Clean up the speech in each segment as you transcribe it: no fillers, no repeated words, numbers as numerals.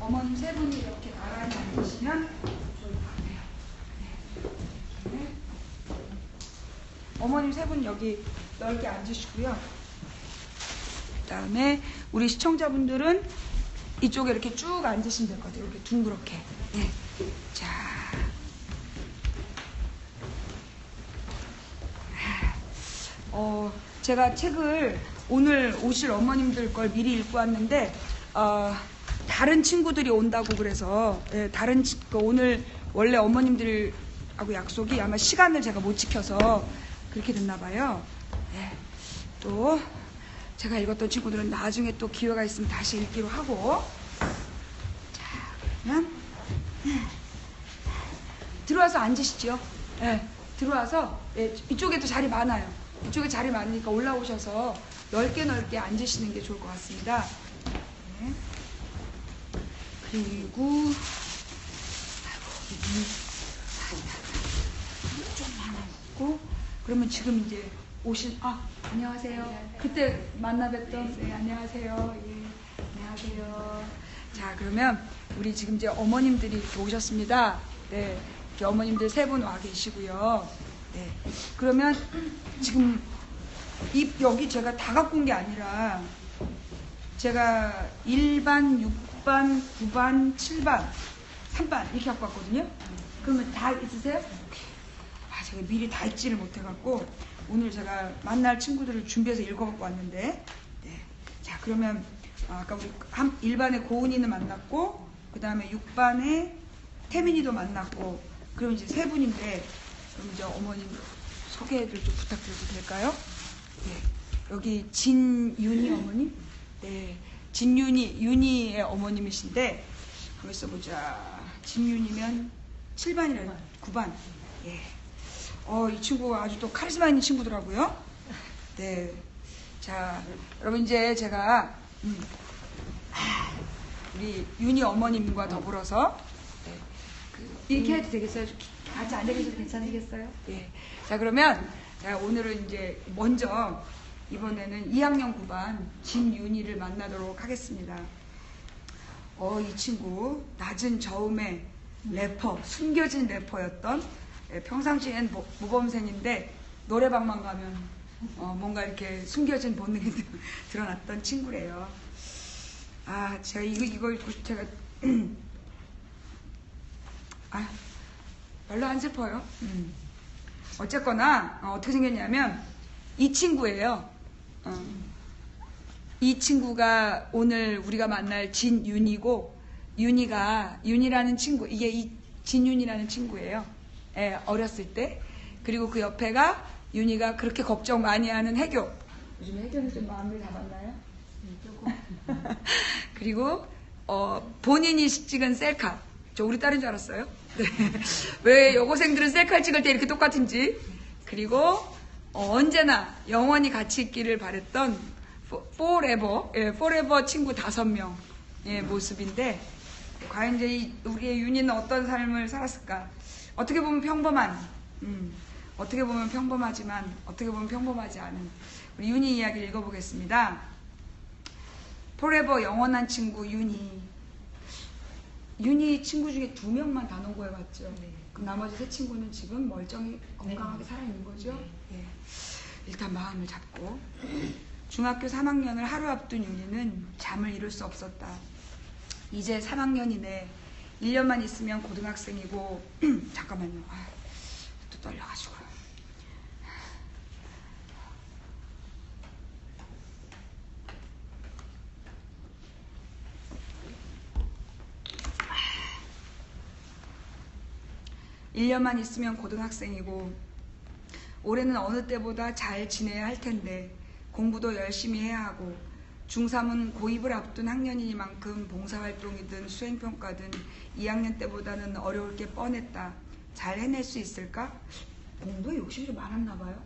어머님 세 분이 이렇게 나란히 앉으시면 좋을 것 같아요. 네. 어머님 세 분 여기 넓게 앉으시고요. 그 다음에 우리 시청자분들은 이쪽에 이렇게 쭉 앉으시면 될 것 같아요. 이렇게 둥그렇게. 네. 자. 제가 책을 오늘 오실 어머님들 걸 미리 읽고 왔는데, 다른 친구들이 온다고 그래서, 오늘 원래 어머님들하고 약속이 아마 시간을 제가 못 지켜서 그렇게 됐나 봐요. 네. 또, 제가 읽었던 친구들은 나중에 또 기회가 있으면 다시 읽기로 하고. 자, 그러면, 들어와서 앉으시죠. 네. 들어와서, 이쪽에도 자리 많아요. 이쪽에 자리 많으니까 올라오셔서 넓게 앉으시는 게 좋을 것 같습니다. 네. 그리고 좀 많아갖고 그러면 지금 이제 안녕하세요. 그때 만나 뵀던 네, 안녕하세요. 예, 안녕하세요. 자, 그러면 우리 지금 이제 어머님들이 이렇게 오셨습니다. 네, 이렇게 어머님들 세 분 와 계시고요. 네. 그러면 지금 여기 제가 다 갖고 온 게 아니라 제가 1반, 6반, 9반, 7반, 3반 이렇게 갖고 왔거든요. 그러면 다 있으세요? 제가 미리 다 읽지를 못해갖고 오늘 제가 만날 친구들을 준비해서 읽어갖고 왔는데 네. 자, 그러면 아까 우리 1반에 고은이는 만났고 그 다음에 6반에 태민이도 만났고 그럼 이제 세 분인데 그럼 이제 어머님 소개를 좀 부탁드려도 될까요? 네. 여기 진윤이 어머님? 네. 윤희의 어머님이신데, 가만 있어보자. 진윤이면 7반이라 9반. 예. 이 친구가 아주 또 카리스마 있는 친구더라고요. 네. 자, 여러분 이제 제가, 우리 윤희 어머님과 더불어서, 네. 이렇게 해도 되겠어요? 같이 앉아 계셔도 괜찮으시겠어요? 예. 자, 그러면, 오늘은 이제 먼저, 이번에는 2학년 9반 진윤희를 만나도록 하겠습니다. 이 친구, 낮은 저음의 래퍼, 숨겨진 래퍼였던, 평상시엔 모범생인데, 노래방만 가면, 뭔가 이렇게 숨겨진 본능이 드러났던 친구래요. 제가 이걸 제가, 별로 안 슬퍼요. 어쨌거나 어떻게 생겼냐면 이 친구예요. 이 친구가 오늘 우리가 만날 진윤이고 윤이라는 친구, 이게 진윤이라는 친구예요. 어렸을 때. 그리고 그 옆에가 윤이가 그렇게 걱정 많이 하는 해교. 요즘 해교는 좀 마음을 잡았나요? 조금. 그리고 본인이 찍은 셀카. 저 우리 딸인 줄 알았어요. 네. 왜 여고생들은 셀카 찍을 때 이렇게 똑같은지. 그리고 언제나 영원히 같이 있기를 바랬던 포레버 친구 5명의 모습인데 과연 이제 우리의 윤희는 어떤 삶을 살았을까? 어떻게 보면 어떻게 보면 평범하지만 어떻게 보면 평범하지 않은 우리 윤희 이야기를 읽어보겠습니다. 포레버 영원한 친구 윤희 친구 중에 2명만 단원고에 갔죠. 네. 그럼 나머지 3 친구는 지금 멀쩡히 건강하게 살아있는 거죠. 네. 일단 마음을 잡고 중학교 3학년을 하루 앞둔 윤희는 잠을 이룰 수 없었다. 이제 3학년이네. 1년만 있으면 고등학생이고 잠깐만요. 또 떨려가지고. (1년만) 있으면 고등학생이고 올해는 어느 때보다 잘 지내야 할 텐데 공부도 열심히 해야 하고 중3은 고입을 앞둔 학년이니만큼 봉사활동이든 수행평가든 2학년 때보다는 어려울 게 뻔했다. 잘 해낼 수 있을까? 공부에 욕심이 좀 많았나 봐요.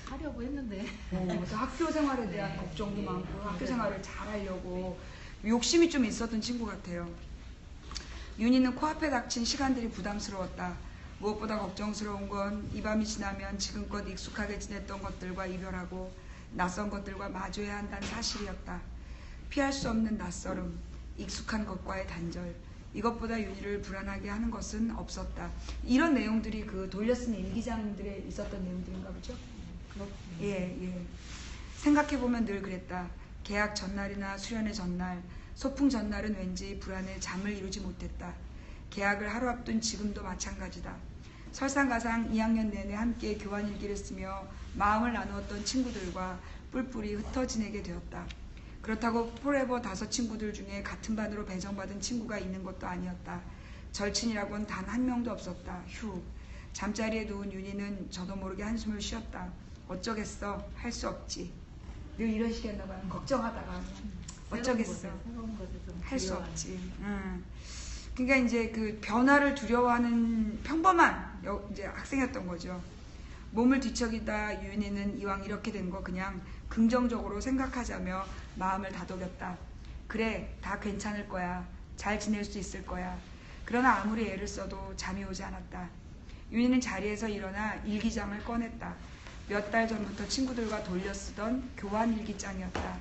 하려고 했는데 그래서 학교 생활에 대한 걱정도 많고 학교 생활을 잘 하려고 욕심이 좀 있었던 친구 같아요. 윤희는 코앞에 닥친 시간들이 부담스러웠다. 무엇보다 걱정스러운 건 이 밤이 지나면 지금껏 익숙하게 지냈던 것들과 이별하고 낯선 것들과 마주해야 한다는 사실이었다. 피할 수 없는 낯설음, 익숙한 것과의 단절, 이것보다 윤희를 불안하게 하는 것은 없었다. 이런 내용들이 그 돌려쓴 일기장들에 있었던 내용들인가 보죠? 예. 생각해보면 늘 그랬다. 계약 전날이나 수련회 전날, 소풍 전날은 왠지 불안해 잠을 이루지 못했다. 계약을 하루 앞둔 지금도 마찬가지다. 설상가상 2학년 내내 함께 교환일기를 쓰며 마음을 나누었던 친구들과 뿔뿔이 흩어 지내게 되었다. 그렇다고 포레버 5 친구들 중에 같은 반으로 배정받은 친구가 있는 것도 아니었다. 절친이라고는 단 한 명도 없었다. 휴. 잠자리에 누운 윤희는 저도 모르게 한숨을 쉬었다. 어쩌겠어. 할 수 없지. 늘 이런 식이었나 봐요. 걱정하다가 어쩌겠어. 할 수 없지. 그러니까 이제 그 변화를 두려워하는 평범한 이제 학생이었던 거죠. 몸을 뒤척이다 윤희는 이왕 이렇게 된 거 그냥 긍정적으로 생각하자며 마음을 다독였다. 그래, 다 괜찮을 거야. 잘 지낼 수 있을 거야. 그러나 아무리 애를 써도 잠이 오지 않았다. 윤희는 자리에서 일어나 일기장을 꺼냈다. 몇 달 전부터 친구들과 돌려쓰던 교환일기장이었다.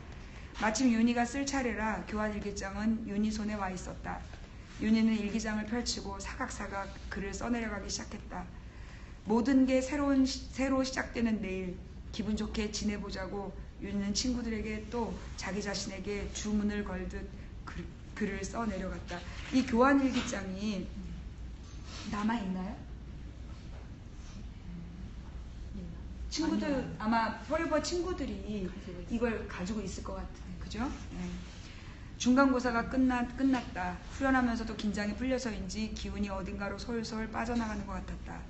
마침 윤희가 쓸 차례라 교환일기장은 윤희 손에 와 있었다. 윤희는 일기장을 펼치고 사각사각 글을 써내려가기 시작했다. 모든 게 새로 시작되는 내일, 기분 좋게 지내보자고 윤희는 친구들에게 또 자기 자신에게 주문을 걸듯 글을 써내려갔다. 이 교환일기장이 남아있나요? 친구들, 아마 포레버 친구들이 이걸 가지고 있을 것 같아요. 그죠? 네. 중간고사가 끝났다. 후련하면서도 긴장이 풀려서인지 기운이 어딘가로 솔솔 빠져나가는 것 같았다.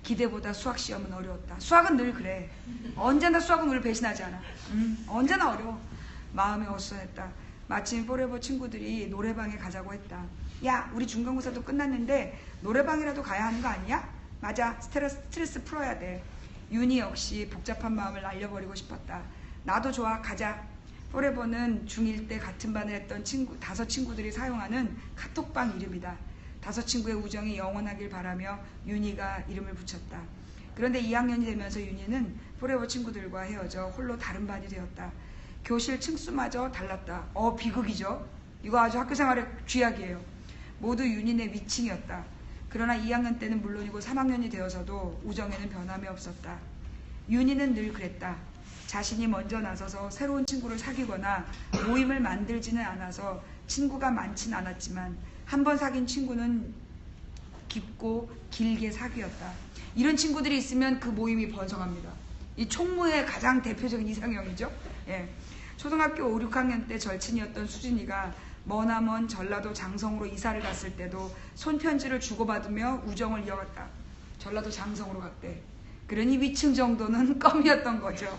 기대보다 수학시험은 어려웠다. 수학은 늘 그래. 언제나 수학은 우리를 배신하지 않아. 언제나 어려워. 마음이 어수선했다. 마침 포레버 친구들이 노래방에 가자고 했다. 야, 우리 중간고사도 끝났는데 노래방이라도 가야 하는 거 아니야? 맞아. 스트레스 풀어야 돼. 윤희 역시 복잡한 마음을 날려버리고 싶었다. 나도 좋아. 가자. 포레버는 중1 때 같은 반을 했던 5 친구들이 사용하는 카톡방 이름이다. 5 친구의 우정이 영원하길 바라며 윤희가 이름을 붙였다. 그런데 2학년이 되면서 윤희는 포레버 친구들과 헤어져 홀로 다른 반이 되었다. 교실 층수마저 달랐다. 비극이죠. 이거 아주 학교생활의 쥐약이에요. 모두 윤희네 위층이었다. 그러나 2학년 때는 물론이고 3학년이 되어서도 우정에는 변함이 없었다. 윤희는 늘 그랬다. 자신이 먼저 나서서 새로운 친구를 사귀거나 모임을 만들지는 않아서 친구가 많진 않았지만 한 번 사귄 친구는 깊고 길게 사귀었다. 이런 친구들이 있으면 그 모임이 번성합니다. 이 총무의 가장 대표적인 이상형이죠. 예. 초등학교 5, 6학년 때 절친이었던 수진이가 머나먼 전라도 장성으로 이사를 갔을 때도 손편지를 주고받으며 우정을 이어갔다. 전라도 장성으로 갔대. 그러니 위층 정도는 껌이었던 거죠.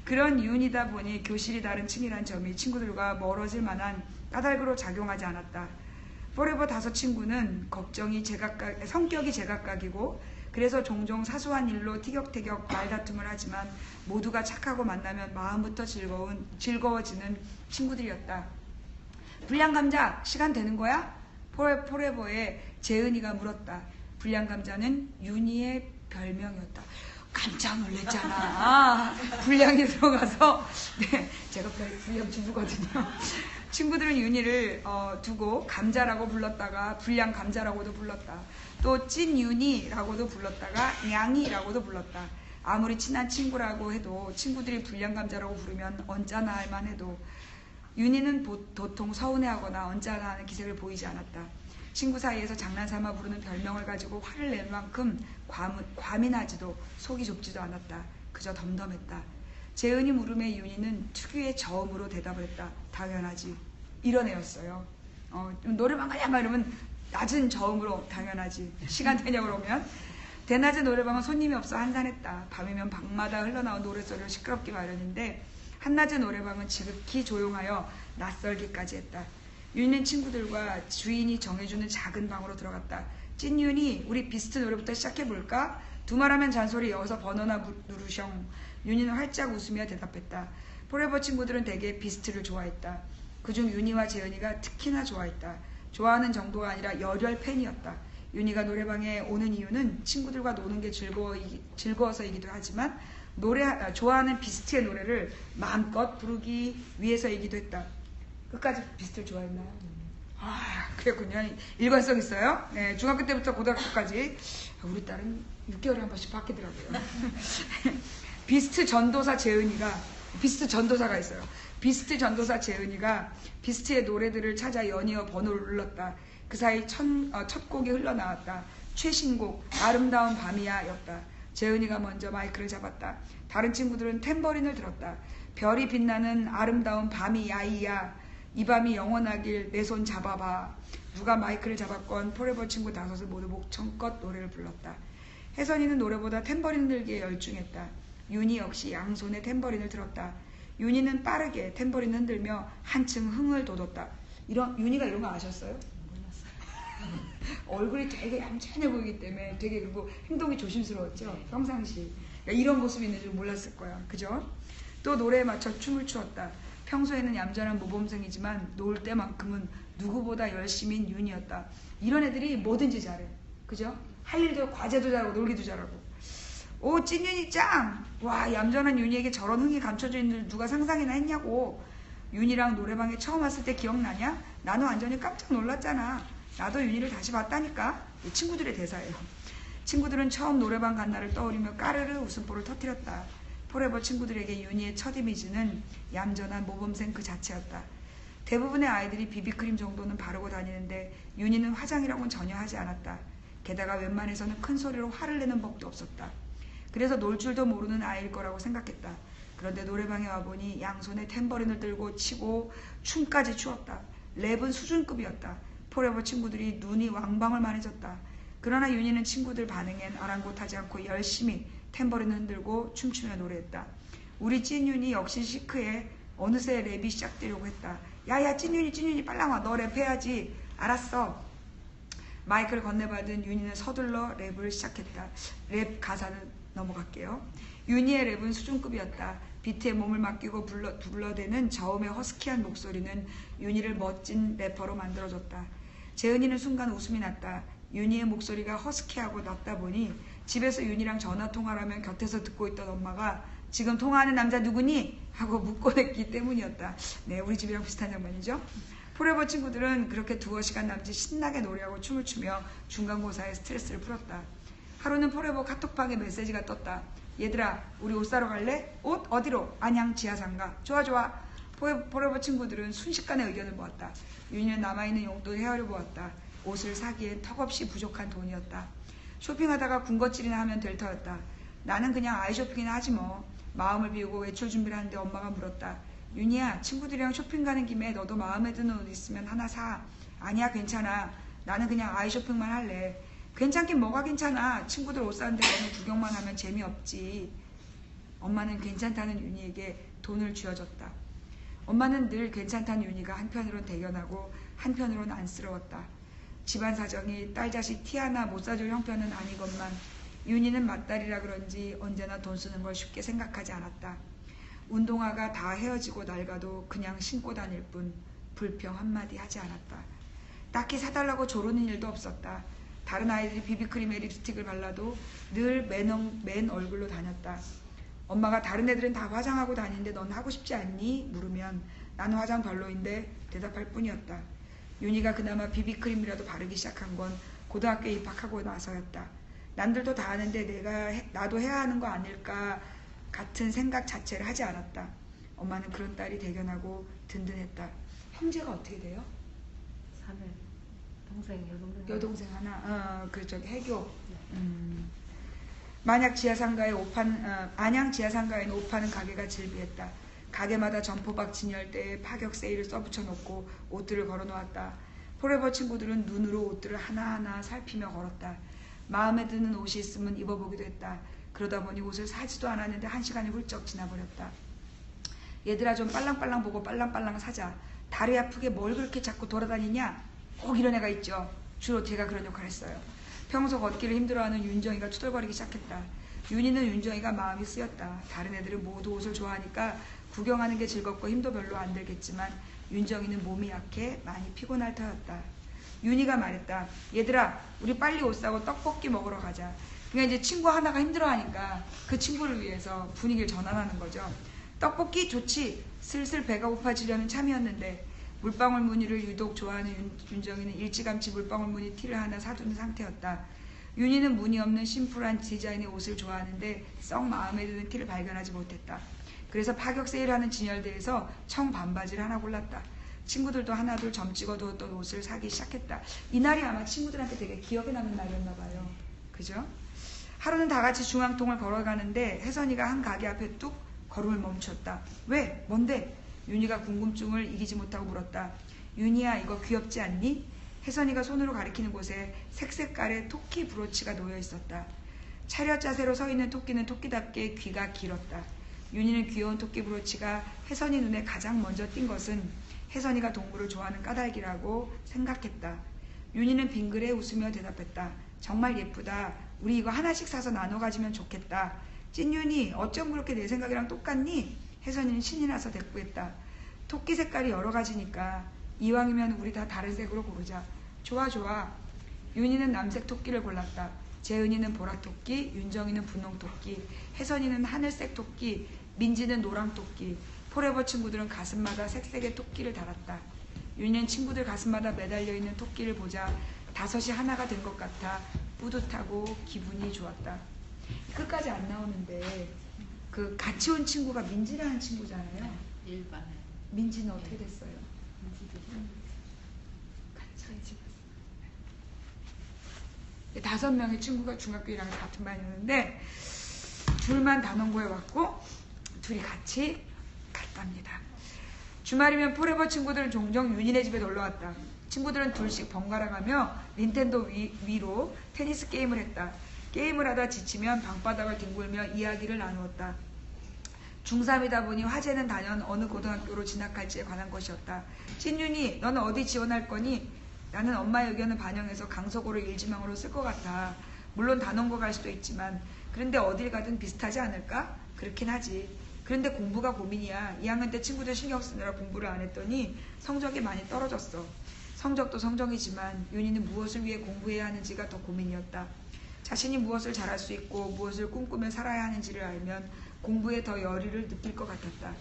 그런 윤이다 보니 교실이 다른 층이란 점이 친구들과 멀어질 만한 까닭으로 작용하지 않았다. 포레버 5 친구는 성격이 제각각이고 그래서 종종 사소한 일로 티격태격 말다툼을 하지만 모두가 착하고 만나면 마음부터 즐거워지는 친구들이었다. 불량감자 시간 되는 거야? 포레버의 재은이가 물었다. 불량감자는 윤희의 별명이었다. 깜짝 놀랐잖아. 불량이 들어가서 네, 제가 불량 주부거든요. 친구들은 윤희를 두고 감자라고 불렀다가 불량 감자라고도 불렀다. 또 찐 윤희라고도 불렀다가 냥이라고도 불렀다. 아무리 친한 친구라고 해도 친구들이 불량 감자라고 부르면 언짢아 할 만해도 윤희는 도통 서운해하거나 언짢아 하는 기색을 보이지 않았다. 친구 사이에서 장난삼아 부르는 별명을 가지고 화를 낼 만큼 과민하지도 속이 좁지도 않았다. 그저 덤덤했다. 재은이 물음에 윤희는 특유의 저음으로 대답을 했다. 당연하지. 이런 애였어요. 노래방 가냐 막 이러면 낮은 저음으로 당연하지. 시간 되냐고 그러면. 대낮에 노래방은 손님이 없어 한산했다. 밤이면 방마다 흘러나온 노래소리로 시끄럽기 마련인데 한낮의 노래방은 지극히 조용하여 낯설기까지 했다. 윤희는 친구들과 주인이 정해주는 작은 방으로 들어갔다. 찐윤희, 우리 비스트 노래부터 시작해볼까? 두말하면 잔소리, 여기서 번호나 누르셩. 윤희는 활짝 웃으며 대답했다. 포레버 친구들은 대개 비스트를 좋아했다. 그중 윤희와 재은이가 특히나 좋아했다. 좋아하는 정도가 아니라 열혈 팬이었다. 윤희가 노래방에 오는 이유는 친구들과 노는 게 즐거워서이기도 하지만 좋아하는 비스트의 노래를 마음껏 부르기 위해서이기도 했다. 끝까지 비스트를 좋아했나요? 아, 그랬군요. 일관성 있어요. 네, 중학교 때부터 고등학교까지. 우리 딸은 6개월에 한 번씩 바뀌더라고요. 비스트 전도사 재은이가, 비스트 전도사가 있어요. 비스트 전도사 재은이가 비스트의 노래들을 찾아 연이어 번호를 눌렀다. 그 사이 첫 곡이 흘러나왔다. 최신곡 아름다운 밤이야 였다. 재은이가 먼저 마이크를 잡았다. 다른 친구들은 탬버린을 들었다. 별이 빛나는 아름다운 밤이 야이야. 이 밤이 영원하길 내 손 잡아봐. 누가 마이크를 잡았건 포레버 친구 다섯은 모두 목청껏 노래를 불렀다. 혜선이는 노래보다 탬버린 들기에 열중했다. 윤희 역시 양손에 탬버린을 들었다. 윤희는 빠르게 탬버린 흔들며 한층 흥을 돋웠다. 윤희가 이런 거 아셨어요? 얼굴이 되게 얌전해 보이기 때문에 되게, 그리고 행동이 조심스러웠죠. 평상시 그러니까 이런 모습이 있는 줄 몰랐을 거야. 그죠? 또 노래에 맞춰 춤을 추었다. 평소에는 얌전한 모범생이지만 놀 때만큼은 누구보다 열심인 윤이었다. 이런 애들이 뭐든지 잘해. 그죠? 할 일도, 과제도 잘하고 놀기도 잘하고. 오, 찐윤이 짱! 와, 얌전한 윤이에게 저런 흥이 감춰져 있는 줄 누가 상상이나 했냐고. 윤이랑 노래방에 처음 왔을 때 기억나냐? 나는 완전히 깜짝 놀랐잖아. 나도 윤희를 다시 봤다니까. 친구들의 대사예요. 친구들은 처음 노래방 간 날을 떠올리며 까르르 웃음보를 터뜨렸다. 포레버 친구들에게 윤희의 첫 이미지는 얌전한 모범생 그 자체였다. 대부분의 아이들이 비비크림 정도는 바르고 다니는데 윤희는 화장이라고는 전혀 하지 않았다. 게다가 웬만해서는 큰 소리로 화를 내는 법도 없었다. 그래서 놀 줄도 모르는 아이일 거라고 생각했다. 그런데 노래방에 와보니 양손에 탬버린을 들고 치고 춤까지 추었다. 랩은 수준급이었다. 포레버 친구들이 눈이 왕방울만해졌다. 그러나 윤희는 친구들 반응엔 아랑곳하지 않고 열심히 탬버린을 흔들고 춤추며 노래했다. 우리 찐윤이 역시 시크해. 어느새 랩이 시작되려고 했다. 야야 찐윤이 빨랑 와. 너 랩해야지. 알았어. 마이크를 건네받은 윤희는 서둘러 랩을 시작했다. 랩 가사는 넘어갈게요. 윤희의 랩은 수준급이었다. 비트에 몸을 맡기고 불러대는 저음의 허스키한 목소리는 윤희를 멋진 래퍼로 만들어줬다. 재은이는 순간 웃음이 났다. 윤희의 목소리가 허스키하고 낮다 보니 집에서 윤희랑 전화통화를 하면 곁에서 듣고 있던 엄마가 지금 통화하는 남자 누구니? 하고 묻고냈기 때문이었다. 네, 우리 집이랑 비슷한 장면이죠. 포레버 친구들은 그렇게 두어 시간 남짓 신나게 노래하고 춤을 추며 중간고사에 스트레스를 풀었다. 하루는 포레버 카톡방에 메시지가 떴다. 얘들아, 우리 옷 사러 갈래? 옷? 어디로? 안양 지하상가. 좋아. 포레버 친구들은 순식간에 의견을 모았다. 윤희는 남아있는 용돈을 헤아려 보았다. 옷을 사기엔 턱없이 부족한 돈이었다. 쇼핑하다가 군것질이나 하면 될 터였다. 나는 그냥 아이 쇼핑이나 하지 뭐. 마음을 비우고 외출 준비를 하는데 엄마가 물었다. 윤희야, 친구들이랑 쇼핑 가는 김에 너도 마음에 드는 옷 있으면 하나 사. 아니야, 괜찮아. 나는 그냥 아이 쇼핑만 할래. 괜찮긴 뭐가 괜찮아. 친구들 옷 사는데 너는 구경만 하면 재미없지. 엄마는 괜찮다는 윤희에게 돈을 쥐어줬다. 엄마는 늘 괜찮다는 윤희가 한편으론 대견하고 한편으론 안쓰러웠다. 집안 사정이 딸 자식 티 하나 못 사줄 형편은 아니건만 윤희는 맏딸이라 그런지 언제나 돈 쓰는 걸 쉽게 생각하지 않았다. 운동화가 다 헤어지고 낡아도 그냥 신고 다닐 뿐 불평 한마디 하지 않았다. 딱히 사달라고 조르는 일도 없었다. 다른 아이들이 비비크림에 립스틱을 발라도 늘 맨 얼굴로 다녔다. 엄마가 다른 애들은 다 화장하고 다니는데 넌 하고 싶지 않니? 물으면 나는 화장 별로인데 대답할 뿐이었다. 윤희가 그나마 비비크림이라도 바르기 시작한 건 고등학교에 입학하고 나서였다. 남들도 다 하는데 나도 해야 하는 거 아닐까 같은 생각 자체를 하지 않았다. 엄마는 그런 딸이 대견하고 든든했다. 형제가 어떻게 돼요? 3일. 동생, 여동생 하나. 그렇죠. 해교. 안양 지하상가에 옷 파는 가게가 즐비했다. 가게마다 점포박 진열대에 파격 세일을 써붙여놓고 옷들을 걸어놓았다. 포레버 친구들은 눈으로 옷들을 하나하나 살피며 걸었다. 마음에 드는 옷이 있으면 입어보기도 했다. 그러다 보니 옷을 사지도 않았는데 1시간이 훌쩍 지나버렸다. 얘들아, 좀 빨랑빨랑 보고 빨랑빨랑 사자. 다리 아프게 뭘 그렇게 자꾸 돌아다니냐? 꼭 이런 애가 있죠. 주로 제가 그런 역할을 했어요. 평소 걷기를 힘들어하는 윤정이가 투덜거리기 시작했다. 윤희는 윤정이가 마음이 쓰였다. 다른 애들은 모두 옷을 좋아하니까 구경하는 게 즐겁고 힘도 별로 안 들겠지만 윤정이는 몸이 약해 많이 피곤할 터였다. 윤희가 말했다. 얘들아, 우리 빨리 옷 사고 떡볶이 먹으러 가자. 그러니까 이제 친구 하나가 힘들어하니까 그 친구를 위해서 분위기를 전환하는 거죠. 떡볶이 좋지. 슬슬 배가 고파지려는 참이었는데 물방울 무늬를 유독 좋아하는 윤정이는 일찌감치 물방울 무늬 티를 하나 사두는 상태였다. 윤희는 무늬 없는 심플한 디자인의 옷을 좋아하는데 썩 마음에 드는 티를 발견하지 못했다. 그래서 파격 세일하는 진열대에서 청 반바지를 하나 골랐다. 친구들도 하나둘 점 찍어두었던 옷을 사기 시작했다. 이날이 아마 친구들한테 되게 기억에 남는 날이었나 봐요. 그죠? 하루는 다 같이 중앙통을 걸어가는데 혜선이가 한 가게 앞에 뚝 걸음을 멈췄다. 왜? 뭔데? 윤희가 궁금증을 이기지 못하고 물었다. 윤희야, 이거 귀엽지 않니? 혜선이가 손으로 가리키는 곳에 색색깔의 토끼 브로치가 놓여 있었다. 차렷 자세로 서 있는 토끼는 토끼답게 귀가 길었다. 윤희는 귀여운 토끼 브로치가 혜선이 눈에 가장 먼저 띈 것은 혜선이가 동물을 좋아하는 까닭이라고 생각했다. 윤희는 빙그레 웃으며 대답했다. 정말 예쁘다. 우리 이거 하나씩 사서 나눠 가지면 좋겠다. 찐윤희, 어쩜 그렇게 내 생각이랑 똑같니? 혜선이는 신이 나서 대꾸했다. 토끼 색깔이 여러 가지니까 이왕이면 우리 다 다른 색으로 고르자. 좋아 좋아. 윤희는 남색 토끼를 골랐다. 재은이는 보라 토끼, 윤정이는 분홍 토끼, 혜선이는 하늘색 토끼, 민지는 노랑 토끼. 포레버 친구들은 가슴마다 색색의 토끼를 달았다. 윤희는 친구들 가슴마다 매달려 있는 토끼를 보자 다섯이 하나가 된 것 같아 뿌듯하고 기분이 좋았다. 끝까지 안 나오는데 그 같이 온 친구가 민지라는 친구잖아요. 일반에. 민지는 어떻게 됐어요? 민지도 같이 집었어요. 5명의 친구가 중학교 1학년 같은 반이었는데 둘만 단원고에 왔고 둘이 같이 갔답니다. 주말이면 포레버 친구들은 종종 윤희네 집에 놀러왔다. 친구들은 둘씩 번갈아 가며 닌텐도 위로 테니스 게임을 했다. 게임을 하다 지치면 방바닥을 뒹굴며 이야기를 나누었다. 중3이다 보니 화제는 단연 어느 고등학교로 진학할지에 관한 것이었다. 찐윤이, 너는 어디 지원할 거니? 나는 엄마의 의견을 반영해서 강서구를 일지망으로 쓸 것 같아. 물론 단원고 갈 수도 있지만 그런데 어딜 가든 비슷하지 않을까? 그렇긴 하지. 그런데 공부가 고민이야. 2학년 때 친구들 신경 쓰느라 공부를 안 했더니 성적이 많이 떨어졌어. 성적도 성적이지만 윤희는 무엇을 위해 공부해야 하는지가 더 고민이었다. 자신이 무엇을 잘할 수 있고 무엇을 꿈꾸며 살아야 하는지를 알면 공부에 더 열의를 느낄 것 같았다.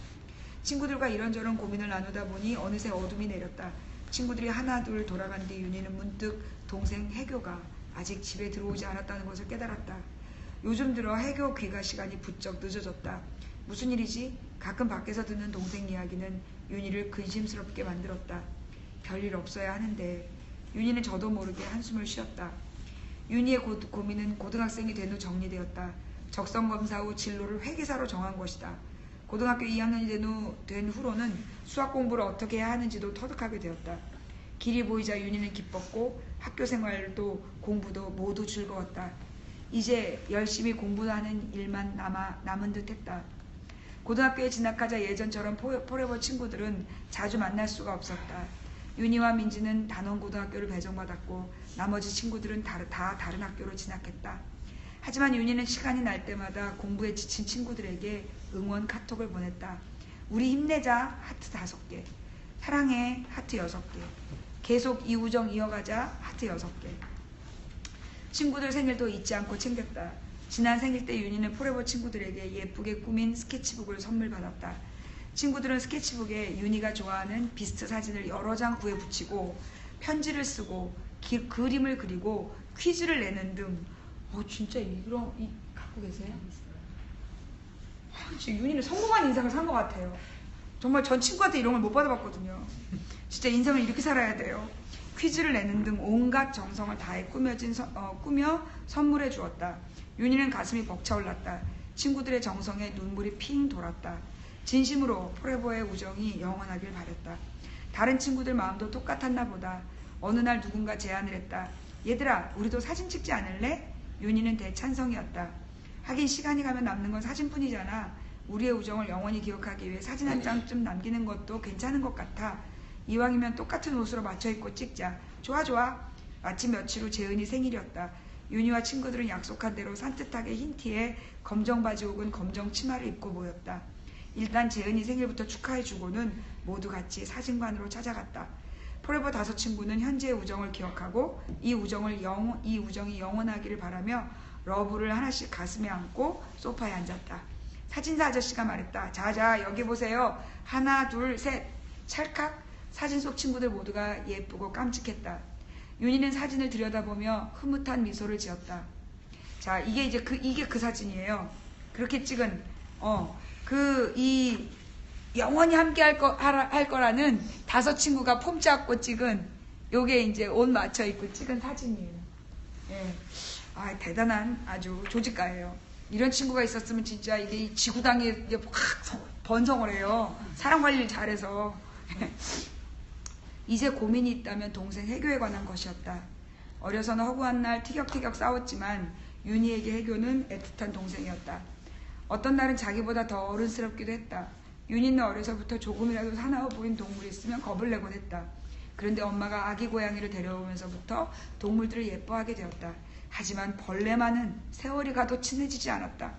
친구들과 이런저런 고민을 나누다 보니 어느새 어둠이 내렸다. 친구들이 하나둘 돌아간 뒤 윤희는 문득 동생 해교가 아직 집에 들어오지 않았다는 것을 깨달았다. 요즘 들어 해교 귀가 시간이 부쩍 늦어졌다. 무슨 일이지? 가끔 밖에서 듣는 동생 이야기는 윤희를 근심스럽게 만들었다. 별일 없어야 하는데. 윤희는 저도 모르게 한숨을 쉬었다. 윤희의 고민은 고등학생이 된 후 정리되었다. 적성검사 후 진로를 회계사로 정한 것이다. 고등학교 2학년이 된 후로는 수학 공부를 어떻게 해야 하는지도 터득하게 되었다. 길이 보이자 윤희는 기뻤고 학교 생활도 공부도 모두 즐거웠다. 이제 열심히 공부하는 일만 남은 듯 했다. 고등학교에 진학하자 예전처럼 포레버 친구들은 자주 만날 수가 없었다. 윤희와 민지는 단원고등학교를 배정받았고 나머지 친구들은 다 다른 학교로 진학했다. 하지만 윤희는 시간이 날 때마다 공부에 지친 친구들에게 응원 카톡을 보냈다. 우리 힘내자 하트 5개, 사랑해 하트 6개, 계속 이 우정 이어가자 하트 6개. 친구들 생일도 잊지 않고 챙겼다. 지난 생일 때 윤희는 포레버 친구들에게 예쁘게 꾸민 스케치북을 선물 받았다. 친구들은 스케치북에 윤희가 좋아하는 비스트 사진을 여러 장 구해 붙이고 편지를 쓰고 그림을 그리고 퀴즈를 내는 등 진짜 이런 갖고 계세요? 지금 윤희는 성공한 인생을 산 것 같아요. 정말 전 친구한테 이런 걸 못 받아봤거든요. 진짜 인생을 이렇게 살아야 돼요. 퀴즈를 내는 등 온갖 정성을 다해 꾸며 선물해 주었다. 윤희는 가슴이 벅차올랐다. 친구들의 정성에 눈물이 핑 돌았다. 진심으로 포레버의 우정이 영원하길 바랬다. 다른 친구들 마음도 똑같았나 보다. 어느 날 누군가 제안을 했다. 얘들아, 우리도 사진 찍지 않을래? 윤희는 대찬성이었다. 하긴 시간이 가면 남는 건 사진뿐이잖아. 우리의 우정을 영원히 기억하기 위해 사진 한 장쯤 남기는 것도 괜찮은 것 같아. 이왕이면 똑같은 옷으로 맞춰 입고 찍자. 좋아 좋아. 마침 며칠 후 재은이 생일이었다. 윤희와 친구들은 약속한 대로 산뜻하게 흰 티에 검정 바지 혹은 검정 치마를 입고 모였다. 일단 재은이 생일부터 축하해주고는 모두 같이 사진관으로 찾아갔다. 포레버 5 친구는 현재의 우정을 기억하고 이 우정이 영원하기를 바라며 러브를 하나씩 가슴에 안고 소파에 앉았다. 사진사 아저씨가 말했다. 자자 여기 보세요. 하나 둘 셋. 찰칵. 사진 속 친구들 모두가 예쁘고 깜찍했다. 윤희는 사진을 들여다보며 흐뭇한 미소를 지었다. 자, 이게 이제 이게 그 사진이에요. 그렇게 찍은, 이 영원히 함께 할 거라는 5 친구가 폼 잡고 찍은, 요게 이제 옷 맞춰 입고 찍은 사진이에요. 예. 아, 대단한 아주 조직가예요. 이런 친구가 있었으면 진짜 이게 지구당에 이게 확 번성을 해요. 사람 관리를 잘해서. 이제 고민이 있다면 동생 해교에 관한 것이었다. 어려서는 허구한 날 티격태격 싸웠지만 윤희에게 해교는 애틋한 동생이었다. 어떤 날은 자기보다 더 어른스럽기도 했다. 윤희는 어려서부터 조금이라도 사나워 보인 동물이 있으면 겁을 내곤 했다. 그런데 엄마가 아기 고양이를 데려오면서부터 동물들을 예뻐하게 되었다. 하지만 벌레만은 세월이 가도 친해지지 않았다.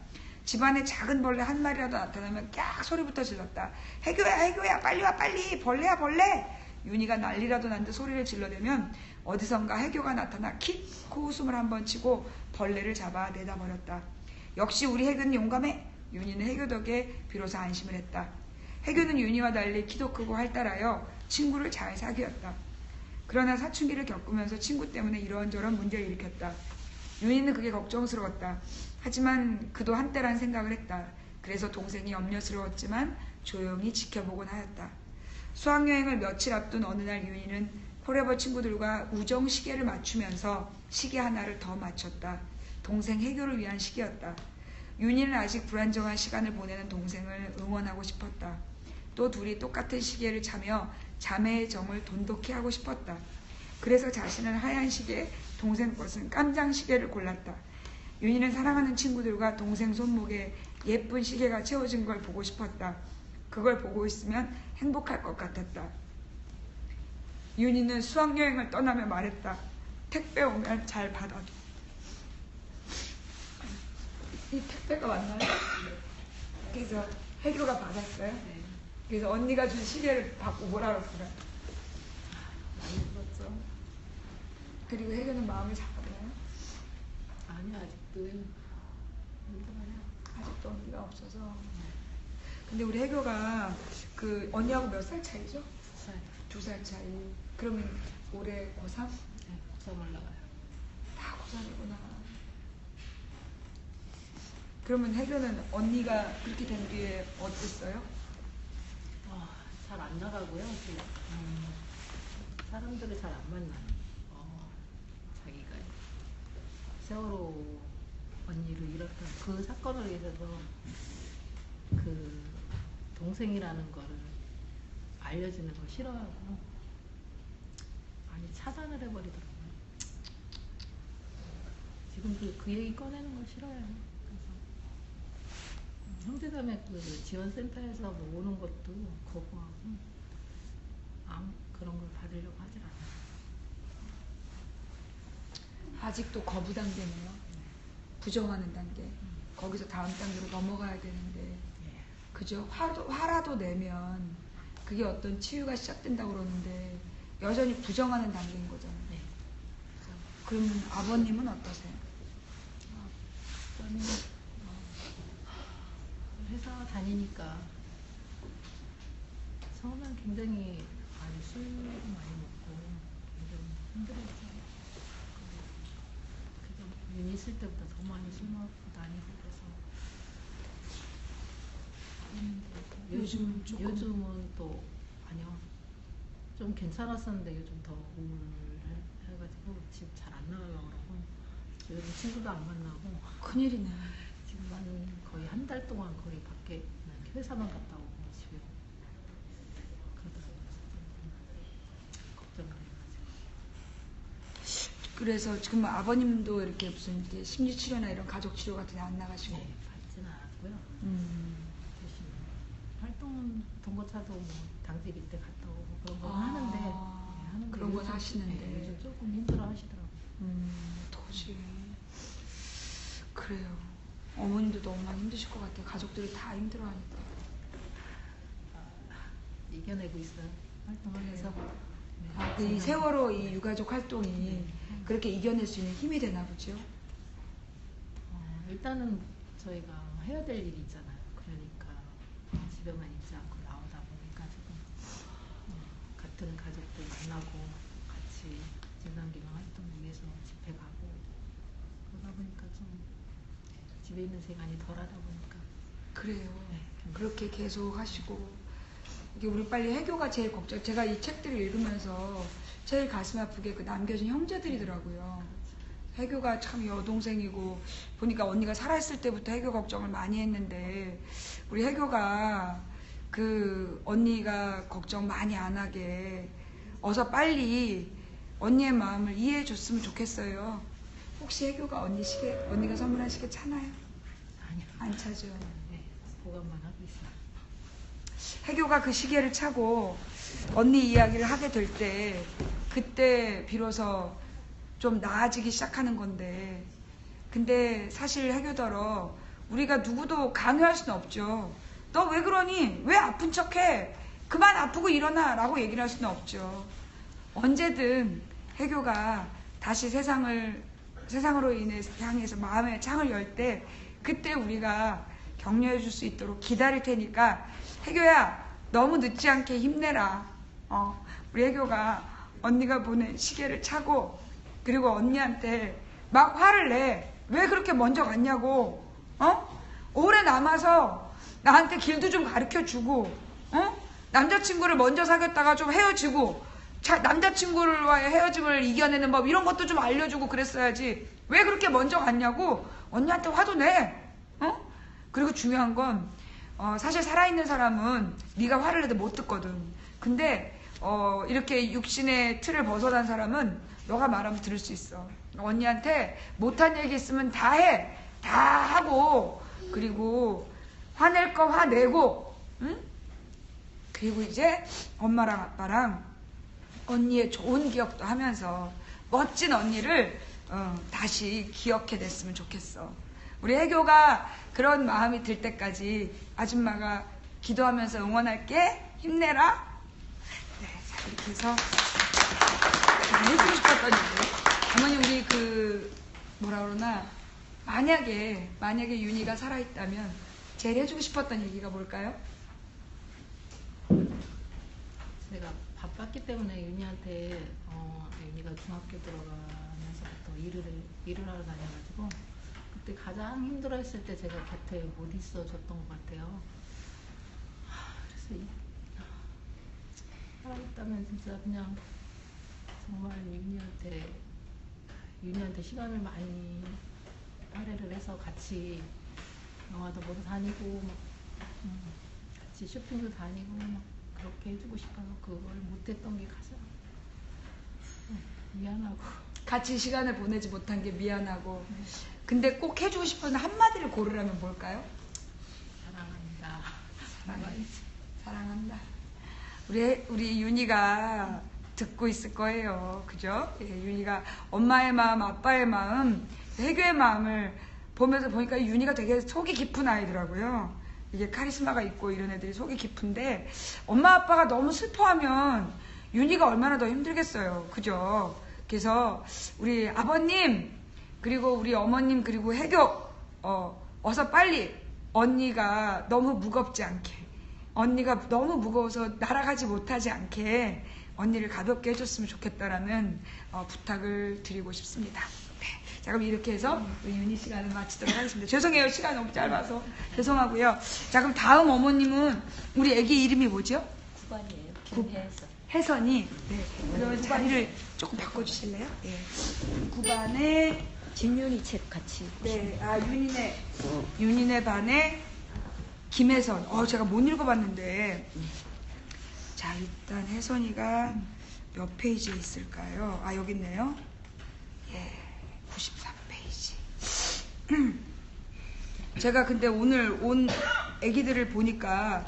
집안에 작은 벌레 한 마리라도 나타나면 깍 소리부터 질렀다. 해교야 해교야 빨리 와 빨리 벌레야 벌레. 윤희가 난리라도 난 듯 소리를 질러대면 어디선가 해교가 나타나 킥 코웃음을 한번 치고 벌레를 잡아 내다 버렸다. 역시 우리 해교는 용감해. 윤희는 해교 덕에 비로소 안심을 했다. 해교는 윤희와 달리 키도 크고 활달하여 친구를 잘 사귀었다. 그러나 사춘기를 겪으면서 친구 때문에 이런저런 문제를 일으켰다. 윤희는 그게 걱정스러웠다. 하지만 그도 한때란 생각을 했다. 그래서 동생이 염려스러웠지만 조용히 지켜보곤 하였다. 수학여행을 며칠 앞둔 어느 날 윤희는 포레버 친구들과 우정 시계를 맞추면서 시계 하나를 더 맞췄다. 동생 해교를 위한 시계였다. 윤희는 아직 불안정한 시간을 보내는 동생을 응원하고 싶었다. 또 둘이 똑같은 시계를 차며 자매의 정을 돈독히 하고 싶었다. 그래서 자신은 하얀 시계, 동생 것은 깜장 시계를 골랐다. 윤희는 사랑하는 친구들과 동생 손목에 예쁜 시계가 채워진 걸 보고 싶었다. 그걸 보고 있으면 행복할 것 같았다. 윤희는 수학여행을 떠나며 말했다. 택배 오면 잘 받아줘. 이 택배가 왔나요? 그래서 해교가 받았어요. 그래서 언니가 준 시계를 받고 뭐라 그랬어요? 많이 들었죠. 그리고 해교는 마음을 잡았나요? 아니 아직도 힘들어요. 아직도 언니가 없어서. 근데 우리 해교가 그 언니하고 몇 살 차이죠? 2살. 2살 차이. 그러면 올해 고3? 네, 고3 올라가요. 다 고3이구나. 그러면 해교는 언니가 그렇게 된 뒤에 어땠어요? 잘 안 나가고요. 사람들을 잘 안 만나요. 자기가 세월호 언니를 잃었던 그 사건을 위해서 그 동생이라는 거를 알려지는 걸 싫어하고 아니 차단을 해버리더라고요. 지금도 그 얘기 꺼내는 걸 싫어해요. 그래서 형제자매 그 지원센터에서 뭐 오는 것도 거부하고 그런 걸 받으려고 하질 않아요. 아직도 거부 단계네요. 부정하는 단계. 거기서 다음 단계로 넘어가야 되는데, 그죠? 화라도 내면 그게 어떤 치유가 시작된다고 그러는데 여전히 부정하는 단계인 거잖아요. 네. 그러면 아버님은 어떠세요? 저는 회사 다니니까 처음엔 굉장히 많이 술 많이 먹고 굉장히 힘들었어요. 그래서 윤 있을 때보다 더 많이 술 먹고 다니고 그래서 요즘은 또 아니요 좀 괜찮았었는데 요즘 더 우울해가지고 집 잘 안 나가려고 그러고 요즘 친구도 안 만나고 큰일이네. 지금 한 거의 한 달 동안 거의 밖에 회사만 갔다 오고 집에 그러더라고요. 걱정을 해가지고. 그래서 지금 아버님도 이렇게 무슨 이렇게 심리치료나 이런 가족치료 같은 데 안 나가시고? 네, 받지는 않았고요. 대신 활동 동거차도 뭐 당직 일때 갔다 오고 그런 건 하는데, 하는데 그런 건 요즘, 하시는데. 네, 요즘 조금 힘들어 하시더라고요. 도저히. 그래요. 어머님도 너무 많이 힘드실 것 같아요. 가족들이 다 힘들어하니까. 이겨내고 있어요. 활동하면서. 네, 이 세월호 이 유가족 활동이 그렇게 이겨낼 수 있는 힘이 되나 보죠? 일단은 저희가 해야 될 일이 있잖아요. 그러니까 집에만 있지 않고 나오다 보니까 조금 같은 다른 가족들 만나고 같이 진상규명 활동을 위해서 집회 가고 그러다 보니까 좀 집에 있는 시간이 덜하다 보니까 그래요. 네, 그렇게 계속 하시고 이게 우리 빨리 해교가 제일 걱정. 제가 이 책들을 읽으면서 제일 가슴 아프게 그 남겨진 형제들이더라고요. 해교가 참 여동생이고 보니까 언니가 살아있을 때부터 해교 걱정을 많이 했는데 우리 해교가 그 언니가 걱정 많이 안 하게 어서 빨리 언니의 마음을 이해해 줬으면 좋겠어요. 혹시 해교가 언니 시계, 언니가 선물한 시계 차나요? 아니요. 안 차죠. 네, 보관만 하고 있어요. 해교가 그 시계를 차고 언니 이야기를 하게 될 때 그때 비로소 좀 나아지기 시작하는 건데 근데 사실 해교더러 우리가 누구도 강요할 수는 없죠. 너 왜 그러니? 왜 아픈 척해? 그만 아프고 일어나 라고 얘기를 할 수는 없죠. 언제든 해교가 다시 세상으로 향해서 마음의 창을 열 때 그때 우리가 격려해 줄 수 있도록 기다릴 테니까 해교야 너무 늦지 않게 힘내라. 우리 해교가 언니가 보낸 시계를 차고 그리고 언니한테 막 화를 내. 왜 그렇게 먼저 갔냐고. 오래 남아서 나한테 길도 좀 가르쳐주고 남자친구를 먼저 사귀었다가 좀 헤어지고 남자친구와의 헤어짐을 이겨내는 법 이런 것도 좀 알려주고 그랬어야지. 왜 그렇게 먼저 갔냐고 언니한테 화도 내. 그리고 중요한 건 사실 살아있는 사람은 네가 화를 내도 못 듣거든. 근데 이렇게 육신의 틀을 벗어난 사람은 너가 말하면 들을 수 있어. 언니한테 못한 얘기 있으면 다 해. 다 하고 그리고 화낼 거 화내고 응? 그리고 이제 엄마랑 아빠랑 언니의 좋은 기억도 하면서 멋진 언니를 다시 기억해냈으면 좋겠어. 우리 해교가 그런 마음이 들 때까지 아줌마가 기도하면서 응원할게. 힘내라. 네, 자 이렇게 해서 해주고 싶었던 얘기. 어머니 우리 뭐라 그러나 만약에 윤희가 살아있다면 제일 해주고 싶었던 얘기가 뭘까요? 제가 바빴기 때문에 윤희한테 윤희가 중학교 들어가면서부터 일을 하러 다녀가지고 그때 가장 힘들어했을 때 제가 곁에 못 있어줬던 것 같아요. 그래서 살아있다면 진짜 그냥 정말 윤희한테 시간을 많이 할애를 해서 같이 영화도 보러 다니고 같이 쇼핑도 다니고 그렇게 해주고 싶어서 그걸 못했던 게 가장 미안하고 같이 시간을 보내지 못한 게 미안하고 근데 꼭 해주고 싶은 한마디를 고르라면 뭘까요? 사랑합니다. 사랑한다. 우리 윤희가 듣고 있을 거예요. 그죠? 예, 윤희가 엄마의 마음, 아빠의 마음, 해교의 마음을 보면서 보니까 윤희가 되게 속이 깊은 아이더라고요. 이게 카리스마가 있고 이런 애들이 속이 깊은데 엄마 아빠가 너무 슬퍼하면 윤희가 얼마나 더 힘들겠어요. 그죠? 그래서 우리 아버님 그리고 우리 어머님 그리고 해교 어서 빨리 언니가 너무 무겁지 않게 언니가 너무 무거워서 날아가지 못하지 않게 언니를 가볍게 해줬으면 좋겠다라는 부탁을 드리고 싶습니다. 네. 자 그럼 이렇게 해서 우리 윤희 시간을 마치도록 하겠습니다. 죄송해요. 시간이 너무 짧아서 죄송하고요. 자 그럼 다음 어머님은 우리 애기 이름이 뭐죠? 구반이에요. 김혜선. 혜선이. 네. 그러면 자리를 조금 바꿔주실래요? 네. 9반에 김윤희 책 같이. 네. 윤희네 반에 김혜선. 제가 못 읽어봤는데. 자 일단 혜선이가 몇 페이지에 있을까요? 여기 있네요. 예, 93페이지. 제가 근데 오늘 온 애기들을 보니까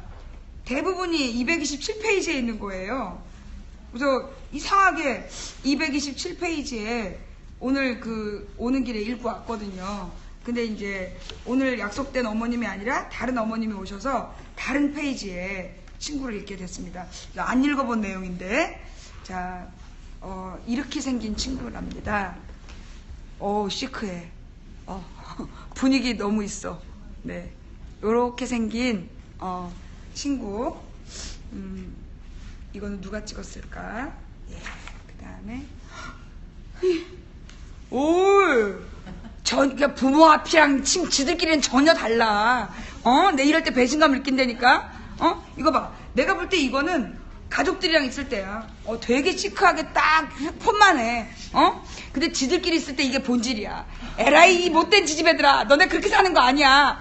대부분이 227페이지에 있는 거예요. 그래서 이상하게 227페이지에 오늘 오는 길에 읽고 왔거든요. 근데 이제 오늘 약속된 어머님이 아니라 다른 어머님이 오셔서 다른 페이지에 친구를 읽게 됐습니다. 안 읽어본 내용인데, 자, 이렇게 생긴 친구랍니다. 시크해. 분위기 너무 있어. 네. 요렇게 생긴, 친구. 이거는 누가 찍었을까? 예, 그 다음에 그러니까 부모 앞이랑 지들끼리는 전혀 달라. 내 이럴 때 배신감을 느낀다니까. 이거 봐. 내가 볼 때 이거는 가족들이랑 있을 때야. 되게 시크하게 딱 폰만 해. 근데 지들끼리 있을 때 이게 본질이야. 에라이 이 못된 지지배들아, 너네 그렇게 사는 거 아니야.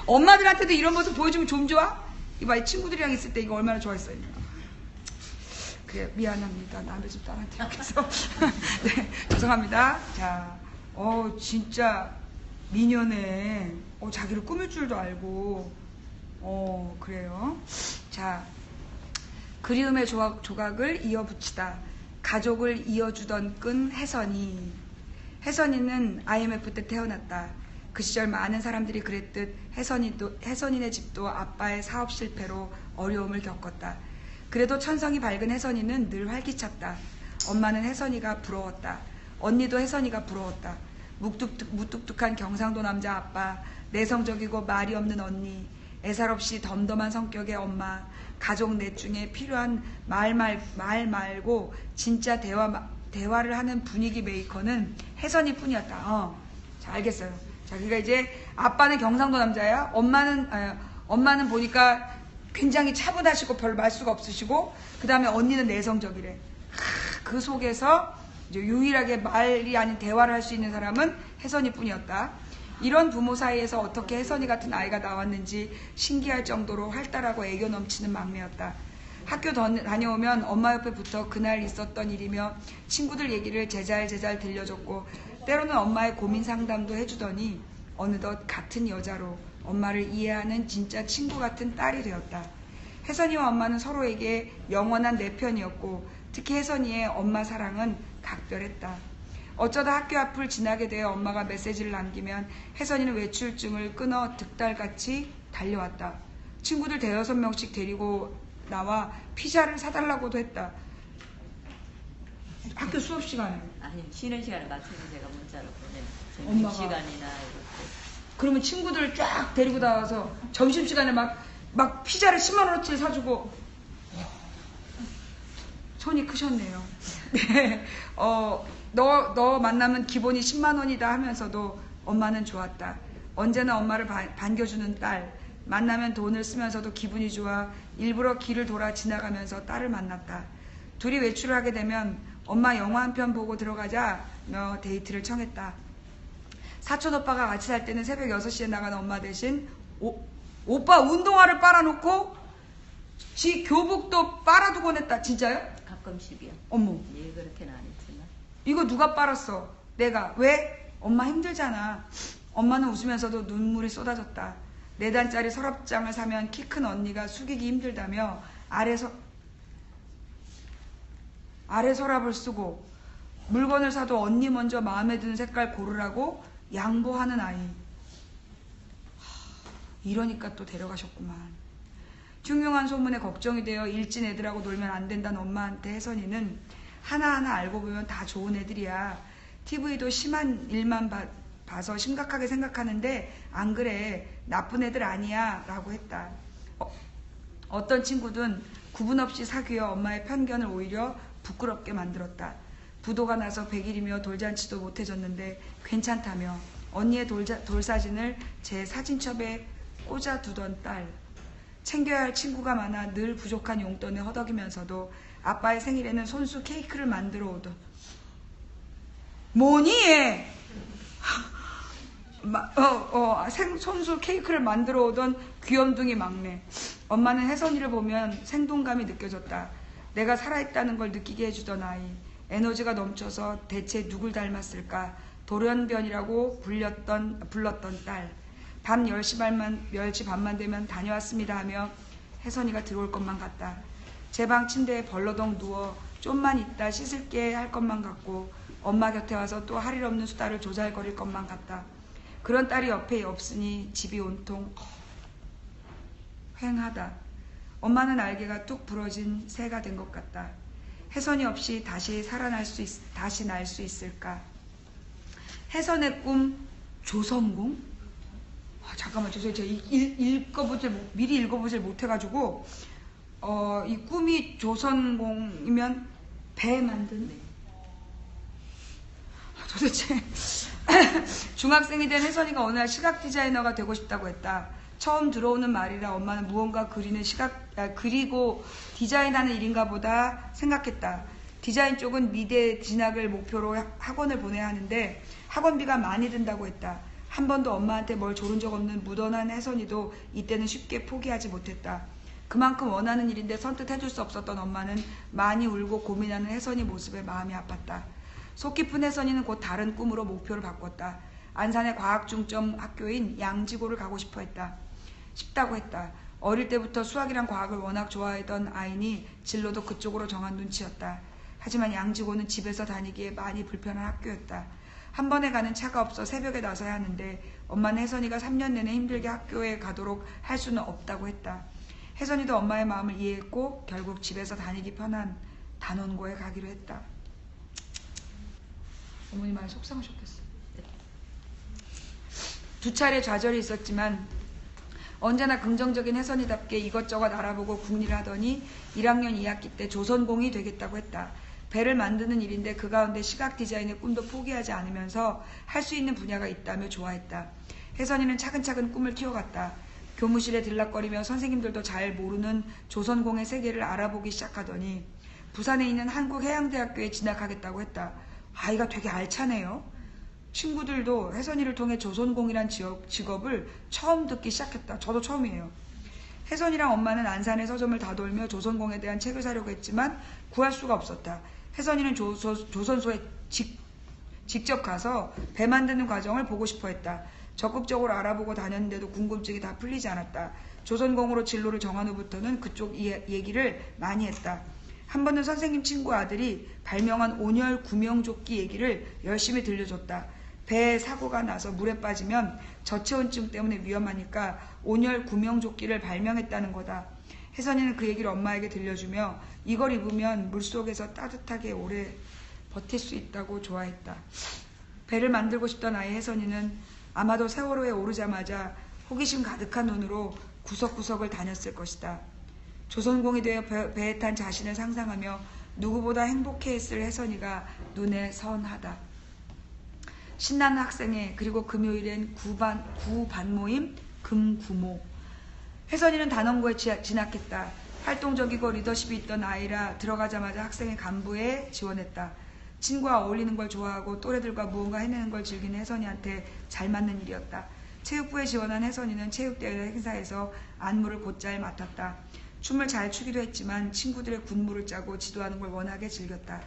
엄마들한테도 이런 모습 보여주면 좀 좋아? 이봐, 이 친구들이랑 있을 때 이거 얼마나 좋아했어요. 그래, 미안합니다. 남의 집 딸한테 그래서 네, 죄송합니다. 자, 진짜 미녀네. 자기를 꾸밀 줄도 알고. 그래요. 자, 그리움의 조각을 이어붙이다. 가족을 이어주던 끈 혜선이. 혜선이는 IMF 때 태어났다. 그 시절 많은 사람들이 그랬듯 혜선이네 집도 아빠의 사업 실패로 어려움을 겪었다. 그래도 천성이 밝은 혜선이는 늘 활기찼다. 엄마는 혜선이가 부러웠다. 언니도 혜선이가 부러웠다. 무뚝뚝한 경상도 남자 아빠, 내성적이고 말이 없는 언니, 애살 없이 덤덤한 성격의 엄마, 가족 넷 중에 필요한 말 말고 진짜 대화를 하는 분위기 메이커는 혜선이 뿐이었다. 자, 알겠어요. 자, 그러니까 이제 아빠는 경상도 남자야. 엄마는 보니까 굉장히 차분하시고 별 말수가 없으시고, 그 다음에 언니는 내성적이래. 그 속에서 이제 유일하게 말이 아닌 대화를 할 수 있는 사람은 혜선이 뿐이었다. 이런 부모 사이에서 어떻게 혜선이 같은 아이가 나왔는지 신기할 정도로 활달하고 애교 넘치는 막내였다. 학교 다녀오면 엄마 옆에 붙어 그날 있었던 일이며 친구들 얘기를 제잘제잘 들려줬고, 때로는 엄마의 고민 상담도 해주더니 어느덧 같은 여자로 엄마를 이해하는 진짜 친구 같은 딸이 되었다. 혜선이와 엄마는 서로에게 영원한 내 편이었고, 특히 혜선이의 엄마 사랑은 각별했다. 어쩌다 학교 앞을 지나게 되어 엄마가 메시지를 남기면 혜선이는 외출증을 끊어 득달같이 달려왔다. 친구들 5-6명씩 데리고 나와 피자를 사달라고도 했다. 학교 수업 시간에. 아니, 쉬는 시간에 맞춰서 제가 문자로 보내. 엄마가. 시간이나 이럴 그러면 친구들을 쫙 데리고 나와서 점심시간에 막 피자를 10만원어치 사주고. 손이 크셨네요. 네. 너 만나면 기본이 10만원이다 하면서도 엄마는 좋았다. 언제나 엄마를 반겨주는 딸. 만나면 돈을 쓰면서도 기분이 좋아 일부러 길을 돌아 지나가면서 딸을 만났다. 둘이 외출을 하게 되면 엄마 영화 한 편 보고 들어가자며 데이트를 청했다. 사촌 오빠가 같이 살 때는 새벽 6시에 나가는 엄마 대신 오빠 운동화를 빨아놓고 지 교복도 빨아두곤 했다. 진짜요? 가끔씩이요. 어머. 예, 그렇게는 안 했지만. 이거 누가 빨았어? 내가. 왜? 엄마 힘들잖아. 엄마는 웃으면서도 눈물이 쏟아졌다. 4단짜리 서랍장을 사면 키 큰 언니가 숙이기 힘들다며 아래 서랍을 쓰고, 물건을 사도 언니 먼저 마음에 드는 색깔 고르라고 양보하는 아이. 이러니까 또 데려가셨구만. 흉흉한 소문에 걱정이 되어 일진 애들하고 놀면 안 된다는 엄마한테 혜선이는 하나하나 알고 보면 다 좋은 애들이야. TV도 심한 일만 봐서 심각하게 생각하는데 안 그래. 나쁜 애들 아니야. 라고 했다. 어떤 친구든 구분 없이 사귀어 엄마의 편견을 오히려 부끄럽게 만들었다. 부도가 나서 100일이며 돌잔치도 못해줬는데 괜찮다며 언니의 돌사진을 제 사진첩에 꽂아두던 딸. 챙겨야 할 친구가 많아 늘 부족한 용돈에 허덕이면서도 아빠의 생일에는 손수 케이크를 만들어 오던. 뭐니 얘? 손수 케이크를 만들어 오던 귀염둥이 막내. 엄마는 혜선이를 보면 생동감이 느껴졌다. 내가 살아있다는 걸 느끼게 해주던 아이. 에너지가 넘쳐서 대체 누굴 닮았을까? 돌연변이라고 불렀던 딸. 밤 10시 반만 되면 다녀왔습니다 하며 혜선이가 들어올 것만 같다. 제 방 침대에 벌러덩 누워 좀만 있다 씻을게 할 것만 같고, 엄마 곁에 와서 또 할 일 없는 수다를 조잘거릴 것만 같다. 그런 딸이 옆에 없으니 집이 온통 휑하다. 엄마는 날개가 뚝 부러진 새가 된 것 같다. 혜선이 없이 다시 다시 날 수 있을까? 혜선의 꿈 조성공? 잠깐만, 죄송해요. 제가 미리 읽어보질 못해가지고 이 꿈이 조선공이면 배 만드는? 네. 도대체 중학생이 된 혜선이가 어느 날 시각 디자이너가 되고 싶다고 했다. 처음 들어오는 말이라 엄마는 무언가 그리고 디자인하는 일인가 보다 생각했다. 디자인 쪽은 미대 진학을 목표로 학원을 보내야 하는데 학원비가 많이 든다고 했다. 한 번도 엄마한테 뭘 조른 적 없는 무던한 혜선이도 이때는 쉽게 포기하지 못했다. 그만큼 원하는 일인데 선뜻 해줄 수 없었던 엄마는 많이 울고 고민하는 혜선이 모습에 마음이 아팠다. 속 깊은 혜선이는 곧 다른 꿈으로 목표를 바꿨다. 안산의 과학중점 학교인 양지고를 가고 싶다고 했다. 어릴 때부터 수학이랑 과학을 워낙 좋아하던 아이니 진로도 그쪽으로 정한 눈치였다. 하지만 양지고는 집에서 다니기에 많이 불편한 학교였다. 한 번에 가는 차가 없어 새벽에 나서야 하는데 엄마는 혜선이가 3년 내내 힘들게 학교에 가도록 할 수는 없다고 했다. 혜선이도 엄마의 마음을 이해했고 결국 집에서 다니기 편한 단원고에 가기로 했다. 어머니 많이 속상하셨겠어. 두 차례 좌절이 있었지만 언제나 긍정적인 혜선이답게 이것저것 알아보고 궁리를 하더니 1학년 2학기 때 조선공이 되겠다고 했다. 배를 만드는 일인데 그 가운데 시각 디자인의 꿈도 포기하지 않으면서 할 수 있는 분야가 있다며 좋아했다. 혜선이는 차근차근 꿈을 키워갔다. 교무실에 들락거리며 선생님들도 잘 모르는 조선공의 세계를 알아보기 시작하더니 부산에 있는 한국해양대학교에 진학하겠다고 했다. 아이가 되게 알차네요. 친구들도 혜선이를 통해 조선공이란 직업을 처음 듣기 시작했다. 저도 처음이에요. 혜선이랑 엄마는 안산의 서점을 다돌며 조선공에 대한 책을 사려고 했지만 구할 수가 없었다. 혜선이는 조선소에 직접 가서 배 만드는 과정을 보고 싶어 했다. 적극적으로 알아보고 다녔는데도 궁금증이 다 풀리지 않았다. 조선공으로 진로를 정한 후부터는 그쪽 얘기를 많이 했다. 한 번은 선생님 친구 아들이 발명한 온열 구명조끼 얘기를 열심히 들려줬다. 배에 사고가 나서 물에 빠지면 저체온증 때문에 위험하니까 온열 구명조끼를 발명했다는 거다. 혜선이는 그 얘기를 엄마에게 들려주며 이걸 입으면 물속에서 따뜻하게 오래 버틸 수 있다고 좋아했다. 배를 만들고 싶던 아이 혜선이는 아마도 세월호에 오르자마자 호기심 가득한 눈으로 구석구석을 다녔을 것이다. 조선공이 되어 배에 탄 자신을 상상하며 누구보다 행복해했을 혜선이가 눈에 선하다. 신나는 학생회 그리고 금요일엔 구반 모임 금구모. 혜선이는 단원고에 진학했다. 활동적이고 리더십이 있던 아이라 들어가자마자 학생회 간부에 지원했다. 친구와 어울리는 걸 좋아하고 또래들과 무언가 해내는 걸 즐기는 혜선이한테 잘 맞는 일이었다. 체육부에 지원한 혜선이는 체육대회 행사에서 안무를 곧잘 맡았다. 춤을 잘 추기도 했지만 친구들의 군무를 짜고 지도하는 걸 워낙에 즐겼다.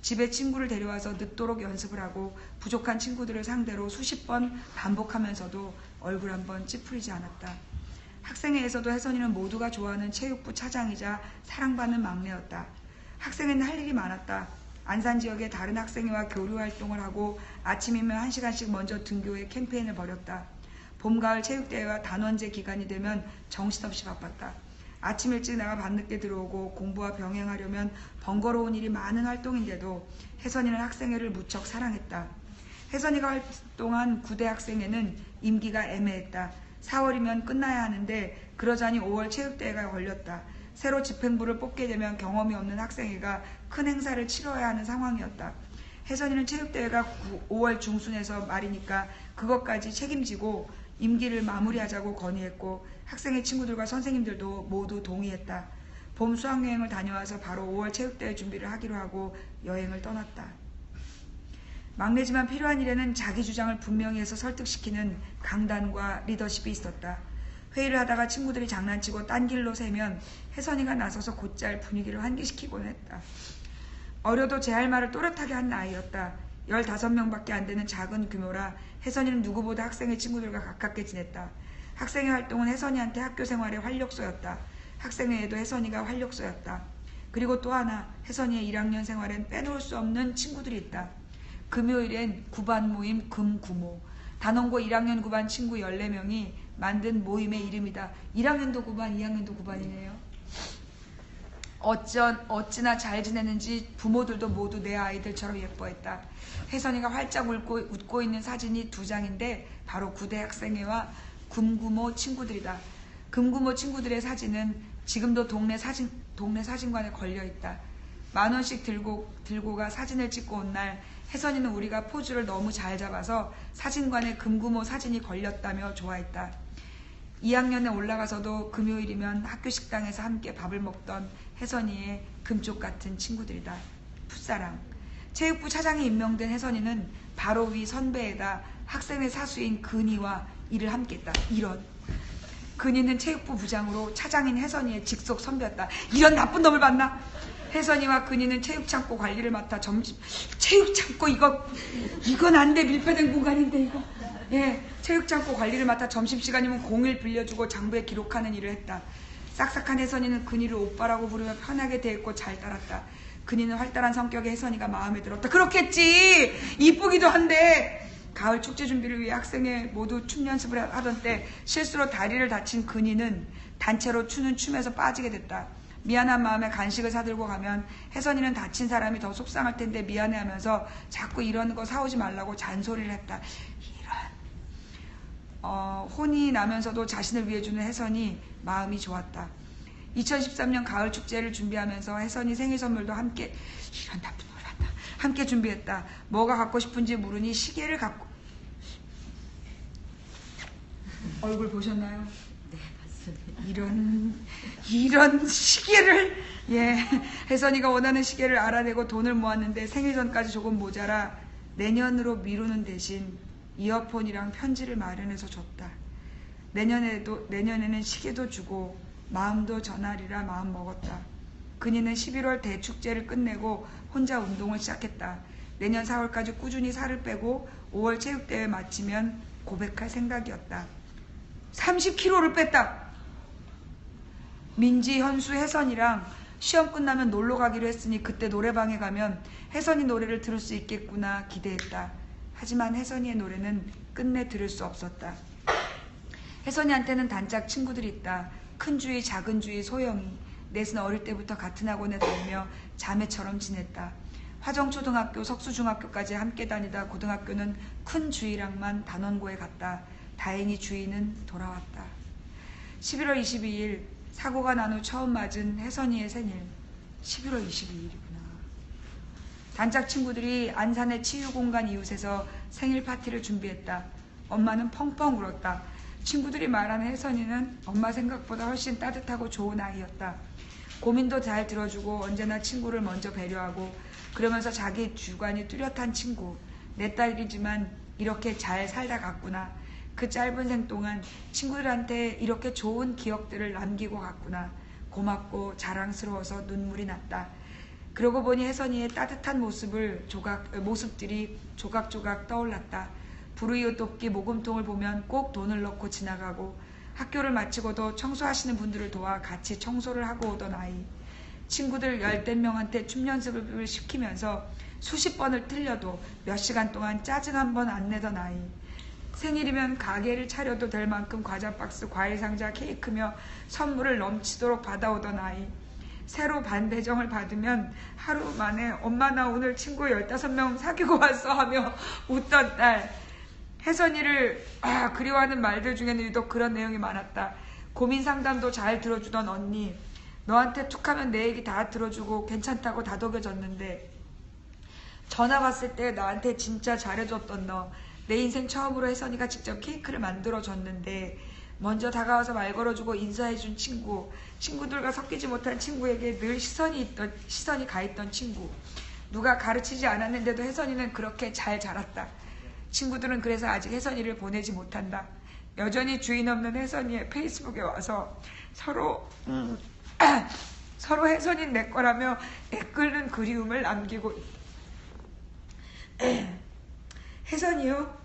집에 친구를 데려와서 늦도록 연습을 하고 부족한 친구들을 상대로 수십 번 반복하면서도 얼굴 한번 찌푸리지 않았다. 학생회에서도 혜선이는 모두가 좋아하는 체육부 차장이자 사랑받는 막내였다. 학생회는 할 일이 많았다. 안산 지역의 다른 학생회와 교류 활동을 하고 아침이면 1시간씩 먼저 등교해 캠페인을 벌였다. 봄, 가을 체육대회와 단원제 기간이 되면 정신없이 바빴다. 아침 일찍 나가 밤늦게 들어오고 공부와 병행하려면 번거로운 일이 많은 활동인데도 혜선이는 학생회를 무척 사랑했다. 혜선이가 활동한 구대 학생회는 임기가 애매했다. 4월이면 끝나야 하는데 그러자니 5월 체육대회가 걸렸다. 새로 집행부를 뽑게 되면 경험이 없는 학생회가 큰 행사를 치러야 하는 상황이었다. 혜선이는 체육대회가 5월 중순에서 말이니까 그것까지 책임지고 임기를 마무리하자고 건의했고 학생회 친구들과 선생님들도 모두 동의했다. 봄 수학여행을 다녀와서 바로 5월 체육대회 준비를 하기로 하고 여행을 떠났다. 막내지만 필요한 일에는 자기 주장을 분명히 해서 설득시키는 강단과 리더십이 있었다. 회의를 하다가 친구들이 장난치고 딴 길로 새면 혜선이가 나서서 곧잘 분위기를 환기시키곤 했다. 어려도 제 할 말을 또렷하게 한 아이였다. 15명밖에 안 되는 작은 규모라 혜선이는 누구보다 학생회 친구들과 가깝게 지냈다. 학생회 활동은 혜선이한테 학교 생활의 활력소였다. 학생회에도 혜선이가 활력소였다. 그리고 또 하나 혜선이의 1학년 생활엔 빼놓을 수 없는 친구들이 있다. 금요일엔 구반 모임 금구모. 단원고 1학년 9반 친구 14명이 만든 모임의 이름이다. 1학년도 9반, 2학년도 9반이네요. 어찌나 잘 지내는지 부모들도 모두 내 아이들처럼 예뻐했다. 혜선이가 활짝 웃고 있는 사진이 2장인데 바로 구대 학생회와 금구모 친구들이다. 금구모 친구들의 사진은 지금도 동네 사진 동네 사진관에 걸려있다. 10,000원씩 들고 가 사진을 찍고 온 날 혜선이는 우리가 포즈를 너무 잘 잡아서 사진관에 금구모 사진이 걸렸다며 좋아했다. 2학년에 올라가서도 금요일이면 학교 식당에서 함께 밥을 먹던 혜선이의 금쪽 같은 친구들이다. 풋사랑. 체육부 차장이 임명된 혜선이는 바로 위 선배에다 학생의 사수인 근희와 일을 함께했다. 이런. 근희는 체육부 부장으로 차장인 혜선이의 직속 선배였다. 이런 나쁜 놈을 봤나? 혜선이와 근희는 체육창고 관리를 맡아 체육창고 이건 안 돼. 밀폐된 공간인데 이거. 예, 체육창고 관리를 맡아 점심시간이면 공일 빌려주고 장부에 기록하는 일을 했다. 싹싹한 혜선이는 근희를 오빠라고 부르며 편하게 대했고 잘 따랐다. 근희는 활달한 성격의 혜선이가 마음에 들었다. 그렇겠지. 이쁘기도 한데. 가을 축제 준비를 위해 학생회 모두 춤 연습을 하던 때 실수로 다리를 다친 근희는 단체로 추는 춤에서 빠지게 됐다. 미안한 마음에 간식을 사들고 가면 혜선이는 다친 사람이 더 속상할 텐데 미안해하면서 자꾸 이런 거 사오지 말라고 잔소리를 했다. 혼이 나면서도 자신을 위해 주는 혜선이 마음이 좋았다. 2013년 가을 축제를 준비하면서 혜선이 생일 선물도 함께 이런 나쁜 걸 한다. 함께 준비했다. 뭐가 갖고 싶은지 물으니 시계를 갖고 얼굴 보셨나요? 네, 맞습니다. 이런 시계를 혜선이가 원하는 시계를 알아내고 돈을 모았는데 생일 전까지 조금 모자라 내년으로 미루는 대신 이어폰이랑 편지를 마련해서 줬다. 내년에는 시계도 주고 마음도 전하리라 마음 먹었다. 근희는 11월 대축제를 끝내고 혼자 운동을 시작했다. 내년 4월까지 꾸준히 살을 빼고 5월 체육대회 마치면 고백할 생각이었다. 30kg를 뺐다. 민지, 현수, 혜선이랑 시험 끝나면 놀러 가기로 했으니 그때 노래방에 가면 혜선이 노래를 들을 수 있겠구나 기대했다. 하지만 혜선이의 노래는 끝내 들을 수 없었다. 혜선이한테는 단짝 친구들이 있다. 큰 주희, 작은 주희, 소영이. 넷은 어릴 때부터 같은 학원에 다니며 자매처럼 지냈다. 화정초등학교, 석수중학교까지 함께 다니다 고등학교는 큰 주희랑만 단원고에 갔다. 다행히 주희는 돌아왔다. 11월 22일 사고가 난 후 처음 맞은 혜선이의 생일. 11월 22일이구나. 단짝 친구들이 안산의 치유공간 이웃에서 생일 파티를 준비했다. 엄마는 펑펑 울었다. 친구들이 말하는 혜선이는 엄마 생각보다 훨씬 따뜻하고 좋은 아이였다. 고민도 잘 들어주고 언제나 친구를 먼저 배려하고 그러면서 자기 주관이 뚜렷한 친구. 내 딸이지만 이렇게 잘 살다 갔구나. 그 짧은 생 동안 친구들한테 이렇게 좋은 기억들을 남기고 갔구나. 고맙고 자랑스러워서 눈물이 났다. 그러고 보니 혜선이의 따뜻한 모습들이 조각조각 떠올랐다. 불우이웃 돕기 모금통을 보면 꼭 돈을 넣고 지나가고 학교를 마치고도 청소하시는 분들을 도와 같이 청소를 하고 오던 아이. 친구들 열댓 명한테 춤 연습을 시키면서 수십 번을 틀려도 몇 시간 동안 짜증 한 번 안 내던 아이. 생일이면 가게를 차려도 될 만큼 과자 박스, 과일 상자, 케이크며 선물을 넘치도록 받아오던 아이. 새로 반 배정을 받으면 하루 만에 엄마 나 오늘 친구 15명 사귀고 왔어 하며 웃던 딸. 혜선이를 그리워하는 말들 중에는 유독 그런 내용이 많았다. 고민 상담도 잘 들어주던 언니. 너한테 툭하면 내 얘기 다 들어주고 괜찮다고 다독여줬는데 전화 왔을 때 나한테 진짜 잘해줬던 너. 내 인생 처음으로 혜선이가 직접 케이크를 만들어줬는데 먼저 다가와서 말 걸어주고 인사해준 친구. 친구들과 섞이지 못한 친구에게 늘 시선이 가있던 친구. 누가 가르치지 않았는데도 혜선이는 그렇게 잘 자랐다. 친구들은 그래서 아직 혜선이를 보내지 못한다. 여전히 주인 없는 혜선이의 페이스북에 와서 서로 혜선이 내 거라며 애끓는 그리움을 남기고 있다. 혜선이요?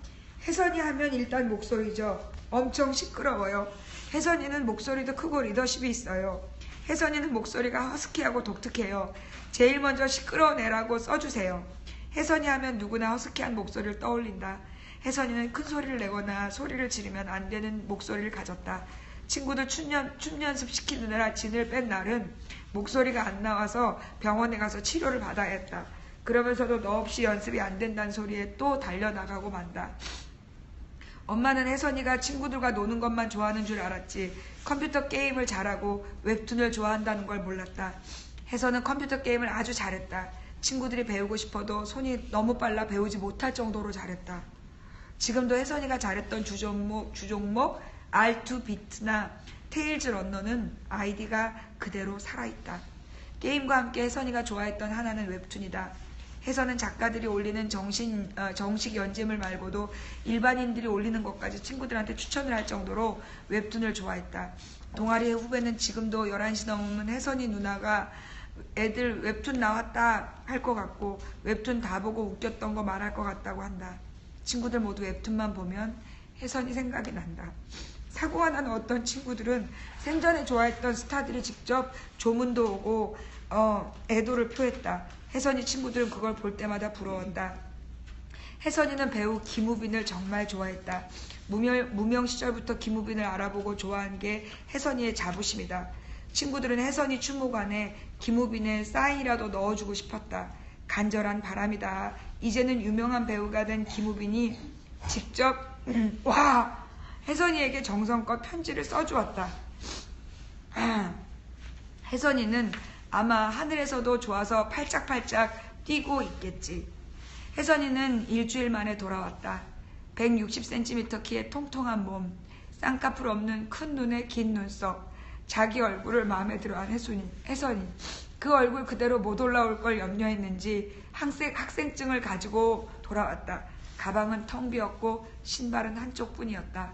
혜선이 하면 일단 목소리죠. 엄청 시끄러워요. 혜선이는 목소리도 크고 리더십이 있어요. 혜선이는 목소리가 허스키하고 독특해요. 제일 먼저 시끄러운 애라고 써주세요. 혜선이 하면 누구나 허스키한 목소리를 떠올린다. 혜선이는 큰 소리를 내거나 소리를 지르면 안 되는 목소리를 가졌다. 친구들 춤 연습 시키느라 진을 뺀 날은 목소리가 안 나와서 병원에 가서 치료를 받아야 했다. 그러면서도 너 없이 연습이 안 된다는 소리에 또 달려나가고 만다. 엄마는 혜선이가 친구들과 노는 것만 좋아하는 줄 알았지 컴퓨터 게임을 잘하고 웹툰을 좋아한다는 걸 몰랐다. 혜선은 컴퓨터 게임을 아주 잘했다. 친구들이 배우고 싶어도 손이 너무 빨라 배우지 못할 정도로 잘했다. 지금도 혜선이가 잘했던 주종목 R2비트나 테일즈 런너는 아이디가 그대로 살아있다. 게임과 함께 혜선이가 좋아했던 하나는 웹툰이다. 혜선은 작가들이 올리는 정식 연재물 말고도 일반인들이 올리는 것까지 친구들한테 추천을 할 정도로 웹툰을 좋아했다. 동아리의 후배는 지금도 11시 넘으면 혜선이 누나가 애들 웹툰 나왔다 할 것 같고 웹툰 다 보고 웃겼던 거 말할 것 같다고 한다. 친구들 모두 웹툰만 보면 혜선이 생각이 난다. 사고가 난 어떤 친구들은 생전에 좋아했던 스타들이 직접 조문도 오고 애도를 표했다. 혜선이 친구들은 그걸 볼 때마다 부러웠다. 혜선이는 배우 김우빈을 정말 좋아했다. 무명 시절부터 김우빈을 알아보고 좋아한 게 혜선이의 자부심이다. 친구들은 혜선이 추모관에 김우빈의 사인이라도 넣어주고 싶었다. 간절한 바람이다. 이제는 유명한 배우가 된 김우빈이 직접 혜선이에게 정성껏 편지를 써주었다. 혜선이는 아마 하늘에서도 좋아서 팔짝팔짝 뛰고 있겠지. 혜선이는 일주일 만에 돌아왔다. 160cm 키의 통통한 몸, 쌍꺼풀 없는 큰 눈에 긴 눈썹, 자기 얼굴을 마음에 들어한 혜선이. 그 얼굴 그대로 못 올라올 걸 염려했는지 학생증을 가지고 돌아왔다. 가방은 텅 비었고 신발은 한쪽뿐이었다.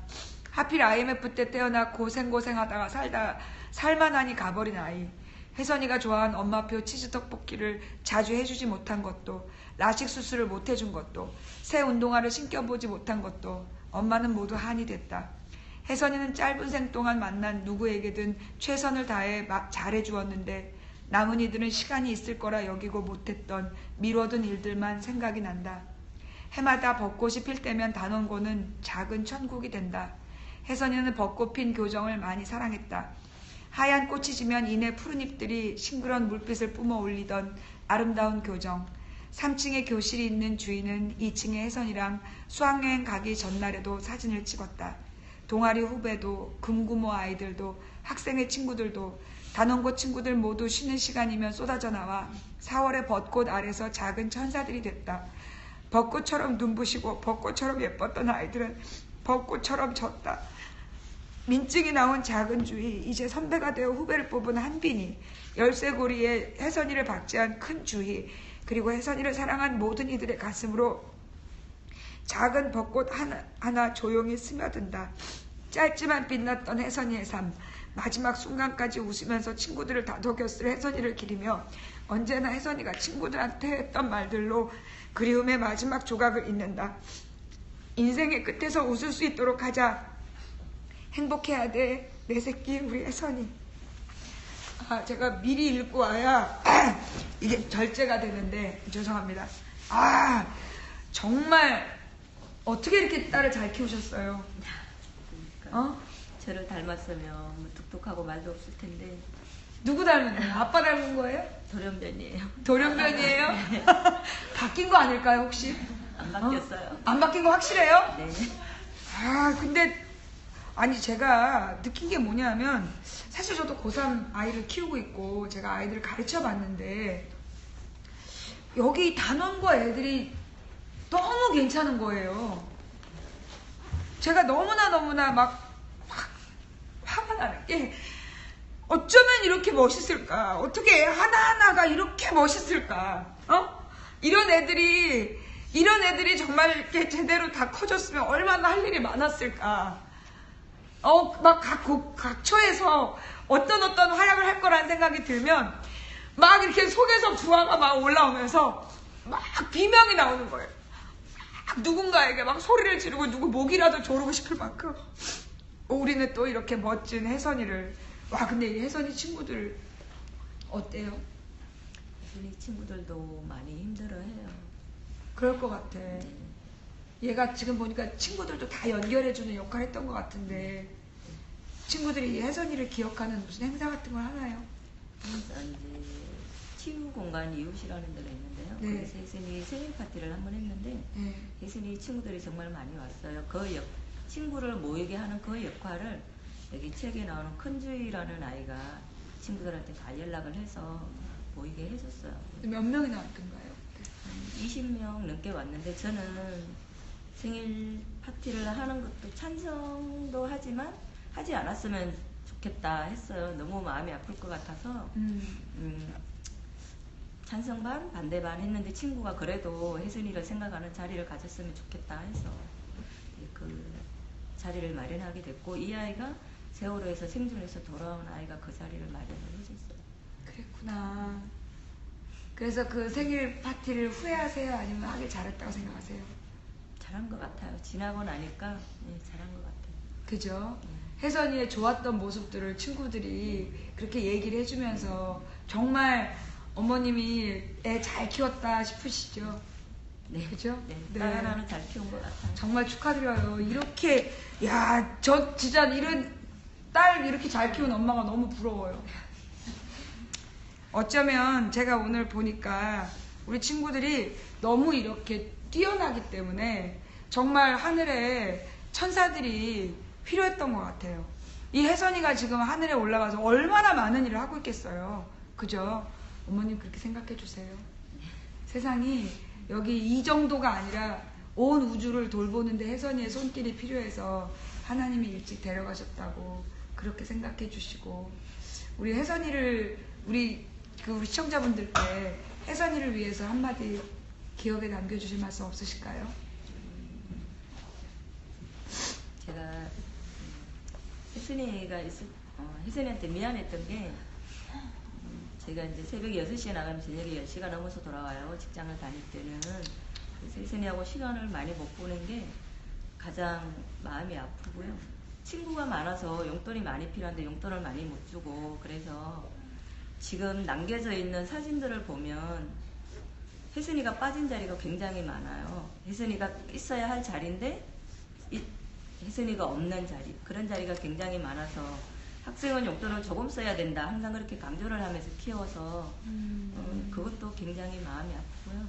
하필 IMF 때 태어나 고생하다가 살만하니 가버린 아이. 혜선이가 좋아한 엄마표 치즈떡볶이를 자주 해주지 못한 것도, 라식 수술을 못 해준 것도, 새 운동화를 신겨보지 못한 것도 엄마는 모두 한이 됐다. 혜선이는 짧은 생 동안 만난 누구에게든 최선을 다해 잘해주었는데 남은 이들은 시간이 있을 거라 여기고 못했던 미뤄둔 일들만 생각이 난다. 해마다 벚꽃이 필 때면 단원고는 작은 천국이 된다. 혜선이는 벚꽃 핀 교정을 많이 사랑했다. 하얀 꽃이 지면 이내 푸른 잎들이 싱그러운 물빛을 뿜어 올리던 아름다운 교정. 3층에 교실이 있는 주인은 2층에 혜선이랑 수학여행 가기 전날에도 사진을 찍었다. 동아리 후배도, 금구모 아이들도, 학생의 친구들도, 단원고 친구들 모두 쉬는 시간이면 쏟아져 나와 4월의 벚꽃 아래서 작은 천사들이 됐다. 벚꽃처럼 눈부시고 벚꽃처럼 예뻤던 아이들은 벚꽃처럼 졌다. 민증이 나온 작은 주희, 이제 선배가 되어 후배를 뽑은 한빈이, 열쇠고리에 혜선이를 박제한 큰 주희, 그리고 혜선이를 사랑한 모든 이들의 가슴으로 작은 벚꽃 하나 조용히 스며든다. 짧지만 빛났던 혜선이의 삶, 마지막 순간까지 웃으면서 친구들을 다독였을 혜선이를 기리며 언제나 혜선이가 친구들한테 했던 말들로 그리움의 마지막 조각을 잇는다. 인생의 끝에서 웃을 수 있도록 하자. 행복해야 돼, 내 새끼 우리 혜선이. 제가 미리 읽고 와야 이게 절제가 되는데 죄송합니다. 정말 어떻게 이렇게 딸을 잘 키우셨어요? 그러니까 저를 닮았으면 뭐 뚝뚝하고 말도 없을 텐데. 누구 닮은 거예요? 아빠 닮은 거예요? 돌연변이에요. 돌연변이에요? 바뀐 거 아닐까요 혹시? 안 바뀌었어요. 안 바뀐 거 확실해요? 네. 근데 아니 제가 느낀 게 뭐냐면 사실 저도 고3 아이를 키우고 있고 제가 아이들을 가르쳐 봤는데 여기 단원고 애들이 너무 괜찮은 거예요. 제가 너무나 막 화가 나는 게 어쩌면 이렇게 멋있을까? 어떻게 하나하나가 이렇게 멋있을까? 이런 애들이 정말 이렇게 제대로 다 커졌으면 얼마나 할 일이 많았을까? 막 각처에서 어떤 활약을 할 거라는 생각이 들면 막 이렇게 속에서 부하가 막 올라오면서 막 비명이 나오는 거예요. 막 누군가에게 막 소리를 지르고 누구 목이라도 조르고 싶을 만큼. 우리는 또 이렇게 멋진 혜선이를. 근데 이 혜선이 친구들 어때요? 혜선이 친구들도 많이 힘들어해요. 그럴 것 같아. 얘가 지금 보니까 친구들도 다 연결해주는 역할을 했던 것 같은데 친구들이 이 혜선이를 기억하는 무슨 행사 같은 걸 하나요? 그래서 이제 치유공간 이웃이라는 데가 있는데요. 네. 그래서 혜선이 생일 파티를 한번 했는데 혜선이 친구들이 정말 많이 왔어요. 친구를 모이게 하는 그 역할을 여기 책에 나오는 큰주희라는 아이가 친구들한테 다 연락을 해서 모이게 해줬어요. 몇 명이나 왔던가요? 20명 넘게 왔는데 저는 생일 파티를 하는 것도 찬성도 하지만 하지 않았으면 좋겠다 했어요. 너무 마음이 아플 것 같아서 찬성 반 반대 반 했는데 친구가 그래도 혜순이를 생각하는 자리를 가졌으면 좋겠다 해서 그 자리를 마련하게 됐고, 이 아이가 세월호에서 생존해서 돌아온 아이가 그 자리를 마련을 해줬어요. 그랬구나. 그래서 그 생일 파티를 후회하세요? 아니면 하길 잘했다고 생각하세요? 잘한 것 같아요. 지나고 나니까 네, 잘한 것 같아요. 그죠? 혜선이의 좋았던 모습들을 친구들이 그렇게 얘기를 해주면서 정말 어머님이 애 잘 키웠다 싶으시죠? 네. 그죠? 네. 네. 딸 하나는 잘 키운 것 같아요. 정말 축하드려요. 이렇게, 야, 저 진짜 이런 딸 이렇게 잘 키운 엄마가 너무 부러워요. 어쩌면 제가 오늘 보니까 우리 친구들이 너무 이렇게 뛰어나기 때문에 정말 하늘에 천사들이 필요했던 것 같아요. 이 혜선이가 지금 하늘에 올라가서 얼마나 많은 일을 하고 있겠어요. 그죠? 어머님 그렇게 생각해 주세요. 세상이 여기 이 정도가 아니라 온 우주를 돌보는데 혜선이의 손길이 필요해서 하나님이 일찍 데려가셨다고 그렇게 생각해 주시고, 우리 혜선이를 우리 시청자분들께 혜선이를 위해서 한마디 기억에 남겨주실 말씀 없으실까요? 제가 혜선이한테 미안했던 게, 제가 이제 새벽 6시에 나가면 저녁에 10시가 넘어서 돌아와요. 직장을 다닐 때는. 그래서 혜선이하고 시간을 많이 못 보는 게 가장 마음이 아프고요. 친구가 많아서 용돈이 많이 필요한데 용돈을 많이 못 주고, 그래서 지금 남겨져 있는 사진들을 보면 혜선이가 빠진 자리가 굉장히 많아요. 혜선이가 있어야 할 자리인데 혜선이가 없는 자리, 그런 자리가 굉장히 많아서 학생은 용돈을 조금 써야 된다 항상 그렇게 강조를 하면서 키워서 그것도 굉장히 마음이 아프고요.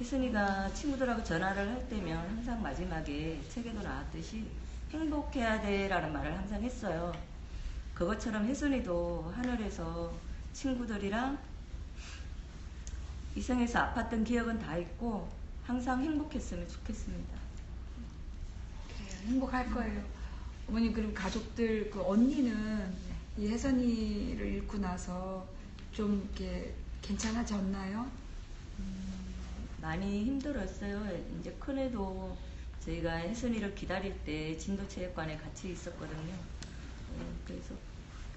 혜선이가 친구들하고 전화를 할 때면 항상 마지막에 책에도 나왔듯이 행복해야 돼 라는 말을 항상 했어요. 그것처럼 혜선이도 하늘에서 친구들이랑 이성에서 아팠던 기억은 다 있고 항상 행복했으면 좋겠습니다. 그래요. 행복할 거예요. 어머님, 그럼 가족들, 그 언니는 이 혜선이를 잃고 나서 좀 이렇게 괜찮아졌나요? 많이 힘들었어요. 이제 큰애도 저희가 혜선이를 기다릴 때 진도체육관에 같이 있었거든요. 그래서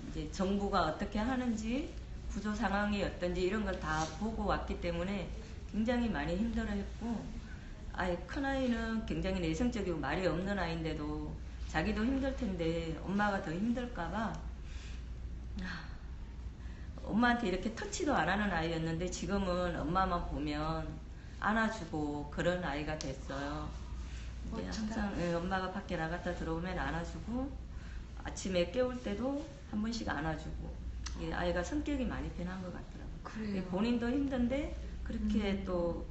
이제 정부가 어떻게 하는지 구조 상황이 어떤지 이런 걸 다 보고 왔기 때문에 굉장히 많이 힘들어했고, 큰아이는 굉장히 내성적이고 말이 없는 아이인데도 자기도 힘들 텐데 엄마가 더 힘들까봐 엄마한테 이렇게 터치도 안 하는 아이였는데 지금은 엄마만 보면 안아주고 그런 아이가 됐어요. 이제 항상 엄마가 밖에 나갔다 들어오면 안아주고 아침에 깨울 때도 한 번씩 안아주고, 아이가 성격이 많이 변한 것 같더라고요. 그래요. 본인도 힘든데 그렇게 또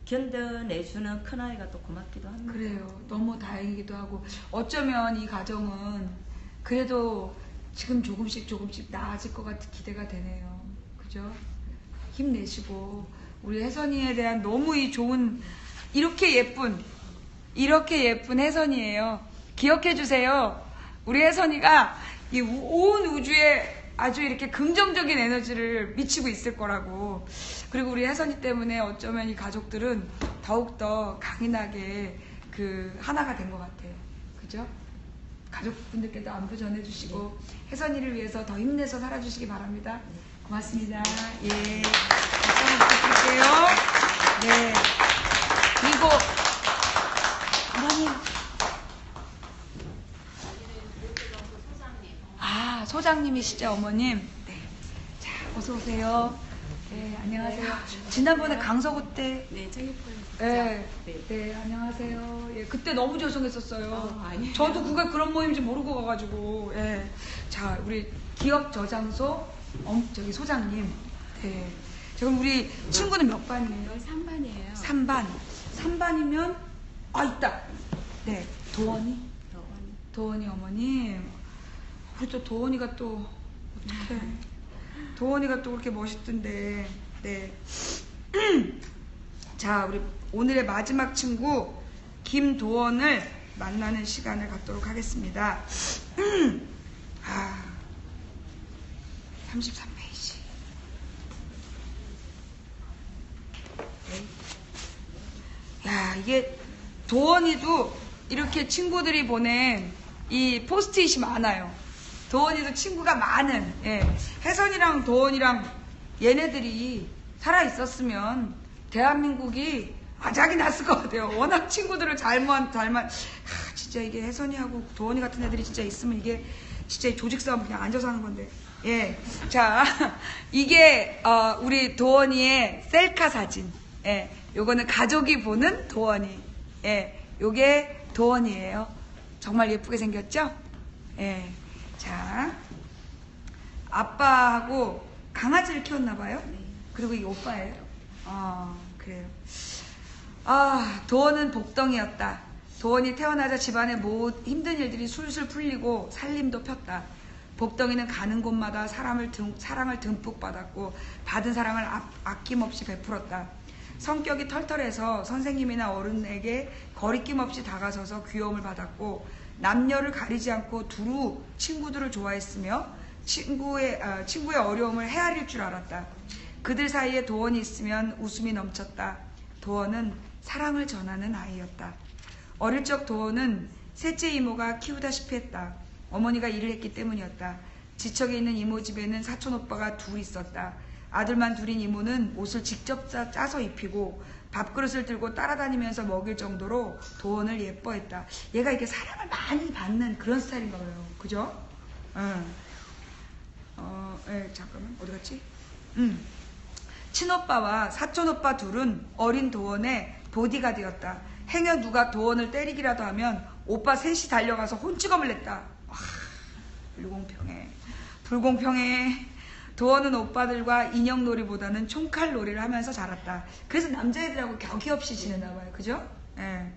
견뎌내주는 큰아이가 또 고맙기도 합니다. 그래요. 너무 다행이기도 하고, 어쩌면 이 가정은 그래도 지금 조금씩 나아질 것 같은 기대가 되네요. 그죠? 힘내시고, 우리 혜선이에 대한 너무 이 좋은, 이렇게 예쁜 혜선이에요. 기억해 주세요. 우리 혜선이가 이 온 우주에 아주 이렇게 긍정적인 에너지를 미치고 있을 거라고. 그리고 우리 혜선이 때문에 어쩌면 이 가족들은 더욱더 강인하게 하나가 된 것 같아요. 그죠? 가족분들께도 안부 전해주시고 혜선이를 위해서 더 힘내서 살아주시기 바랍니다. 고맙습니다. 예. 박수 한번 부탁드릴게요. 네. 그리고 어머님. 소장님이시죠, 어머님? 네. 자, 어서 오세요. 네, 안녕하세요. 지난번에 강서구 때. 네, 청일포에서. 네, 네, 안녕하세요. 예, 그때 너무 죄송했었어요. 아니에요. 저도 그런 모임인지 모르고 가가지고. 예. 자, 우리 기업 저장소 저기 소장님. 네. 지금 우리 친구는 몇 반이에요? 여기 3반이에요. 3반. 3반이면 있다. 네, 도원이. 도원이 어머님. 우리 또 도원이가 또 어떡해. 도원이가 또 그렇게 멋있던데. 네. 자, 우리 오늘의 마지막 친구 김도원을 만나는 시간을 갖도록 하겠습니다. 33페이지. 야, 이게 도원이도 이렇게 친구들이 보낸 이 포스트잇이 많아요. 도원이도 친구가 많은. 예. 혜선이랑 도원이랑 얘네들이 살아 있었으면 대한민국이 아작이 났을 것 같아요. 워낙 친구들을 진짜 이게 혜선이하고 도원이 같은 애들이 진짜 있으면 이게 진짜 조직 싸움 그냥 앉아서 하는 건데. 예. 자, 이게 우리 도원이의 셀카 사진. 예. 요거는 가족이 보는 도원이. 예. 요게 도원이에요. 정말 예쁘게 생겼죠? 예. 자, 아빠하고 강아지를 키웠나봐요. 그리고 이 오빠예요. 그래요. 도원은 복덩이였다. 도원이 태어나자 집안의 힘든 일들이 술술 풀리고 살림도 폈다. 복덩이는 가는 곳마다 사랑을 듬뿍 받았고 받은 사랑을 아낌없이 베풀었다. 성격이 털털해서 선생님이나 어른에게 거리낌 없이 다가서서 귀여움을 받았고 남녀를 가리지 않고 두루 친구들을 좋아했으며 친구의 어려움을 헤아릴 줄 알았다. 그들 사이에 도원이 있으면 웃음이 넘쳤다. 도원은 사랑을 전하는 아이였다. 어릴 적 도원은 셋째 이모가 키우다시피 했다. 어머니가 일을 했기 때문이었다. 지척에 있는 이모 집에는 사촌 오빠가 둘 있었다. 아들만 둘인 이모는 옷을 직접 짜서 입히고 밥그릇을 들고 따라다니면서 먹일 정도로 도원을 예뻐했다. 얘가 이렇게 사랑을 많이 받는 그런 스타일인가 봐요. 그죠? 잠깐만 어디 갔지? 친오빠와 사촌오빠 둘은 어린 도원의 보디가드였다. 행여 누가 도원을 때리기라도 하면 오빠 셋이 달려가서 혼찌검을 냈다. 불공평해. 도원은 오빠들과 인형놀이보다는 총칼놀이를 하면서 자랐다. 그래서 남자애들하고 격이 없이 지내나봐요. 그죠? 예.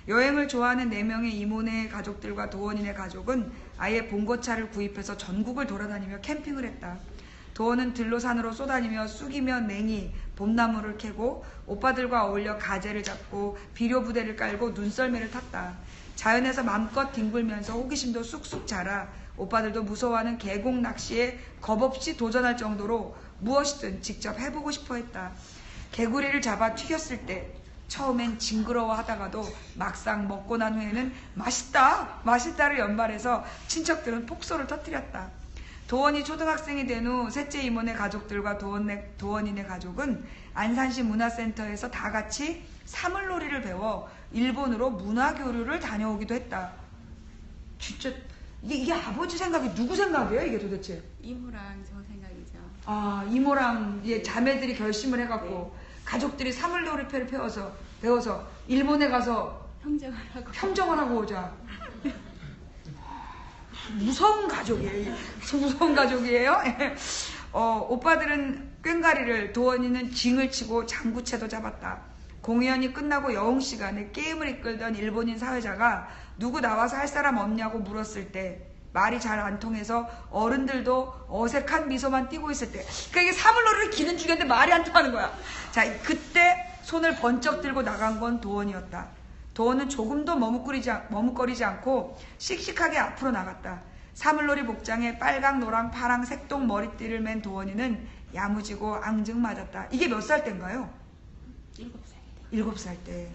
여행을 좋아하는 4명의 이모네 가족들과 도원이네 가족은 아예 봉고차를 구입해서 전국을 돌아다니며 캠핑을 했다. 도원은 들로 산으로 쏘다니며 쑥이며 냉이, 봄나무를 캐고 오빠들과 어울려 가재를 잡고 비료부대를 깔고 눈썰매를 탔다. 자연에서 맘껏 뒹굴면서 호기심도 쑥쑥 자라 오빠들도 무서워하는 계곡 낚시에 겁없이 도전할 정도로 무엇이든 직접 해보고 싶어 했다. 개구리를 잡아 튀겼을 때 처음엔 징그러워 하다가도 막상 먹고 난 후에는 맛있다를 연발해서 친척들은 폭소를 터뜨렸다. 도원이 초등학생이 된 후 셋째 이모네 가족들과 도원이네 가족은 안산시 문화센터에서 다 같이 사물놀이를 배워 일본으로 문화교류를 다녀오기도 했다. 진짜 이게 아버지 생각이 누구 생각이에요 이게 도대체? 이모랑 저 생각이죠. 이모랑 이제 자매들이 결심을 해갖고 가족들이 사물놀이패를 배워서 일본에 가서 평정을 하고 오자. 무서운 가족이에요. 무서운 가족이에요. 오빠들은 꽹가리를, 도원이는 징을 치고 장구채도 잡았다. 공연이 끝나고 여흥 시간에 게임을 이끌던 일본인 사회자가 누구 나와서 할 사람 없냐고 물었을 때 말이 잘 안 통해서 어른들도 어색한 미소만 띄고 있을 때, 그러니까 이게 사물놀이를 기는 중이었는데 말이 안 통하는 거야. 자, 그때 손을 번쩍 들고 나간 건 도원이었다. 도원은 조금도 머뭇거리지 않고 씩씩하게 앞으로 나갔다. 사물놀이 복장에 빨강, 노랑, 파랑, 색동 머리띠를 맨 도원이는 야무지고 앙증맞았다. 이게 몇 살 때인가요? 7살 때.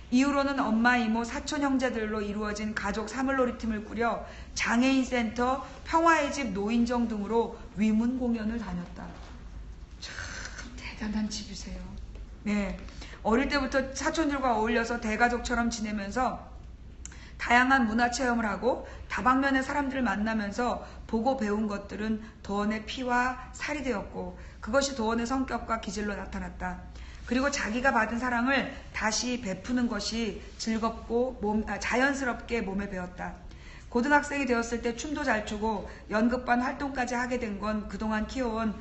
이후로는 엄마, 이모, 사촌 형제들로 이루어진 가족 사물놀이 팀을 꾸려 장애인 센터, 평화의 집, 노인정 등으로 위문 공연을 다녔다. 참 대단한 집이세요. 네. 어릴 때부터 사촌들과 어울려서 대가족처럼 지내면서 다양한 문화 체험을 하고 다방면의 사람들을 만나면서 보고 배운 것들은 도원의 피와 살이 되었고 그것이 도원의 성격과 기질로 나타났다. 그리고 자기가 받은 사랑을 다시 베푸는 것이 즐겁고 자연스럽게 몸에 배었다. 고등학생이 되었을 때 춤도 잘 추고 연극반 활동까지 하게 된 건 그동안 키워온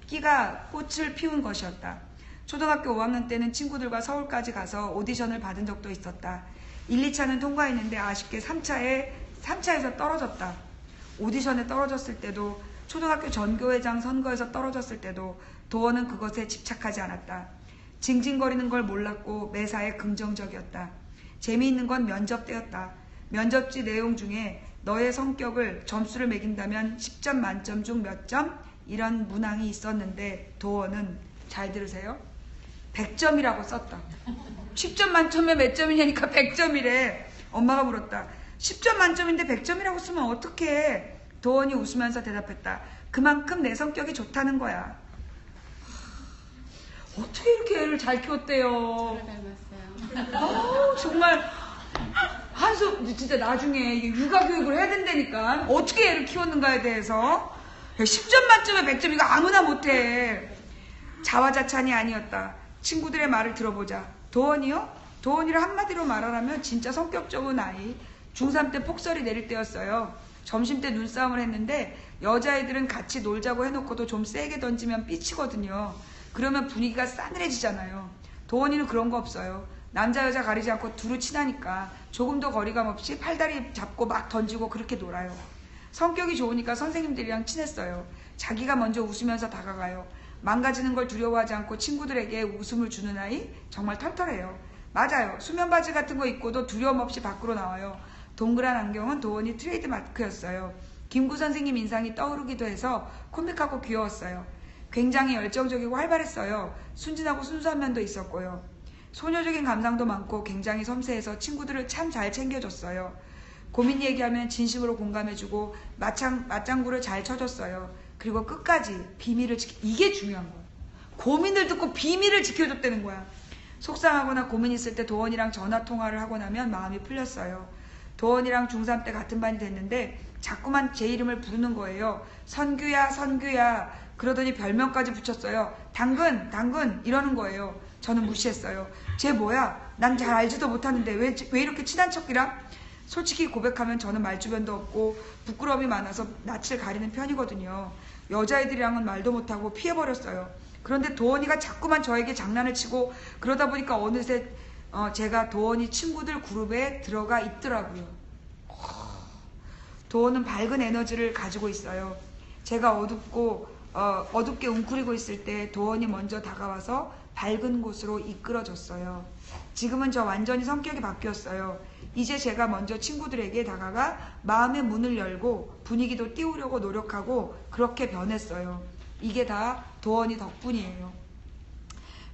끼가 꽃을 피운 것이었다. 초등학교 5학년 때는 친구들과 서울까지 가서 오디션을 받은 적도 있었다. 1, 2차는 통과했는데 아쉽게 3차에서 떨어졌다. 오디션에 떨어졌을 때도, 초등학교 전교회장 선거에서 떨어졌을 때도 도원은 그것에 집착하지 않았다. 징징거리는 걸 몰랐고 매사에 긍정적이었다. 재미있는 건 면접 때였다. 면접지 내용 중에 너의 성격을 점수를 매긴다면 10점 만점 중 몇 점? 이런 문항이 있었는데 도원은, 잘 들으세요, 100점이라고 썼다. 10점 만점에 몇 점이냐니까 100점이래. 엄마가 물었다. 10점 만점인데 100점이라고 쓰면 어떡해? 도원이 웃으면서 대답했다. 그만큼 내 성격이 좋다는 거야. 어떻게 이렇게 애를 잘 키웠대요. 잘 닮았어요. 정말 한수, 진짜 나중에 육아 교육을 해야 된다니까. 어떻게 애를 키웠는가에 대해서. 10점 만점에 100점, 이거 아무나 못해. 자화자찬이 아니었다. 친구들의 말을 들어보자. 도원이요? 도원이를 한마디로 말하라면 진짜 성격 좋은 아이. 중3 때 폭설이 내릴 때였어요. 점심 때 눈싸움을 했는데 여자애들은 같이 놀자고 해놓고도 좀 세게 던지면 삐치거든요. 그러면 분위기가 싸늘해지잖아요. 도원이는 그런 거 없어요. 남자 여자 가리지 않고 두루 친하니까 조금도 거리감 없이 팔다리 잡고 막 던지고 그렇게 놀아요. 성격이 좋으니까 선생님들이랑 친했어요. 자기가 먼저 웃으면서 다가가요. 망가지는 걸 두려워하지 않고 친구들에게 웃음을 주는 아이? 정말 털털해요. 맞아요. 수면 바지 같은 거 입고도 두려움 없이 밖으로 나와요. 동그란 안경은 도원이 트레이드 마크였어요. 김구 선생님 인상이 떠오르기도 해서 코믹하고 귀여웠어요. 굉장히 열정적이고 활발했어요. 순진하고 순수한 면도 있었고요. 소녀적인 감상도 많고 굉장히 섬세해서 친구들을 참 잘 챙겨줬어요. 고민 얘기하면 진심으로 공감해주고 맞장구를 잘 쳐줬어요. 그리고 끝까지 비밀을 이게 중요한 거야. 고민을 듣고 비밀을 지켜줬다는 거야. 속상하거나 고민 있을 때 도원이랑 전화통화를 하고 나면 마음이 풀렸어요. 도원이랑 중3 때 같은 반이 됐는데 자꾸만 제 이름을 부르는 거예요. 선규야 선규야 그러더니 별명까지 붙였어요. 당근 당근 이러는 거예요. 저는 무시했어요. 쟤 뭐야? 난 잘 알지도 못하는데 왜 이렇게 친한 척이라? 솔직히 고백하면 저는 말주변도 없고 부끄러움이 많아서 낯을 가리는 편이거든요. 여자애들이랑은 말도 못하고 피해버렸어요. 그런데 도원이가 자꾸만 저에게 장난을 치고 그러다 보니까 어느새 제가 도원이 친구들 그룹에 들어가 있더라고요. 도원은 밝은 에너지를 가지고 있어요. 제가 어둡게 웅크리고 있을 때 도원이 먼저 다가와서 밝은 곳으로 이끌어줬어요. 지금은 저 완전히 성격이 바뀌었어요. 이제 제가 먼저 친구들에게 다가가 마음의 문을 열고 분위기도 띄우려고 노력하고 그렇게 변했어요. 이게 다 도원이 덕분이에요.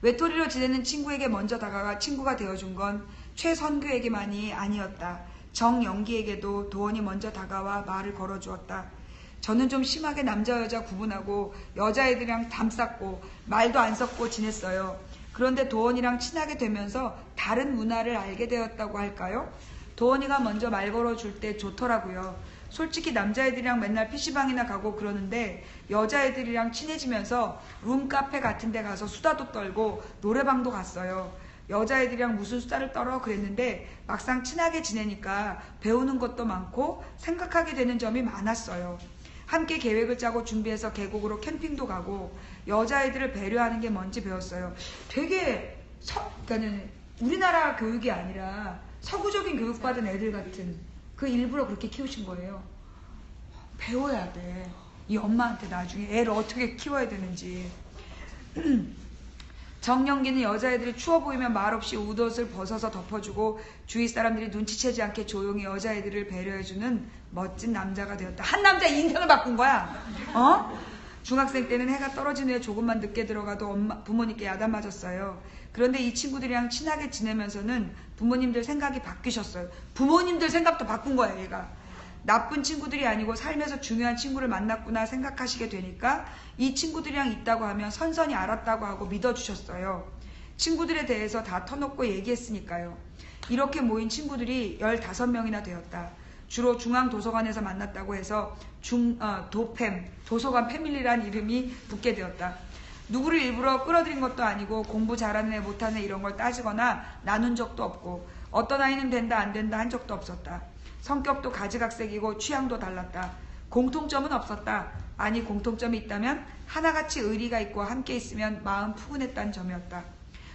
외톨이로 지내는 친구에게 먼저 다가가 친구가 되어준 건 최선규에게만이 아니었다. 정영기에게도 도원이 먼저 다가와 말을 걸어주었다. 저는 좀 심하게 남자 여자 구분하고 여자애들이랑 담쌌고 말도 안 섞고 지냈어요. 그런데 도원이랑 친하게 되면서 다른 문화를 알게 되었다고 할까요? 도원이가 먼저 말 걸어줄 때 좋더라고요. 솔직히 남자애들이랑 맨날 PC방이나 가고 그러는데 여자애들이랑 친해지면서 룸카페 같은 데 가서 수다도 떨고 노래방도 갔어요. 여자애들이랑 무슨 수다를 떨어 그랬는데 막상 친하게 지내니까 배우는 것도 많고 생각하게 되는 점이 많았어요. 함께 계획을 짜고 준비해서 계곡으로 캠핑도 가고 여자애들을 배려하는 게 뭔지 배웠어요. 되게 그러니까 우리나라 교육이 아니라 서구적인 교육받은 애들 같은 그 일부러 그렇게 키우신 거예요. 배워야 돼. 이 엄마한테 나중에 애를 어떻게 키워야 되는지. 정영기는 여자애들이 추워 보이면 말없이 웃옷을 벗어서 덮어주고 주위 사람들이 눈치채지 않게 조용히 여자애들을 배려해주는 멋진 남자가 되었다. 한 남자의 인생을 바꾼 거야. 중학생 때는 해가 떨어진 후에 조금만 늦게 들어가도 부모님께 야단 맞았어요. 그런데 이 친구들이랑 친하게 지내면서는 부모님들 생각이 바뀌셨어요. 부모님들 생각도 바꾼 거야 얘가. 나쁜 친구들이 아니고 삶에서 중요한 친구를 만났구나 생각하시게 되니까 이 친구들이랑 있다고 하면 선선히 알았다고 하고 믿어주셨어요. 친구들에 대해서 다 터놓고 얘기했으니까요. 이렇게 모인 친구들이 15명이나 되었다. 주로 중앙도서관에서 만났다고 해서 도팸, 도서관 패밀리란 이름이 붙게 되었다. 누구를 일부러 끌어들인 것도 아니고 공부 잘하는 애 못하는 애 이런 걸 따지거나 나눈 적도 없고 어떤 아이는 된다 안 된다 한 적도 없었다. 성격도 가지각색이고 취향도 달랐다. 공통점은 없었다. 아니 공통점이 있다면 하나같이 의리가 있고 함께 있으면 마음 푸근했다는 점이었다.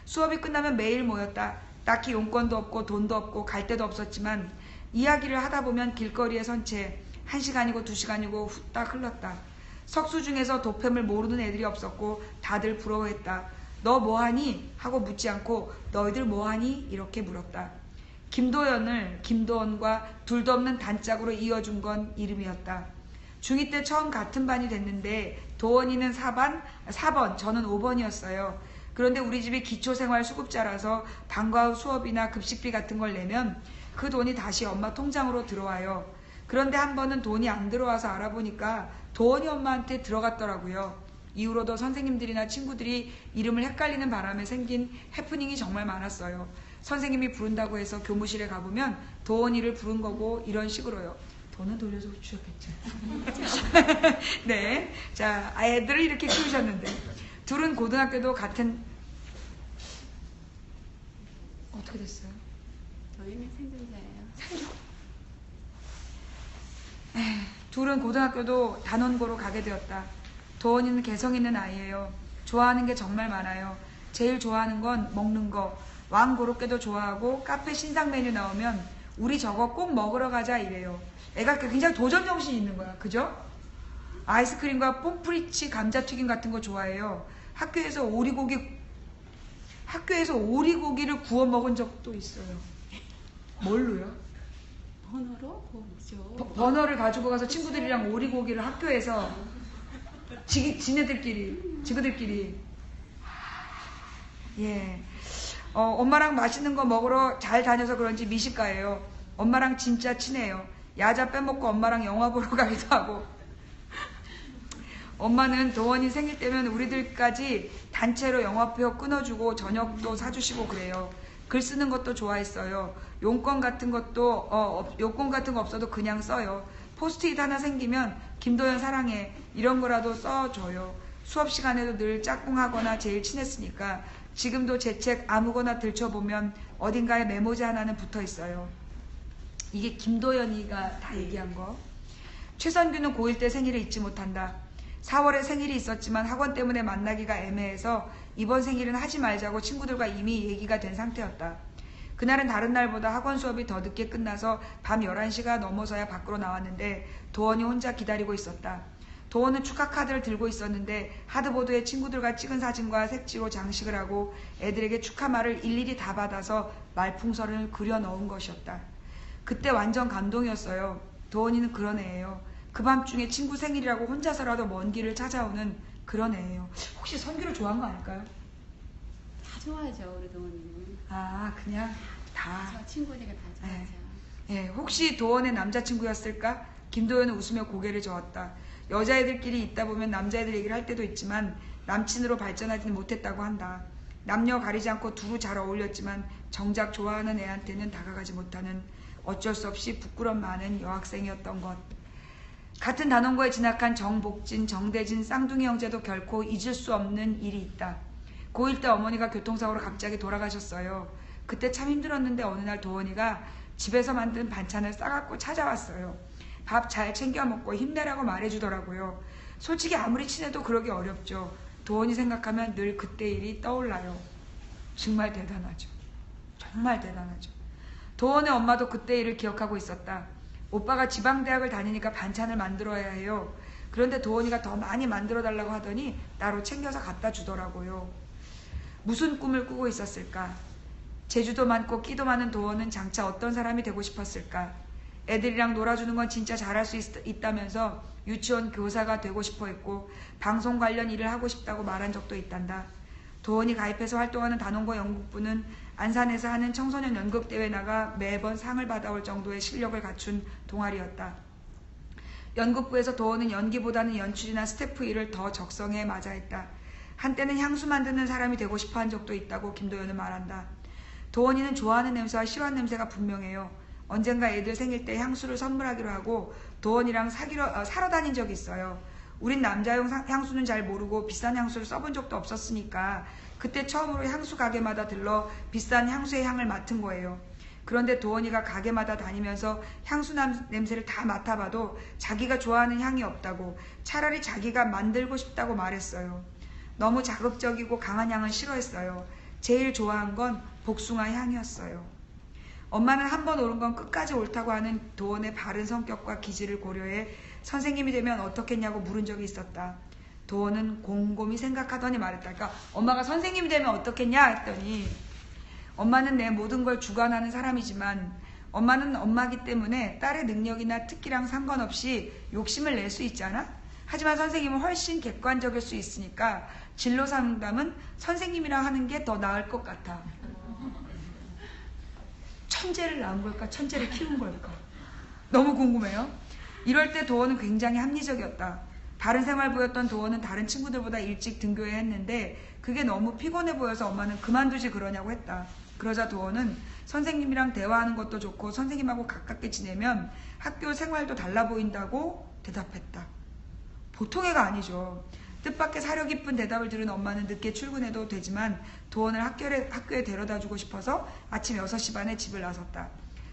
수업이 끝나면 매일 모였다. 딱히 용건도 없고 돈도 없고 갈 데도 없었지만 이야기를 하다 보면 길거리에 선 채 1시간이고 2시간이고 후딱 흘렀다. 석수 중에서 도팸을 모르는 애들이 없었고 다들 부러워했다. 너 뭐하니? 하고 묻지 않고 너희들 뭐하니? 이렇게 물었다. 김도연을 김도원과 둘도 없는 단짝으로 이어준 건 이름이었다. 중2 때 처음 같은 반이 됐는데 도원이는 4번, 저는 5번이었어요. 그런데 우리 집이 기초생활 수급자라서 방과 후 수업이나 급식비 같은 걸 내면 그 돈이 다시 엄마 통장으로 들어와요. 그런데 한 번은 돈이 안 들어와서 알아보니까 도원이 엄마한테 들어갔더라고요. 이후로도 선생님들이나 친구들이 이름을 헷갈리는 바람에 생긴 해프닝이 정말 많았어요. 선생님이 부른다고 해서 교무실에 가보면 도원이를 부른 거고 이런 식으로요. 돈은 돌려서 주셨겠죠. 네, 자 애들을 이렇게 키우셨는데 둘은 고등학교도 같은 어떻게 됐어요? 저희는 생존자예요. 둘은 고등학교도 단원고로 가게 되었다. 도원이는 개성 있는 아이예요. 좋아하는 게 정말 많아요. 제일 좋아하는 건 먹는 거. 왕고로케도 좋아하고 카페 신상 메뉴 나오면 우리 저거 꼭 먹으러 가자 이래요. 애가 굉장히 도전 정신이 있는 거야. 그죠? 아이스크림과 pom프리치 감자튀김 같은 거 좋아해요. 학교에서 오리고기를 구워 먹은 적도 있어요. 뭘로요? 번호로 그거 먹죠. 버너를 가지고 가서 친구들이랑 오리고기를 학교에서 지그들끼리 예. 엄마랑 맛있는 거 먹으러 잘 다녀서 그런지 미식가예요. 엄마랑 진짜 친해요. 야자 빼먹고 엄마랑 영화 보러 가기도 하고. 엄마는 도원이 생일 때면 우리들까지 단체로 영화표 끊어주고 저녁도 사주시고 그래요. 글 쓰는 것도 좋아했어요. 용건 같은 거 없어도 그냥 써요. 포스트잇 하나 생기면 김도연 사랑해 이런 거라도 써줘요. 수업 시간에도 늘 짝꿍하거나 제일 친했으니까 지금도 제 책 아무거나 들춰보면 어딘가에 메모지 하나는 붙어 있어요. 이게 김도연이가 다 얘기한 거. 최선규는 고1 때 생일을 잊지 못한다. 4월에 생일이 있었지만 학원 때문에 만나기가 애매해서 이번 생일은 하지 말자고 친구들과 이미 얘기가 된 상태였다. 그날은 다른 날보다 학원 수업이 더 늦게 끝나서 밤 11시가 넘어서야 밖으로 나왔는데 도원이 혼자 기다리고 있었다. 도원은 축하 카드를 들고 있었는데 하드보드에 친구들과 찍은 사진과 색지로 장식을 하고 애들에게 축하 말을 일일이 다 받아서 말풍선을 그려 넣은 것이었다. 그때 완전 감동이었어요. 도원이는 그런 애예요. 그 밤중에 친구 생일이라고 혼자서라도 먼 길을 찾아오는 그런 애예요. 혹시 선규를 좋아한 거 아닐까요? 다 좋아하죠, 우리 도원이는. 아, 그냥 다. 저 친구들이 다 좋아하죠. 예, 혹시 도원의 남자친구였을까? 김도연은 웃으며 고개를 저었다. 여자애들끼리 있다 보면 남자애들 얘기를 할 때도 있지만 남친으로 발전하지는 못했다고 한다. 남녀 가리지 않고 두루 잘 어울렸지만 정작 좋아하는 애한테는 다가가지 못하는 어쩔 수 없이 부끄럼 많은 여학생이었던 것. 같은 단원고에 진학한 정복진, 정대진, 쌍둥이 형제도 결코 잊을 수 없는 일이 있다. 고1 때 어머니가 교통사고로 갑자기 돌아가셨어요. 그때 참 힘들었는데 어느 날 도원이가 집에서 만든 반찬을 싸갖고 찾아왔어요. 밥 잘 챙겨 먹고 힘내라고 말해주더라고요. 솔직히 아무리 친해도 그러기 어렵죠. 도원이 생각하면 늘 그때 일이 떠올라요. 정말 대단하죠. 정말 대단하죠. 도원의 엄마도 그때 일을 기억하고 있었다. 오빠가 지방대학을 다니니까 반찬을 만들어야 해요. 그런데 도원이가 더 많이 만들어달라고 하더니 따로 챙겨서 갖다 주더라고요. 무슨 꿈을 꾸고 있었을까? 재주도 많고 끼도 많은 도원은 장차 어떤 사람이 되고 싶었을까? 애들이랑 놀아주는 건 진짜 잘할 수 있다면서 유치원 교사가 되고 싶어 했고 방송 관련 일을 하고 싶다고 말한 적도 있단다. 도원이 가입해서 활동하는 단원고 연극부는 안산에서 하는 청소년 연극대회 나가 매번 상을 받아올 정도의 실력을 갖춘 동아리였다. 연극부에서 도원은 연기보다는 연출이나 스태프 일을 더 적성에 맞아 했다. 한때는 향수 만드는 사람이 되고 싶어 한 적도 있다고 김도연은 말한다. 도원이는 좋아하는 냄새와 싫어하는 냄새가 분명해요. 언젠가 애들 생일 때 향수를 선물하기로 하고 도원이랑 사러 다닌 적이 있어요. 우린 남자용 향수는 잘 모르고 비싼 향수를 써본 적도 없었으니까 그때 처음으로 향수 가게마다 들러 비싼 향수의 향을 맡은 거예요. 그런데 도원이가 가게마다 다니면서 향수 냄새를 다 맡아봐도 자기가 좋아하는 향이 없다고, 차라리 자기가 만들고 싶다고 말했어요. 너무 자극적이고 강한 향은 싫어했어요. 제일 좋아한 건 복숭아 향이었어요. 엄마는 한 번 옳은 건 끝까지 옳다고 하는 도원의 바른 성격과 기질을 고려해 선생님이 되면 어떻겠냐고 물은 적이 있었다. 도원은 곰곰이 생각하더니 말했다. 그러니까 엄마가 선생님이 되면 어떻겠냐 했더니, 엄마는 내 모든 걸 주관하는 사람이지만 엄마는 엄마기 때문에 딸의 능력이나 특기랑 상관없이 욕심을 낼 수 있잖아. 하지만 선생님은 훨씬 객관적일 수 있으니까 진로 상담은 선생님이랑 하는 게 더 나을 것 같아. 천재를 낳은 걸까? 천재를 키운 걸까? 너무 궁금해요. 이럴 때 도원은 굉장히 합리적이었다. 바른 생활 보였던 도원은 다른 친구들보다 일찍 등교해야 했는데 그게 너무 피곤해 보여서 엄마는 그만두지 그러냐고 했다. 그러자 도원은 선생님이랑 대화하는 것도 좋고 선생님하고 가깝게 지내면 학교 생활도 달라 보인다고 대답했다. 보통 애가 아니죠. 뜻밖의 사려 깊은 대답을 들은 엄마는 늦게 출근해도 되지만 도원을 학교에 데려다주고 싶어서 아침 6시 반에 집을 나섰다.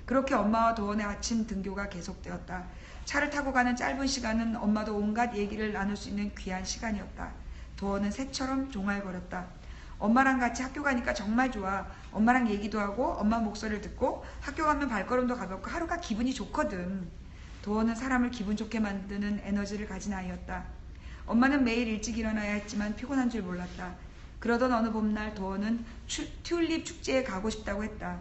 그렇게 엄마와 도원의 아침 등교가 계속되었다. 차를 타고 가는 짧은 시간은 엄마도 온갖 얘기를 나눌 수 있는 귀한 시간이었다. 도원은 새처럼 종알거렸다. 엄마랑 같이 학교 가니까 정말 좋아. 엄마랑 얘기도 하고 엄마 목소리를 듣고 학교 가면 발걸음도 가볍고 하루가 기분이 좋거든. 도원은 사람을 기분 좋게 만드는 에너지를 가진 아이였다. 엄마는 매일 일찍 일어나야 했지만 피곤한 줄 몰랐다. 그러던 어느 봄날 도원은 튤립 축제에 가고 싶다고 했다.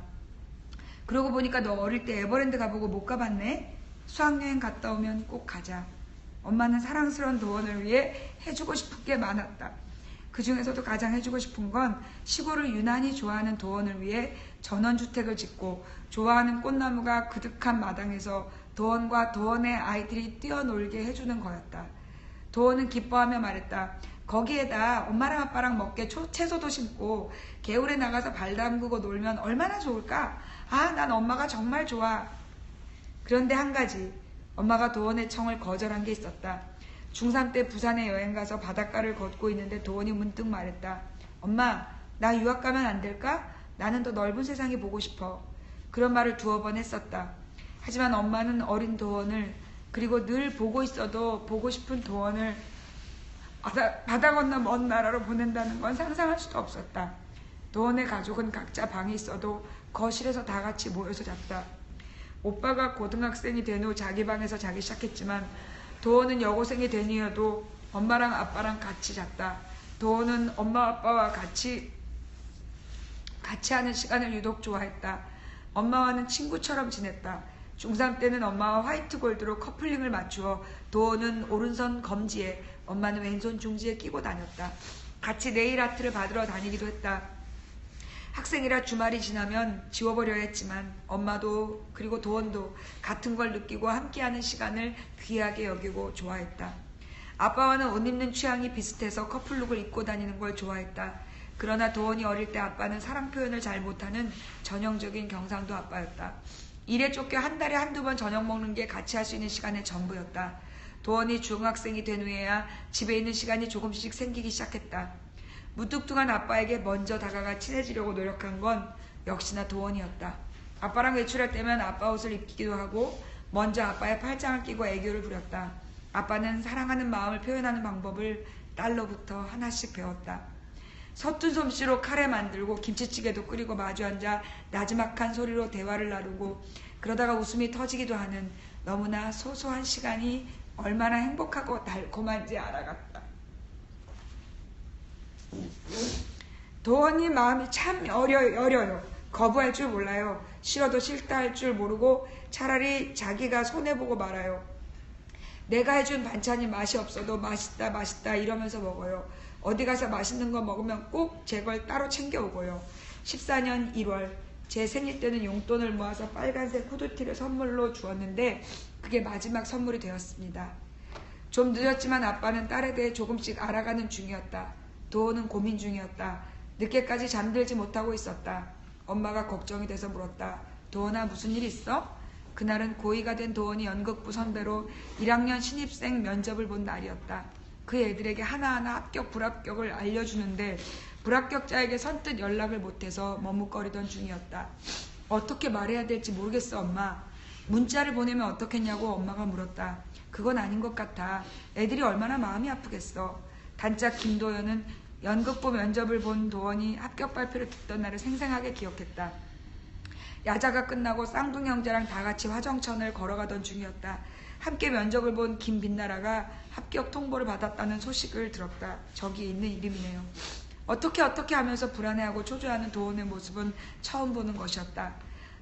그러고 보니까 너 어릴 때 에버랜드 가보고 못 가봤네? 수학여행 갔다 오면 꼭 가자. 엄마는 사랑스러운 도원을 위해 해주고 싶은 게 많았다. 그 중에서도 가장 해주고 싶은 건 시골을 유난히 좋아하는 도원을 위해 전원주택을 짓고 좋아하는 꽃나무가 그득한 마당에서 도원과 도원의 아이들이 뛰어놀게 해주는 거였다. 도원은 기뻐하며 말했다. 거기에다 엄마랑 아빠랑 먹게 채소도 심고 개울에 나가서 발 담그고 놀면 얼마나 좋을까? 아, 난 엄마가 정말 좋아. 그런데 한 가지, 엄마가 도원의 청을 거절한 게 있었다. 중3 때 부산에 여행 가서 바닷가를 걷고 있는데 도원이 문득 말했다. 엄마, 나 유학 가면 안 될까? 나는 더 넓은 세상이 보고 싶어. 그런 말을 2번 했었다. 하지만 엄마는 어린 도원을, 그리고 늘 보고 있어도 보고 싶은 도원을 바다 건너 먼 나라로 보낸다는 건 상상할 수도 없었다. 도원의 가족은 각자 방에 있어도 거실에서 다 같이 모여서 잤다. 오빠가 고등학생이 된 후 자기 방에서 자기 시작했지만 도원은 여고생이 된 이후에도 엄마랑 아빠랑 같이 잤다. 도원은 엄마 아빠와 같이 하는 시간을 유독 좋아했다. 엄마와는 친구처럼 지냈다. 중3 때는 엄마와 화이트 골드로 커플링을 맞추어 도원은 오른손 검지에 엄마는 왼손 중지에 끼고 다녔다. 같이 네일 아트를 받으러 다니기도 했다. 학생이라 주말이 지나면 지워버려야 했지만 엄마도 그리고 도원도 같은 걸 느끼고 함께하는 시간을 귀하게 여기고 좋아했다. 아빠와는 옷 입는 취향이 비슷해서 커플룩을 입고 다니는 걸 좋아했다. 그러나 도원이 어릴 때 아빠는 사랑 표현을 잘 못하는 전형적인 경상도 아빠였다. 일에 쫓겨 한 달에 한두 번 저녁 먹는 게 같이 할 수 있는 시간의 전부였다. 도원이 중학생이 된 후에야 집에 있는 시간이 조금씩 생기기 시작했다. 무뚝뚝한 아빠에게 먼저 다가가 친해지려고 노력한 건 역시나 도원이었다. 아빠랑 외출할 때면 아빠 옷을 입기도 하고 먼저 아빠의 팔짱을 끼고 애교를 부렸다. 아빠는 사랑하는 마음을 표현하는 방법을 딸로부터 하나씩 배웠다. 서툰 솜씨로 카레 만들고 김치찌개도 끓이고 마주 앉아 나지막한 소리로 대화를 나누고 그러다가 웃음이 터지기도 하는 너무나 소소한 시간이 얼마나 행복하고 달콤한지 알아갔다. 도원이 마음이 참 여려요. 거부할 줄 몰라요. 싫어도 싫다 할 줄 모르고 차라리 자기가 손해보고 말아요. 내가 해준 반찬이 맛이 없어도 맛있다 이러면서 먹어요. 어디 가서 맛있는 거 먹으면 꼭 제 걸 따로 챙겨오고요. 14년 1월 제 생일 때는 용돈을 모아서 빨간색 후드티를 선물로 주었는데 그게 마지막 선물이 되었습니다. 좀 늦었지만 아빠는 딸에 대해 조금씩 알아가는 중이었다. 도원은 고민 중이었다. 늦게까지 잠들지 못하고 있었다. 엄마가 걱정이 돼서 물었다. 도원아, 무슨 일 있어? 그날은 고2가 된 도원이 연극부 선배로 1학년 신입생 면접을 본 날이었다. 그 애들에게 하나하나 합격 불합격을 알려주는데 불합격자에게 선뜻 연락을 못해서 머뭇거리던 중이었다. 어떻게 말해야 될지 모르겠어 엄마. 문자를 보내면 어떻겠냐고 엄마가 물었다. 그건 아닌 것 같아. 애들이 얼마나 마음이 아프겠어. 단짝 김도연은 연극부 면접을 본 도원이 합격 발표를 듣던 날을 생생하게 기억했다. 야자가 끝나고 쌍둥이 형제랑 다 같이 화정천을 걸어가던 중이었다. 함께 면접을 본 김빛나라가 합격 통보를 받았다는 소식을 들었다. 저기 있는 이름이네요. 어떻게 하면서 불안해하고 초조해하는 도원의 모습은 처음 보는 것이었다.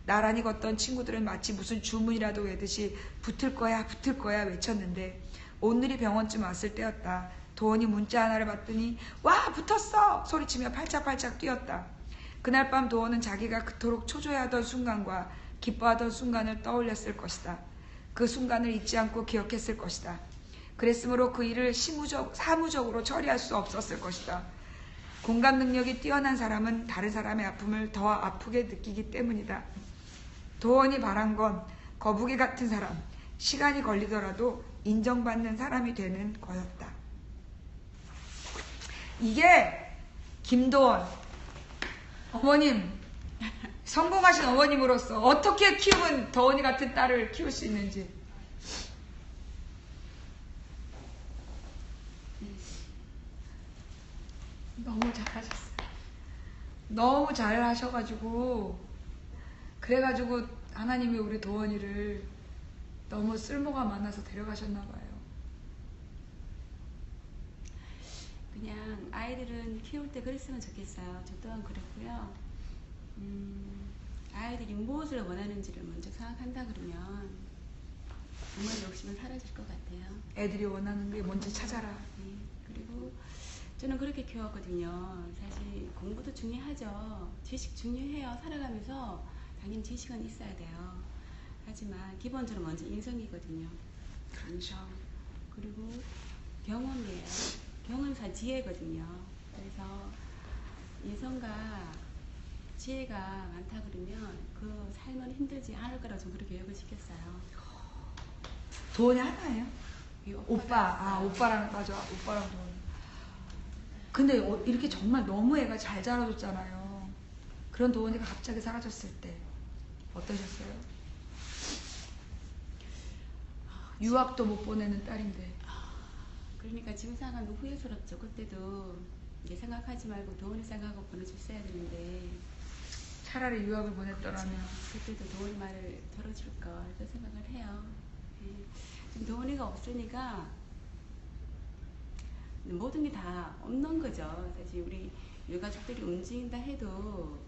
나란히 걷던 친구들은 마치 무슨 주문이라도 외듯이 붙을 거야 외쳤는데 오늘이 병원쯤 왔을 때였다. 도원이 문자 하나를 받더니 와 붙었어 소리치며 팔짝팔짝 뛰었다. 그날 밤 도원은 자기가 그토록 초조해하던 순간과 기뻐하던 순간을 떠올렸을 것이다. 그 순간을 잊지 않고 기억했을 것이다. 그랬으므로 그 일을 사무적으로 처리할 수 없었을 것이다. 공감 능력이 뛰어난 사람은 다른 사람의 아픔을 더 아프게 느끼기 때문이다. 도원이 바란 건 거북이 같은 사람, 시간이 걸리더라도 인정받는 사람이 되는 거였다. 이게 김도원 어머님, 성공하신 어머님으로서 어떻게 키우면 도원이 같은 딸을 키울 수 있는지. 너무 잘하셨어요. 너무 잘하셔가지고 그래가지고 하나님이 우리 도원이를 너무 쓸모가 많아서 데려가셨나 봐요. 그냥 아이들은 키울 때 그랬으면 좋겠어요. 저 또한 그랬고요. 아이들이 무엇을 원하는지를 먼저 생각한다 그러면 부모의 욕심은 사라질 것 같아요. 애들이 원하는 게 뭔지 찾아라. 네. 그리고 저는 그렇게 키웠거든요. 사실 공부도 중요하죠. 지식 중요해요. 살아가면서 당연히 지식은 있어야 돼요. 하지만 기본적으로 먼저 인성이거든요. 그렇죠. 그리고 경험이에요. 경험사 지혜거든요. 그래서 인성과 지혜가 많다 그러면 그 삶은 힘들지 않을 거라고 저는 그렇게 교육을 시켰어요. 도원이 하나예요? 이 오빠. 오빠랑 맞아. 오빠랑 도원. 근데 이렇게 정말 너무 애가 잘 자라줬잖아요. 그런 도원이가 갑자기 사라졌을 때 어떠셨어요? 유학도 못 보내는 딸인데. 그러니까 지금 생각하면 후회스럽죠. 그때도 이제 생각하지 말고 도원이 생각하고 보내줬어야 되는데 차라리 유학을 보냈더라면. 그때도 도원이 말을 들어줄 걸 그 생각을 해요. 네. 지금 도원이가 없으니까 모든 게 다 없는 거죠. 사실 우리 일가족들이 움직인다 해도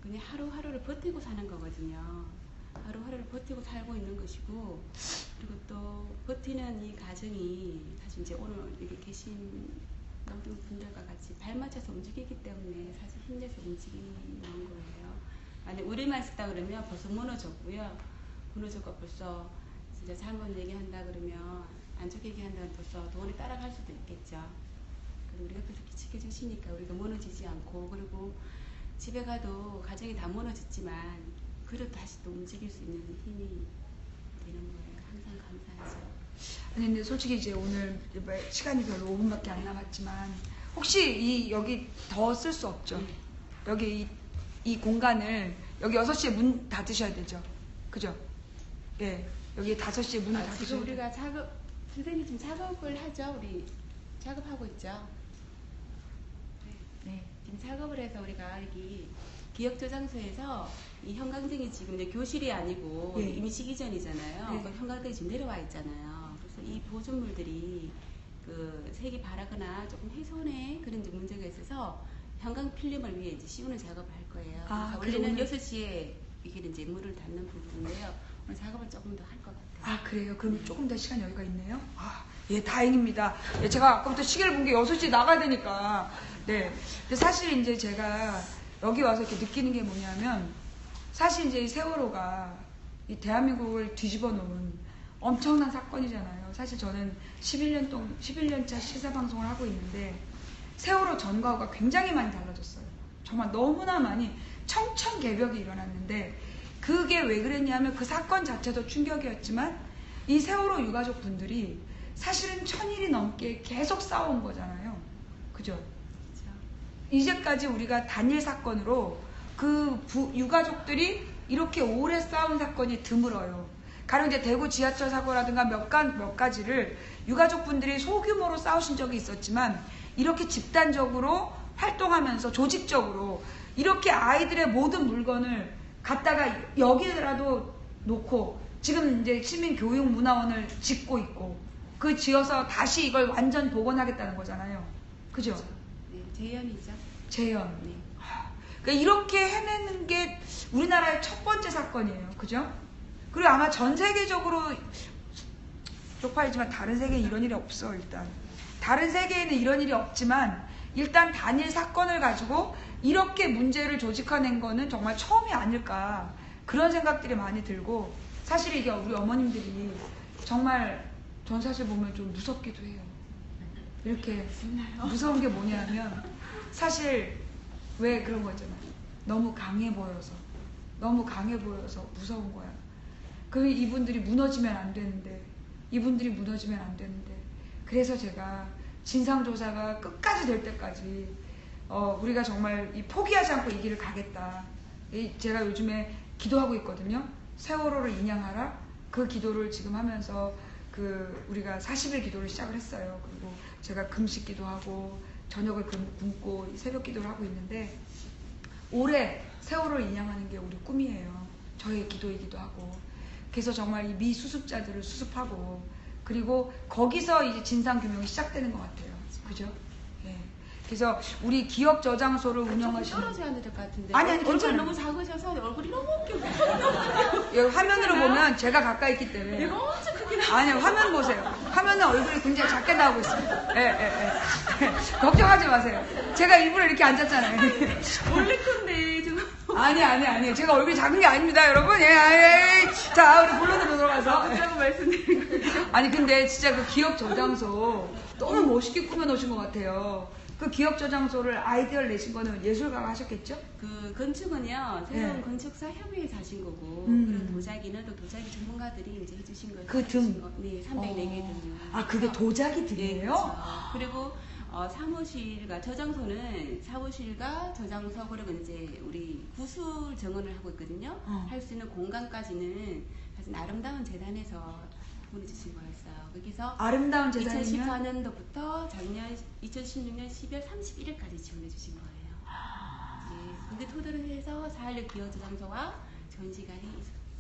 그냥 하루하루를 버티고 사는 거거든요. 하루하루를 버티고 살고 있는 것이고, 그리고 또 버티는 이 과정이 사실 이제 오늘 여기 계신 모든 분들과 같이 발 맞춰서 움직이기 때문에 사실 힘내서 움직이는 거예요. 만약 우리만 있었다 그러면 벌써 무너졌고요. 무너졌고 벌써 진짜 잘못 얘기한다 그러면 안 좋게 얘기한다면 벌써 도원이 따라갈 수도 있겠죠. 그리고 우리가 그렇게 지켜주시니까 우리가 무너지지 않고, 그리고 집에 가도 가정이 다 무너졌지만 그래도 다시 또 움직일 수 있는 힘이 되는 거예요. 항상 감사하죠. 아니 근데 솔직히 이제 오늘 시간이 별로 5분밖에 안 남았지만 혹시 여기 더 쓸 수 없죠? 여기 이 공간을 여기 6시에 문 닫으셔야 되죠? 그죠? 예, 여기 5시에 문을 닫으셔야 지금 돼요. 우리가 선생님 지금 작업을 하죠. 우리 작업하고 있죠. 네, 지금 작업을 해서 우리가 여기 기억저장소에서 이 형광등이 지금 이제 교실이 아니고 예. 이미 시기 전이잖아요. 네. 그 형광등이 지금 내려와 있잖아요. 그래서 이 보존물들이 그 색이 바라거나 조금 훼손에 그런 이제 문제가 있어서 형광 필름을 위해 이제 씌우는 작업을 할 거예요. 아, 그래서 원래는 그래서 6시에 이게 이제 물을 닫는 부분인데요. 오늘 작업을 조금 더 할 것 같아요. 아 그래요? 그럼 조금 더 시간 여유가 있네요? 아, 예, 다행입니다. 예, 제가 아까부터 시계를 본 게 6시에 나가야 되니까. 네. 근데 사실 이제 제가 여기 와서 이렇게 느끼는 게 뭐냐면, 사실 이제 이 세월호가 이 대한민국을 뒤집어 놓은 엄청난 사건이잖아요. 사실 저는 11년차 시사방송을 하고 있는데, 세월호 전과 후가 굉장히 많이 달라졌어요. 정말 너무나 많이 청천개벽이 일어났는데, 그게 왜 그랬냐면 그 사건 자체도 충격이었지만 이 세월호 유가족 분들이 사실은 1000일이 넘게 계속 싸워온 거잖아요. 그죠? 그렇죠. 이제까지 우리가 단일 사건으로 그 유가족들이 이렇게 오래 싸운 사건이 드물어요. 가령 이제 대구 지하철 사고라든가 몇 가지를 유가족분들이 소규모로 싸우신 적이 있었지만 이렇게 집단적으로 활동하면서 조직적으로 이렇게 아이들의 모든 물건을 갖다가 여기라도 놓고 지금 이제 시민교육문화원을 짓고 있고 그 지어서 다시 이걸 완전 복원하겠다는 거잖아요. 그죠? 네, 재현이죠. 재현. 네. 그러니까 이렇게 해내는 게 우리나라의 첫 번째 사건이에요. 그죠? 그리고 아마 전 세계적으로 쪽팔리지만 다른 세계에 이런 일이 없어. 일단 다른 세계에는 이런 일이 없지만 일단 단일 사건을 가지고 이렇게 문제를 조직화낸 거는 정말 처음이 아닐까 그런 생각들이 많이 들고 사실 이게 우리 어머님들이 정말 전 사실 보면 좀 무섭기도 해요. 이렇게 무서운 게 뭐냐면 사실 왜 그런 거 있잖아요. 너무 강해 보여서 무서운 거야. 그 이분들이 무너지면 안 되는데 그래서 제가 진상조사가 끝까지 될 때까지 우리가 정말 포기하지 않고 이 길을 가겠다. 제가 요즘에 기도하고 있거든요. 세월호를 인양하라. 그 기도를 지금 하면서 우리가 40일 기도를 시작을 했어요. 그리고 제가 금식 기도하고 저녁을 굶고 새벽 기도를 하고 있는데 올해 세월호를 인양하는 게 우리 꿈이에요. 저의 기도이기도 하고. 그래서 정말 이 미수습자들을 수습하고 그리고 거기서 이제 진상규명이 시작되는 것 같아요. 그죠? 예. 그래서 우리 기업 저장소를 운영하시는 떨어져야 될 것 같은데. 아니, 얼굴이 괜찮아요. 너무 작으셔서 얼굴이 너무 웃겨. 여기 화면으로 보면 제가 가까이 있기 때문에 내가 언제 크게 나? 아니요, 화면 보세요. 화면은 얼굴이 굉장히 작게 나오고 있습니다. 걱정하지 마세요. 제가 일부러 이렇게 앉았잖아요. 원래 큰데 좀. 아니. 제가 얼굴이 작은 게 아닙니다, 여러분. 자, 우리 본론으로 돌아가서. 어쩌고 말씀드린 거예요? 아니, 근데 진짜 그 기업 저장소 너무 멋있게 꾸며놓으신 것 같아요. 그 기업 저장소를 아이디어를 내신 거는 예술가가 하셨겠죠? 그 건축은요, 새로운 네. 건축사 협의회에서 하신 거고, 음. 그리고 도자기는 또 도자기 전문가들이 이제 해주신 거예요. 그 등? 네, 304개 등이요. 아, 그게 도자기 네, 등이에요? 그렇죠. 그리고 사무실과 저장소는 사무실과 저장소 그리고 이제 우리 구술 정원을 하고 있거든요. 할 수 있는 공간까지는 사실 아름다운 재단에서 보내주신 거였어요. 거기서 아름다운 재단이면 2014년도부터 작년 2016년 12월 31일까지 지원해 주신 거예요. 네, 그게 토대로 해서 4.16 기업저장소와 전시관이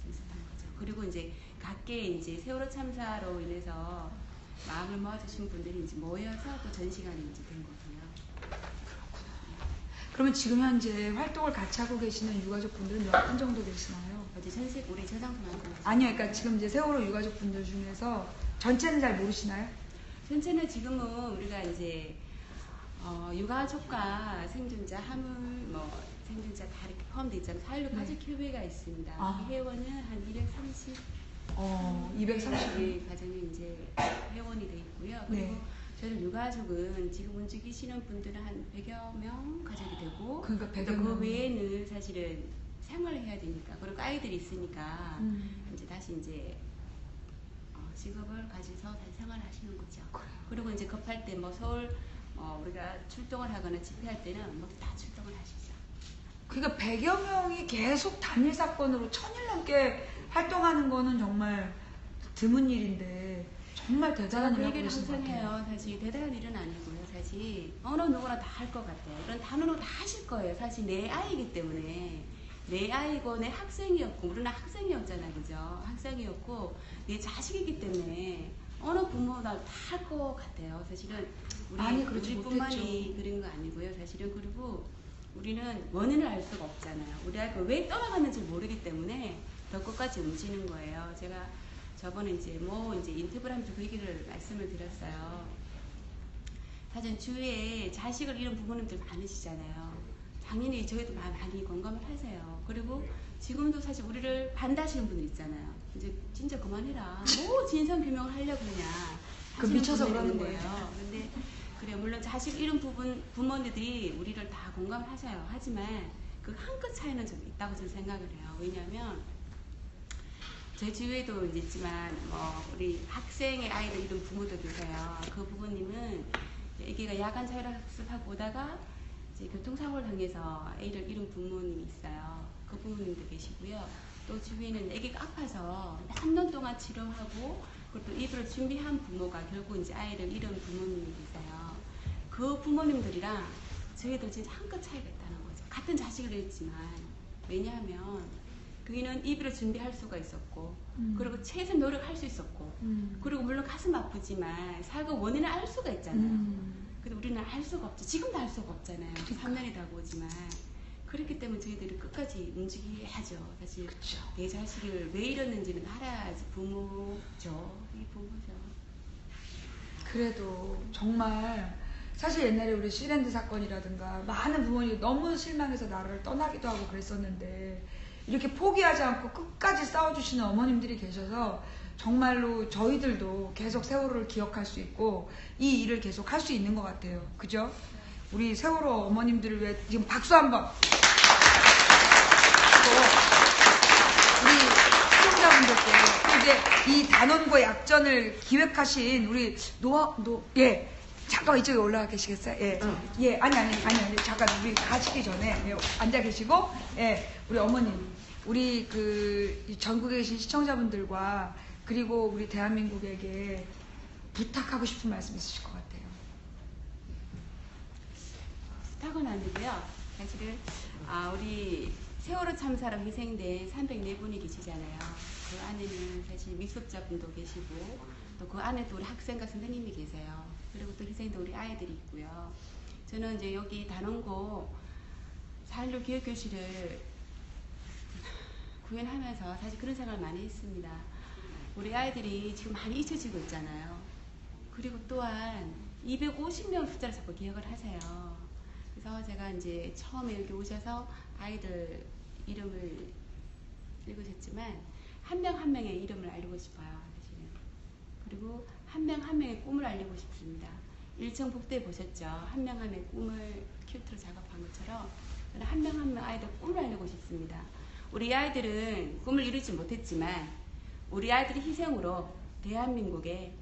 있었던 거죠. 그리고 이제 각계 이제 세월호 참사로 인해서 마음을 모아주신 분들이 이제 모여서 또 전시관이 이제 된 거고요. 그러면 지금 현재 활동을 같이 하고 계시는 유가족 분들은 몇 분 정도 계시나요? 어제 전시 우리 저장소만 아니요, 그러니까 지금 이제 세월호 유가족 분들 중에서 전체는 잘 모르시나요? 전체는 지금은 우리가 이제 유가족과 생존자 화물 생존자 다 이렇게 포함되어 있잖아요. 4.16 가족협의회가 있습니다. 아. 그 회원은 한 230. 230. 네, 가정이 이제 회원이 돼 있고요. 그리고 네. 저희들 유가족은 지금 움직이시는 분들은 한 100여 명 가족이 되고, 그러니까 100여 그 명. 외에는 사실은 생활을 해야 되니까, 그리고 아이들이 있으니까 이제 다시 이제 직업을 가지서 다시 생활을 하시는 거죠. 그래요. 그리고 이제 급할 때 서울 우리가 출동을 하거나 집회할 때는 모두 다 출동을 하시죠. 그러니까 100여 명이 계속 단일 사건으로 1000일 넘게 활동하는 거는 정말 드문 일인데 정말 대단한 제가 그 일을 얘기를 하고 계신 것 항상 같아요. 해요. 사실 대단한 일은 아니고요. 사실 어느 누구나 다 할 것 같아요. 이런 단어로 다 하실 거예요. 사실 내 아이이기 때문에 내 아이고 내 학생이었고 우리는 학생이었잖아요, 그죠? 학생이었고 내 자식이기 때문에 어느 부모나 다 할 것 같아요. 사실은 많이 그러지 우리뿐만이 못했죠. 그런 거 아니고요. 사실은 그리고 우리는 원인을 알 수가 없잖아요. 우리 아이가 왜 떠나갔는지 모르기 때문에 더 끝까지 움직이는 거예요. 제가 저번에 이제 인터뷰를 하면서 그 얘기를 말씀을 드렸어요. 사실 주위에 자식을 잃은 부모님들 많으시잖아요. 당연히 저희도 많이 공감을 하세요. 그리고 지금도 사실 우리를 반대하시는 분들 있잖아요. 이제 진짜 그만해라. 뭐 진상 규명을 하려고 그러냐. 그 미쳐서 분들이 그러는 있는 거예요. 근데 그래 물론 자식 잃은 부모님들이 우리를 다 공감을 하셔요. 하지만 그 한 끗 차이는 좀 있다고 저는 생각을 해요. 왜냐하면 제 주위에도 이제 있지만 우리 학생의 아이를 잃은 부모도 계세요. 그 부모님은 애기가 야간 자율학습하고 오다가 이제 교통사고를 당해서 애를 잃은 부모님이 있어요. 그 부모님도 계시고요. 또 주위에는 아기가 아파서 몇 년 동안 치료하고 그리고 또 입을 준비한 부모가 결국 이제 아이를 잃은 부모님이 계세요. 그 부모님들이랑 저희도 진짜 한끗 차이가 있다는 거죠. 같은 자식을 잃지만 왜냐하면 그이는 입을 준비할 수가 있었고 그리고 최선 노력할 수 있었고 그리고 물론 가슴 아프지만 사고 원인을 알 수가 있잖아요. 근데 우리는 알 수가 없죠. 지금도 알 수가 없잖아요. 3년이 다 오지만 그렇기 때문에 저희들이 끝까지 움직여야죠. 사실 그쵸. 내 자식을 왜 잃었는지는 알아야지 부모죠. 이 부모죠. 그래도 정말 사실 옛날에 우리 시랜드 사건이라든가 많은 부모님이 너무 실망해서 나를 떠나기도 하고 그랬었는데 이렇게 포기하지 않고 끝까지 싸워주시는 어머님들이 계셔서 정말로 저희들도 계속 세월호를 기억할 수 있고 이 일을 계속 할 수 있는 것 같아요. 그죠? 우리 세월호 어머님들을 위해 지금 박수 한번. 우리 시청자분들께 이제 이 단원고 약전을 기획하신 우리 예. 잠깐 이쪽에 올라가 계시겠어요? 예. 예, 아니, 잠깐 우리 가시기 전에 예, 앉아 계시고, 예, 우리 어머님, 우리 그 전국에 계신 시청자분들과 그리고 우리 대한민국에게 부탁하고 싶은 말씀 있으실 것 같아요. 부탁은 아니고요. 사실은 우리 세월호 참사로 희생된 304분이 계시잖아요. 그 안에는 사실 미수업자분도 계시고 또 그 안에도 우리 학생과 선생님이 계세요. 그리고 또 희생된 우리 아이들이 있고요. 저는 이제 여기 단원고 4.16 기억교실을 구현하면서 사실 그런 생각을 많이 했습니다. 우리 아이들이 지금 많이 잊혀지고 있잖아요. 그리고 또한 250명 숫자를 자꾸 기억을 하세요. 그래서 제가 이제 처음에 여기 오셔서 아이들 이름을 읽으셨지만 한 명 한 명의 이름을 알리고 싶어요. 사실은. 그리고 한 명 한 명의 꿈을 알리고 싶습니다. 일정복대 보셨죠? 한 명 한 명의 꿈을 큐트로 작업한 것처럼 저는 한 명 한 명 아이들 꿈을 알리고 싶습니다. 우리 아이들은 꿈을 이루지 못했지만 우리 아이들의 희생으로 대한민국의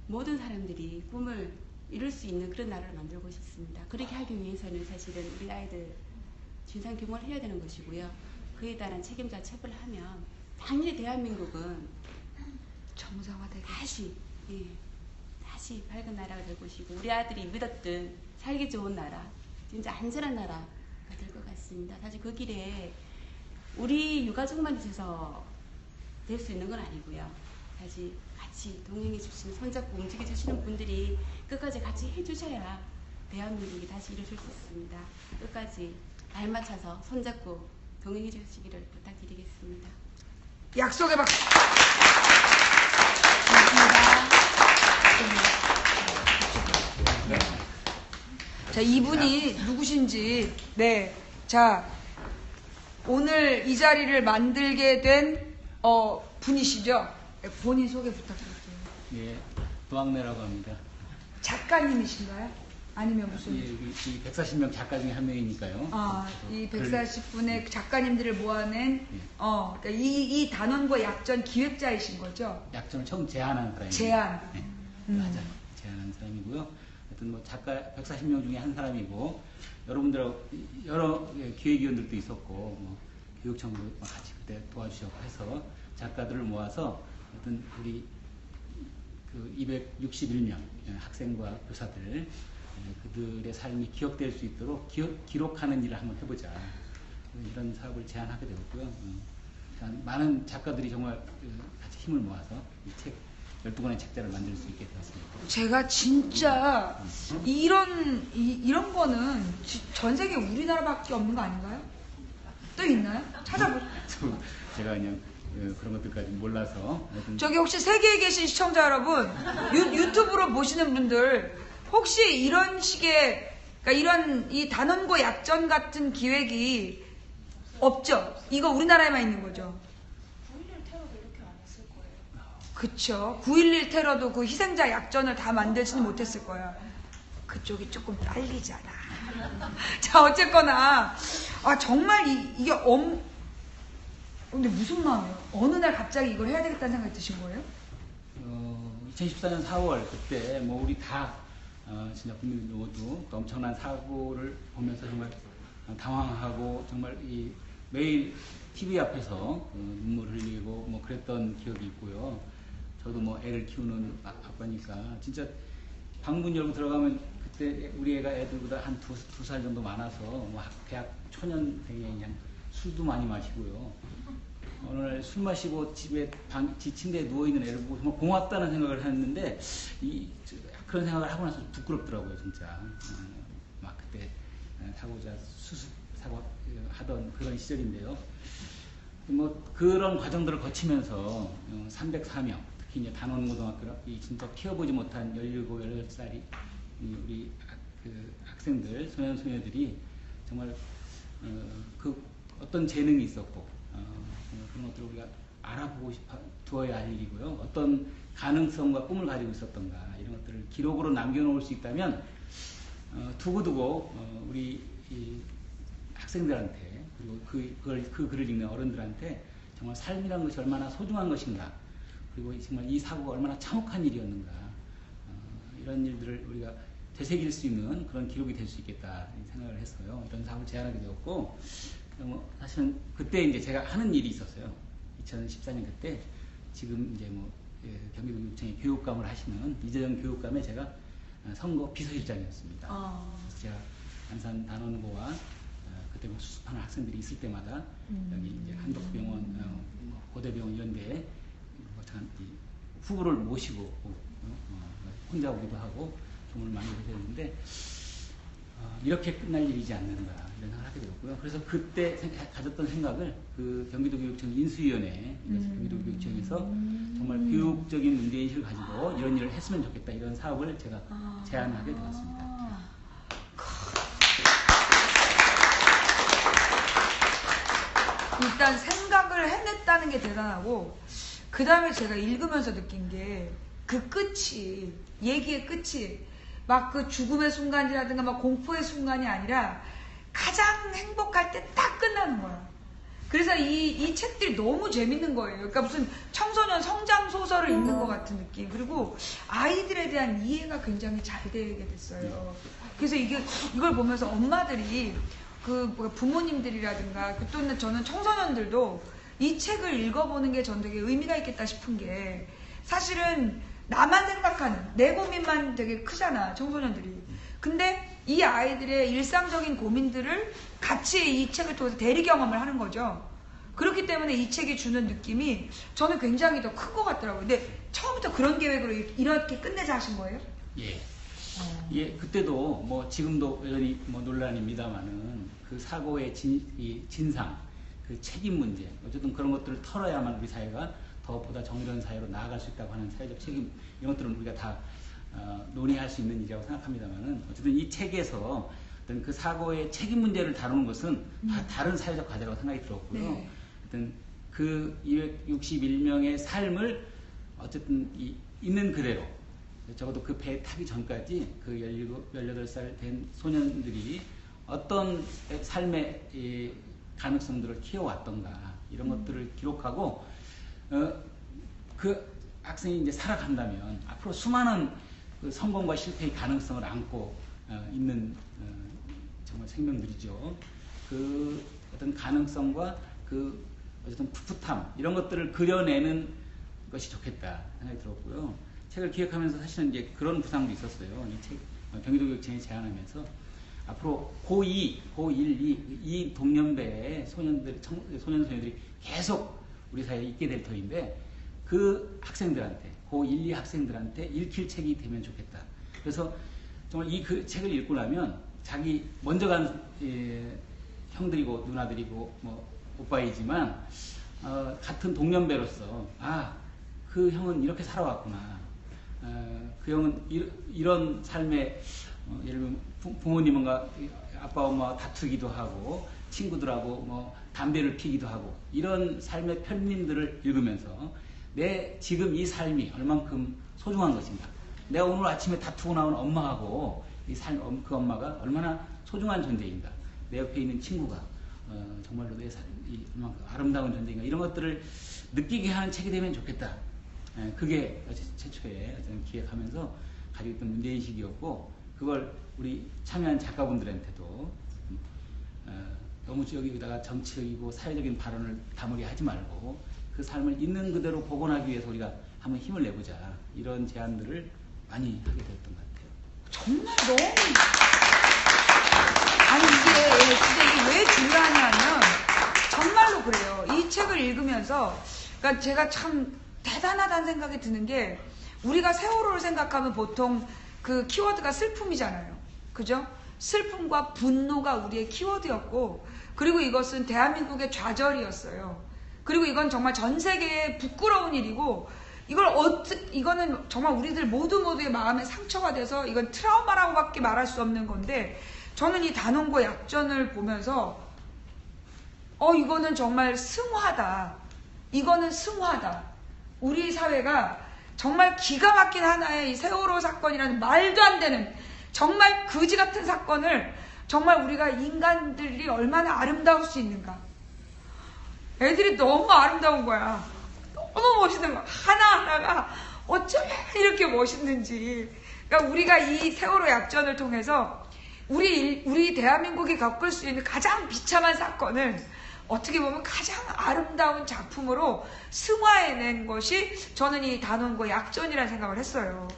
모든 사람들이 꿈을 이룰 수 있는 그런 나라를 만들고 싶습니다. 그렇게 하기 위해서는 사실은 우리 아이들 진상 규모를 해야 되는 것이고요. 그에 따른 책임자 처벌을 하면 당연히 대한민국은 정상화되게 다시 밝은 나라가 될 것이고 우리 아들이 믿었던 살기 좋은 나라, 진짜 안전한 나라가 될 것 같습니다. 사실 그 길에 우리 유가족만 있어서 될 수 있는 건 아니고요. 사실 같이 동행해 주시는, 손잡고 움직여 주시는 분들이 끝까지 같이 해주셔야 대한민국이 다시 이루어질 수 있습니다. 끝까지 발맞춰서 손잡고 동행해 주시기를 부탁드리겠습니다. 약속의 박수. 자, 이분이 누구신지, 네. 자, 오늘 이 자리를 만들게 된, 분이시죠? 네, 본인 소개 부탁드릴게요. 예, 도학래라고 합니다. 작가님이신가요? 아니면 무슨? 예, 이 140명 작가 중에 한 명이니까요. 이 140분의 작가님들을 모아낸, 그러니까 이 단원고 약전 기획자이신 거죠? 약전을 처음 제안한 사람입니다. 제안. 네, 맞아요. 제안한 사람이고요. 하여튼 뭐 작가 140명 중에 한 사람이고, 여러분들하고 여러 기획위원들도 있었고, 뭐 교육청도 같이 그때 도와주셨고 해서 작가들을 모아서 하여튼 우리 그 261명 학생과 교사들 그들의 삶이 기억될 수 있도록 기록하는 일을 한번 해보자. 이런 사업을 제안하게 되었고요. 많은 작가들이 정말 같이 힘을 모아서 이 책 12권의 책자를 만들 수 있게 되었습니다. 제가 진짜 이런 거는 전 세계 우리나라밖에 없는 거 아닌가요? 또 있나요? 찾아보세요. 제가 그냥 그런 것들까지 몰라서. 저기 혹시 세계에 계신 시청자 여러분, 유튜브로 보시는 분들 혹시 이런 식의, 그러니까 이런 이 단원고 약전 같은 기획이 없죠? 이거 우리나라에만 있는 거죠? 9.11 테러도 이렇게 안 했을 거예요. 그쵸. 9.11 테러도 그 희생자 약전을 다 만들지는 못했을 거야. 그쪽이 조금 딸리잖아. 자, 어쨌거나 정말 이게 근데 무슨 마음이에요? 어느 날 갑자기 이걸 해야 되겠다는 생각이 드신 거예요? 2014년 4월 그때 뭐 우리 다 진짜 국민들 모두 또 엄청난 사고를 보면서 정말 당황하고 정말 이 매일 TV 앞에서 눈물 흘리고 뭐 그랬던 기억이 있고요. 저도 뭐 애를 키우는 아빠니까 진짜 방문 열고 들어가면 그때 우리 애가 애들보다 한 두 살 정도 많아서 뭐 대학 초년생에 그냥 술도 많이 마시고요. 어느 날 술 마시고 집에 침대에 누워있는 애를 보고 정말 고맙다는 생각을 했는데 그런 생각을 하고 나서 부끄럽더라고요 진짜. 막 그때 사고자 사고 하던 그런 시절인데요. 뭐 그런 과정들을 거치면서 304명 특히 이제 단원고등학교 이 진짜 키워보지 못한 17, 18살이 우리 그 학생들 소년소녀들이 정말 그 어떤 재능이 있었고 그런 것들을 우리가 알아보고 두어야 할 일이고요. 어떤 가능성과 꿈을 가지고 있었던가 이런 것들을 기록으로 남겨놓을 수 있다면 두고두고 우리 이 학생들한테 그리고 그 글을 읽는 어른들한테 정말 삶이라는 것이 얼마나 소중한 것인가 그리고 정말 이 사고가 얼마나 참혹한 일이었는가 이런 일들을 우리가 되새길 수 있는 그런 기록이 될 수 있겠다 생각을 했어요. 이런 사업을 제안하게 되었고 사실은 그때 이제 제가 하는 일이 있었어요. 2014년 그때 지금 이제 뭐 경기도교육청의 교육감을 하시는 이재정 교육감에 제가 선거 비서실장이었습니다. 그래서 제가 안산 단원고와 그때 뭐 수습하는 학생들이 있을 때마다 여기 이제 한덕병원, 고대병원 이런 데에 후보를 모시고 혼자 오기도 하고 도움을 많이 드렸는데 이렇게 끝날 일이지 않는가 이런 생각을 하게 되었고요. 그래서 그때 가졌던 생각을 그 경기도교육청 인수위원회 경기도교육청에서 정말 교육적인 문제인식을 가지고 이런 일을 했으면 좋겠다 이런 사업을 제가 제안하게 되었습니다. 일단 생각을 해냈다는 게 대단하고 그 다음에 제가 읽으면서 느낀 게 그 끝이 얘기의 끝이 막 그 죽음의 순간이라든가 막 공포의 순간이 아니라 가장 행복할 때 딱 끝나는 거야. 그래서 이 책들이 너무 재밌는 거예요. 그러니까 무슨 청소년 성장 소설을 읽는 것 같은 느낌. 그리고 아이들에 대한 이해가 굉장히 잘 되게 됐어요. 그래서 이걸 보면서 엄마들이 부모님들이라든가 또는 저는 청소년들도 이 책을 읽어보는 게 전 되게 의미가 있겠다 싶은 게 사실은 나만 생각하는 내 고민만 되게 크잖아 청소년들이. 근데 이 아이들의 일상적인 고민들을 같이 이 책을 통해서 대리 경험을 하는 거죠. 그렇기 때문에 이 책이 주는 느낌이 저는 굉장히 더 큰 것 같더라고요. 근데 처음부터 그런 계획으로 이렇게 끝내자 하신 거예요? 예. 예, 그때도 뭐 지금도 여전히 뭐 논란입니다만은 그 사고의 진상, 그 책임 문제, 어쨌든 그런 것들을 털어야만 우리 사회가 더 보다 정의로운 사회로 나아갈 수 있다고 하는 사회적 책임 이런 것들은 우리가 다 논의할 수 있는 일이라고 생각합니다만은 어쨌든 이 책에서 어떤 그 사고의 책임 문제를 다루는 것은 다 다른 사회적 과제라고 생각이 들었고요. 네. 어떤 그 261명의 삶을 어쨌든 있는 그대로 적어도 그 배에 타기 전까지 그 18살 된 소년들이 어떤 삶의 가능성들을 키워왔던가 이런 것들을 기록하고 그 학생이 이제 살아간다면 앞으로 수많은 그 성공과 실패의 가능성을 안고 있는 정말 생명들이죠. 그 어떤 가능성과 그 어쨌든 풋풋함 이런 것들을 그려내는 것이 좋겠다 생각이 들었고요. 책을 기획하면서 사실은 이제 그런 구상도 있었어요. 이 책 경기도교육청에 제안하면서 앞으로 고2, 고1, 이 동년배의 소년소녀들이 계속 우리 사회에 있게 될 터인데 그 학생들한테 고1, 2 학생들한테 읽힐 책이 되면 좋겠다. 그래서 정말 이 책을 읽고 나면 자기 먼저 간 형들이고 누나들이고 뭐 오빠이지만 같은 동년배로서 그 형은 이렇게 살아왔구나. 그 형은 이런 삶에 예를 들면 부모님과 아빠 엄마와 다투기도 하고 친구들하고 뭐 담배를 피기도 하고 이런 삶의 편민들을 읽으면서 내 지금 이 삶이 얼만큼 소중한 것인가. 내가 오늘 아침에 다투고 나온 엄마하고 그 엄마가 얼마나 소중한 존재인가. 내 옆에 있는 친구가 정말로 내 삶이 얼만큼 아름다운 존재인가. 이런 것들을 느끼게 하는 책이 되면 좋겠다. 그게 최초에 기획하면서 가지고 있던 문제인식이었고 그걸 우리 참여한 작가분들한테도 너무 여기다가 정치적이고 사회적인 발언을 다무리 하지 말고 그 삶을 있는 그대로 복원하기 위해서 우리가 한번 힘을 내보자, 이런 제안들을 많이 하게 됐던 것 같아요. 정말 너무 아니 이게 진짜 이게 왜 중요하냐면 정말로 그래요. 이 책을 읽으면서 그러니까 제가 참 대단하다는 생각이 드는 게, 우리가 세월호를 생각하면 보통 그 키워드가 슬픔이잖아요. 그죠? 슬픔과 분노가 우리의 키워드였고, 그리고 이것은 대한민국의 좌절이었어요. 그리고 이건 정말 전 세계에 부끄러운 일이고, 이거는 정말 우리들 모두의 마음에 상처가 돼서 이건 트라우마라고밖에 말할 수 없는 건데, 저는 이 단원고 약전을 보면서 이거는 정말 승화다. 이거는 승화다. 우리 사회가 정말 기가 막힌 하나의 이 세월호 사건이라는 말도 안 되는 정말 거지 같은 사건을 정말 우리가 인간들이 얼마나 아름다울 수 있는가. 애들이 너무 아름다운 거야. 너무 멋있는 거야. 하나하나가 어쩌면 이렇게 멋있는지. 그러니까 우리가 이 세월호 약전을 통해서 우리 대한민국이 겪을 수 있는 가장 비참한 사건을 어떻게 보면 가장 아름다운 작품으로 승화해낸 것이 저는 이 단원고 약전이라는 생각을 했어요.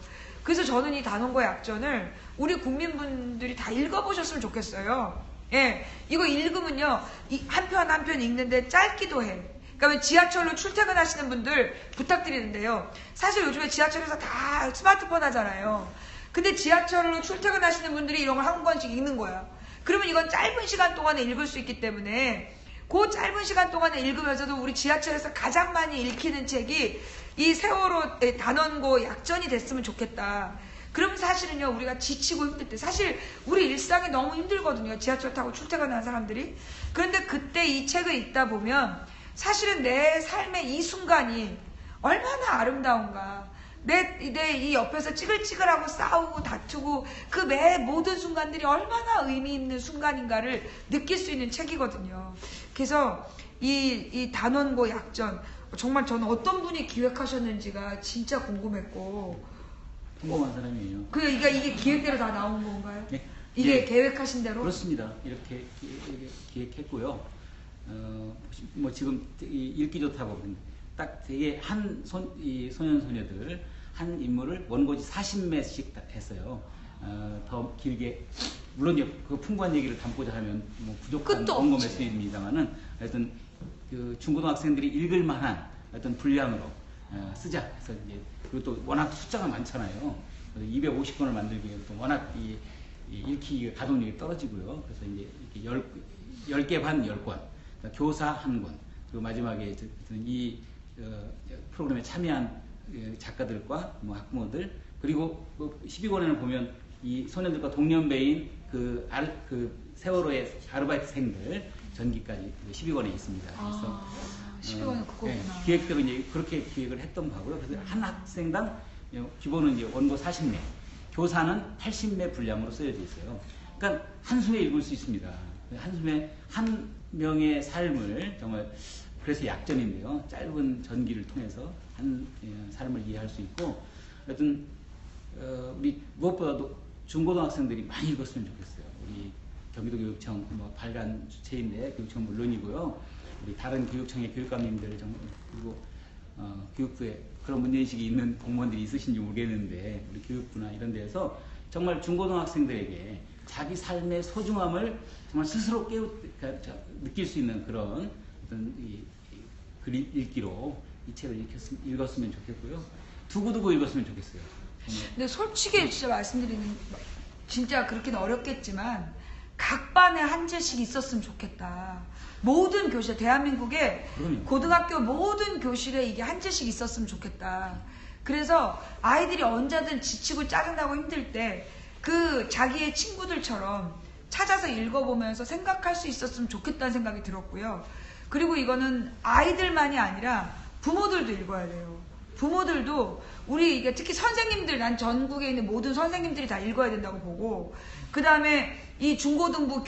그래서 저는 이 단원고 약전을 우리 국민분들이 다 읽어보셨으면 좋겠어요. 예, 이거 읽으면요, 한 편 한 편 읽는데 짧기도 해. 그러니까 지하철로 출퇴근하시는 분들 부탁드리는데요. 사실 요즘에 지하철에서 다 스마트폰 하잖아요. 근데 지하철로 출퇴근하시는 분들이 이런 걸 한 권씩 읽는 거야. 그러면 이건 짧은 시간 동안에 읽을 수 있기 때문에 그 짧은 시간 동안에 읽으면서도 우리 지하철에서 가장 많이 읽히는 책이 이 세월호 단원고 약전이 됐으면 좋겠다. 그럼 사실은요, 우리가 지치고 힘들 때, 사실 우리 일상이 너무 힘들거든요. 지하철 타고 출퇴근하는 사람들이. 그런데 그때 이 책을 읽다 보면 사실은 내 삶의 이 순간이 얼마나 아름다운가. 내 이 옆에서 찌글찌글하고 싸우고 다투고 그 매 모든 순간들이 얼마나 의미 있는 순간인가를 느낄 수 있는 책이거든요. 그래서 이 단원고 약전, 정말 저는 어떤 분이 기획하셨는지가 진짜 궁금했고. 평범한 사람이에요. 이게 기획대로 다 나온 건가요? 네. 이게 예. 계획하신 대로? 그렇습니다. 이렇게 기획했고요. 뭐 지금 읽기 좋다고 딱 되게 이 소년소녀들 한 인물을 원고지 40매씩 했어요. 더 길게, 물론 그 풍부한 얘기를 담고자 하면 뭐 부족한 원고 메시지입니다만은 하여튼 그 중고등학생들이 읽을 만한 어떤 분량으로 쓰자 해서 이제, 그리고 또 워낙 숫자가 많잖아요. 250권을 만들기 위해서 워낙 이 읽기 가동력이 떨어지고요. 그래서 이제 이렇게 10개 반 10권, 그러니까 교사 1권, 그리고 마지막에 이 프로그램에 참여한 작가들과 뭐 학부모들, 그리고 뭐 12권에는 보면 이 소년들과 동년배인 그 세월호의 아르바이트생들 전기까지 12권에 있습니다. 그래서 12권은 그거구나. 네, 기획대로 이제 그렇게 기획을 했던 바고요. 그래서 한 학생당 기본은 이제 원고 40매, 교사는 80매 분량으로 쓰여져 있어요. 그러니까 한숨에 읽을 수 있습니다. 한숨에 한 명의 삶을 정말, 그래서 약전인데요. 짧은 전기를 통해서 한 삶을 이해할 수 있고, 하여튼 우리 무엇보다도 중고등학생들이 많이 읽었으면 좋겠어요. 우리 경기도 교육청 뭐 발간 주체인데, 교육청 물론이고요. 우리 다른 교육청의 교육감님들, 그리고 교육부에 그런 문제인식이 있는 공무원들이 있으신지 모르겠는데, 우리 교육부나 이런 데에서 정말 중고등학생들에게 자기 삶의 소중함을 정말 스스로 느낄 수 있는 그런 어떤 글 읽기로 이 책을 읽었으면 좋겠고요. 두고두고 읽었으면 좋겠어요. 근데 솔직히 진짜 말씀드리는, 진짜 그렇게는 어렵겠지만 각 반에 한 제씩 있었으면 좋겠다. 모든 교실, 대한민국의 고등학교 모든 교실에 이게 한 제씩 있었으면 좋겠다. 그래서 아이들이 언제든 지치고 짜증나고 힘들 때 그 자기의 친구들처럼 찾아서 읽어보면서 생각할 수 있었으면 좋겠다는 생각이 들었고요. 그리고 이거는 아이들만이 아니라 부모들도 읽어야 돼요. 부모들도 우리 특히 선생님들, 난 전국에 있는 모든 선생님들이 다 읽어야 된다고 보고, 그 다음에 이 중고등부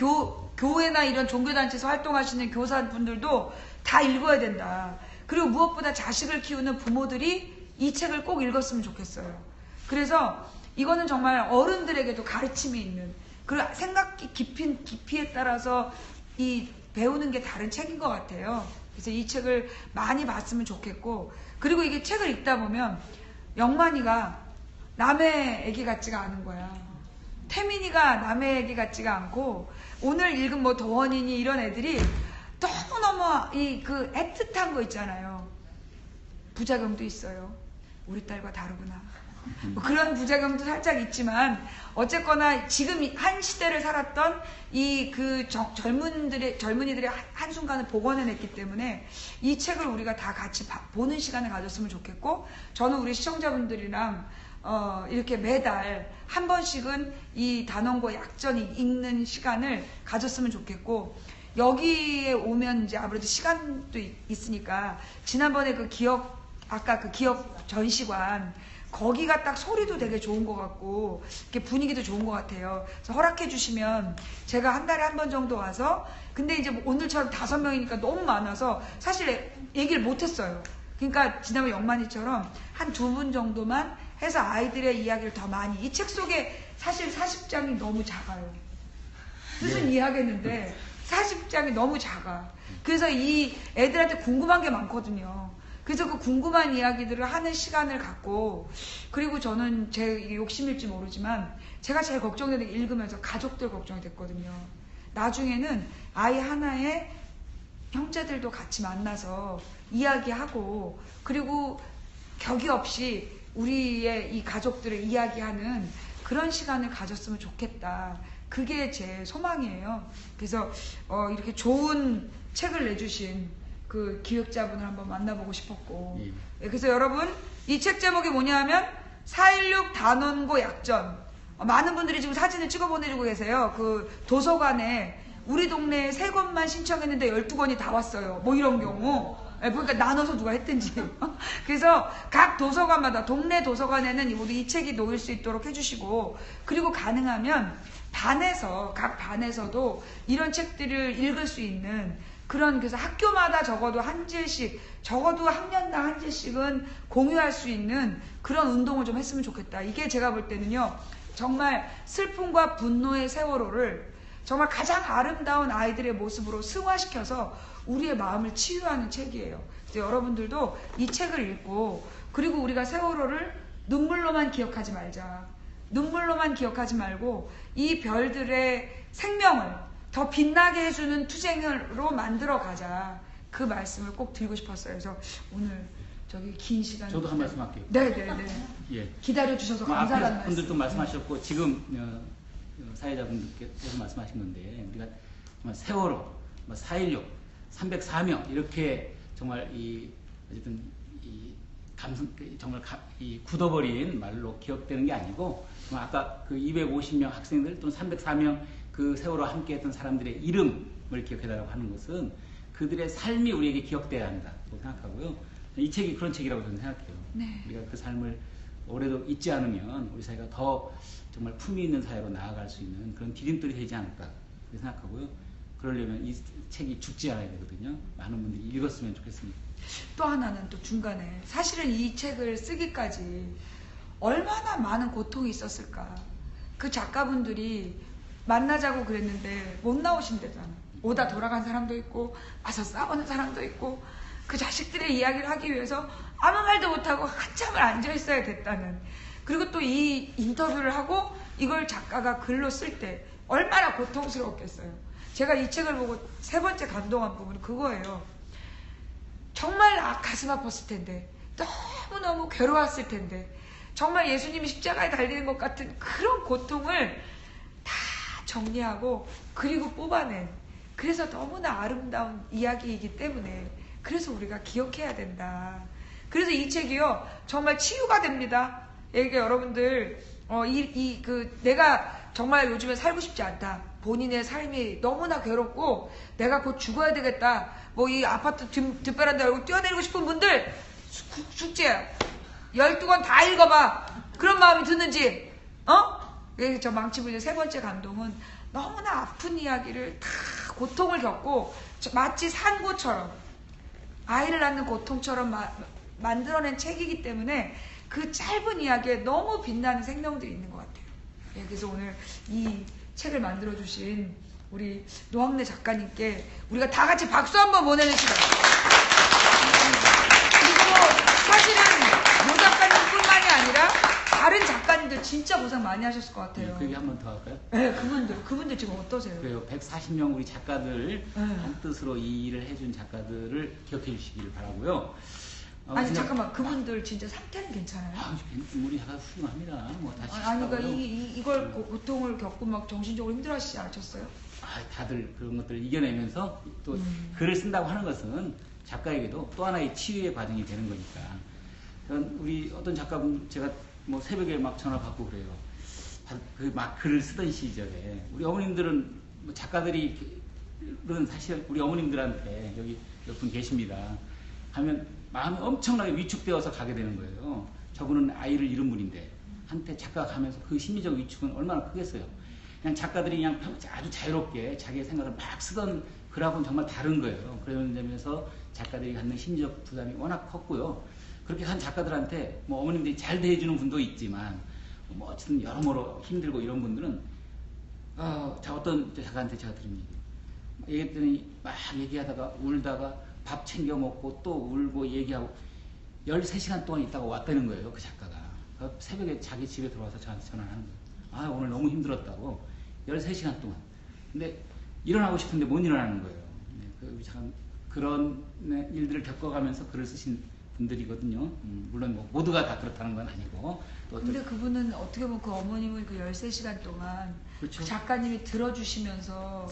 교회나 이런 종교단체에서 활동하시는 교사분들도 다 읽어야 된다. 그리고 무엇보다 자식을 키우는 부모들이 이 책을 꼭 읽었으면 좋겠어요. 그래서 이거는 정말 어른들에게도 가르침이 있는, 그리고 생각 깊이에 따라서 이 배우는 게 다른 책인 것 같아요. 그래서 이 책을 많이 봤으면 좋겠고, 그리고 이게 책을 읽다 보면 영만이가 남의 애기 같지가 않은 거야. 태민이가 남의 애기 같지가 않고, 오늘 읽은 뭐 도원이니 이런 애들이 너무너무 그 애틋한 거 있잖아요. 부작용도 있어요. 우리 딸과 다르구나. 뭐 그런 부작용도 살짝 있지만, 어쨌거나 지금 한 시대를 살았던 이 그 젊은이들의 한순간을 복원해냈기 때문에 이 책을 우리가 다 같이 보는 시간을 가졌으면 좋겠고, 저는 우리 시청자분들이랑 이렇게 매달 한 번씩은 이 단원고 약전이 읽는 시간을 가졌으면 좋겠고, 여기에 오면 이제 아무래도 시간도 있으니까 지난번에 아까 그 기억 전시관 거기가 딱 소리도 되게 좋은 것 같고 이렇게 분위기도 좋은 것 같아요. 그래서 허락해 주시면 제가 한 달에 한 번 정도 와서, 근데 이제 오늘처럼 5명이니까 너무 많아서 사실 얘기를 못했어요. 그러니까 지난번 영만이처럼 한 2분 정도만 해서 아이들의 이야기를 더 많이, 이 책 속에 사실 40장이 너무 작아요. 무슨 이야기했는데 40장이 너무 작아. 그래서 이 애들한테 궁금한 게 많거든요. 그래서 그 궁금한 이야기들을 하는 시간을 갖고, 그리고 저는 제 욕심일지 모르지만 제가 제일 걱정되는 게 읽으면서 가족들 걱정이 됐거든요. 나중에는 아이 하나의 형제들도 같이 만나서 이야기하고, 그리고 격이 없이 우리의 이 가족들을 이야기하는 그런 시간을 가졌으면 좋겠다. 그게 제 소망이에요. 그래서 이렇게 좋은 책을 내주신 그 기획자분을 한번 만나보고 싶었고, 그래서 여러분 이 책 제목이 뭐냐 하면 4.16 단원고 약전. 많은 분들이 지금 사진을 찍어 보내주고 계세요. 그 도서관에 우리 동네에 3권만 신청했는데 12권이 다 왔어요. 뭐 이런 경우. 그러니까 나눠서 누가 했든지. 그래서 각 도서관마다, 동네 도서관에는 우리 이 책이 놓일 수 있도록 해주시고, 그리고 가능하면 각 반에서도 이런 책들을 읽을 수 있는 그런, 그래서 학교마다 적어도 한 질씩, 적어도 학년당 한 질씩은 공유할 수 있는 그런 운동을 좀 했으면 좋겠다. 이게 제가 볼 때는요, 정말 슬픔과 분노의 세월호를 정말 가장 아름다운 아이들의 모습으로 승화시켜서 우리의 마음을 치유하는 책이에요. 그래서 여러분들도 이 책을 읽고, 그리고 우리가 세월호를 눈물로만 기억하지 말자. 눈물로만 기억하지 말고 이 별들의 생명을 더 빛나게 해주는 투쟁으로 만들어 가자. 그 말씀을 꼭 드리고 싶었어요. 그래서 오늘 저기 긴 시간. 저도 한 말씀 할게요. 네네네. 예. 기다려 주셔서 감사하다는 앞에 말씀. 분들도 말씀하셨고, 지금 사회자분들께서 말씀하신 건데, 우리가 정말 세월호, 4.16, 304명 이렇게 정말 어쨌든 정말 굳어버린 말로 기억되는 게 아니고, 정말 아까 그 250명 학생들 또는 304명 그 세월호와 함께했던 사람들의 이름을 기억해달라고 하는 것은 그들의 삶이 우리에게 기억돼야 한다고 생각하고요. 이 책이 그런 책이라고 저는 생각해요. 네. 우리가 그 삶을 오래도 잊지 않으면 우리 사회가 더 정말 품위 있는 사회로 나아갈 수 있는 그런 디딤돌이 되지 않을까 생각하고요. 그러려면 이 책이 죽지 않아야 되거든요. 많은 분들이 읽었으면 좋겠습니다. 또 하나는 또 중간에, 사실은 이 책을 쓰기까지 얼마나 많은 고통이 있었을까. 그 작가분들이 만나자고 그랬는데 못 나오신대잖아. 오다 돌아간 사람도 있고 와서 싸우는 사람도 있고, 그 자식들의 이야기를 하기 위해서 아무 말도 못하고 한참을 앉아있어야 됐다는. 그리고 또 이 인터뷰를 하고 이걸 작가가 글로 쓸 때 얼마나 고통스러웠겠어요. 제가 이 책을 보고 3번째 감동한 부분은 그거예요. 정말 가슴 아팠을 텐데, 너무너무 괴로웠을 텐데, 정말 예수님이 십자가에 달리는 것 같은 그런 고통을 다 정리하고 그리고 뽑아낸, 그래서 너무나 아름다운 이야기이기 때문에 그래서 우리가 기억해야 된다. 그래서 이 책이요 정말 치유가 됩니다. 이게 여러분들 내가 정말 요즘에 살고 싶지 않다, 본인의 삶이 너무나 괴롭고 내가 곧 죽어야 되겠다, 뭐 이 아파트 뒷베란다 열고 뛰어내리고 싶은 분들 숙제야. 12권 다 읽어봐. 그런 마음이 드는지. 저 망치부의 3번째 감동은 너무나 아픈 이야기를 다 고통을 겪고 마치 산고처럼, 아이를 낳는 고통처럼 만들어낸 책이기 때문에 그 짧은 이야기에 너무 빛나는 생명들이 있는 것 같아요. 그래서 오늘 이 책을 만들어주신 우리 노학래 작가님께 우리가 다 같이 박수 한번 보내주시다. 그리고 사실은 노 작가님뿐만이 아니라 다른 작가님들 진짜 고생 많이 하셨을 것 같아요. 그 얘기 한 번 더 할까요? 네, 그분들 지금 어떠세요? 그래요. 140명 우리 작가들 한 뜻으로 이 일을 해준 작가들을 기억해 주시기를 바라고요. 아니 잠깐만, 그분들 진짜 상태는 괜찮아요? 우리 작가 훌륭합니다. 뭐다 아니 그러니까 이걸 고통을 겪고 막 정신적으로 힘들어하시지 않으셨어요? 다들 그런 것들을 이겨내면서 또 글을 쓴다고 하는 것은 작가에게도 또 하나의 치유의 과정이 되는 거니까. 우리 어떤 작가분 제가 뭐 새벽에 막 전화 받고 그래요. 막 글을 쓰던 시절에 우리 어머님들은 뭐 작가들은 사실 우리 어머님들한테 여기 몇 분 계십니다. 하면 마음이 엄청나게 위축되어서 가게 되는 거예요. 저분은 아이를 잃은 분인데 한때 작가 가면서 그 심리적 위축은 얼마나 크겠어요. 그냥 작가들이 그냥 아주 자유롭게 자기의 생각을 막 쓰던 글하고는 정말 다른 거예요. 그런 점에서 작가들이 갖는 심리적 부담이 워낙 컸고요. 그렇게 한 작가들한테 뭐 어머님들이 잘 대해주는 분도 있지만 뭐 어쨌든 여러모로 힘들고 이런 분들은 어떤 작가한테 제가 들은 얘기 얘기했더니 막 얘기하다가 울다가 밥 챙겨 먹고 또 울고 얘기하고 13시간 동안 있다가 왔다는 거예요. 그 작가가 새벽에 자기 집에 들어와서 저한테 전화를 하는 거예요. 오늘 너무 힘들었다고 13시간 동안. 근데 일어나고 싶은데 못 일어나는 거예요. 참 그런 일들을 겪어가면서 글을 쓰신 분들이거든요. 물론 뭐 모두가 다 그렇다는 건 아니고. 또 근데 그분은 어떻게 보면 그 어머님은 그 13시간 동안 그렇죠. 그 작가님이 들어주시면서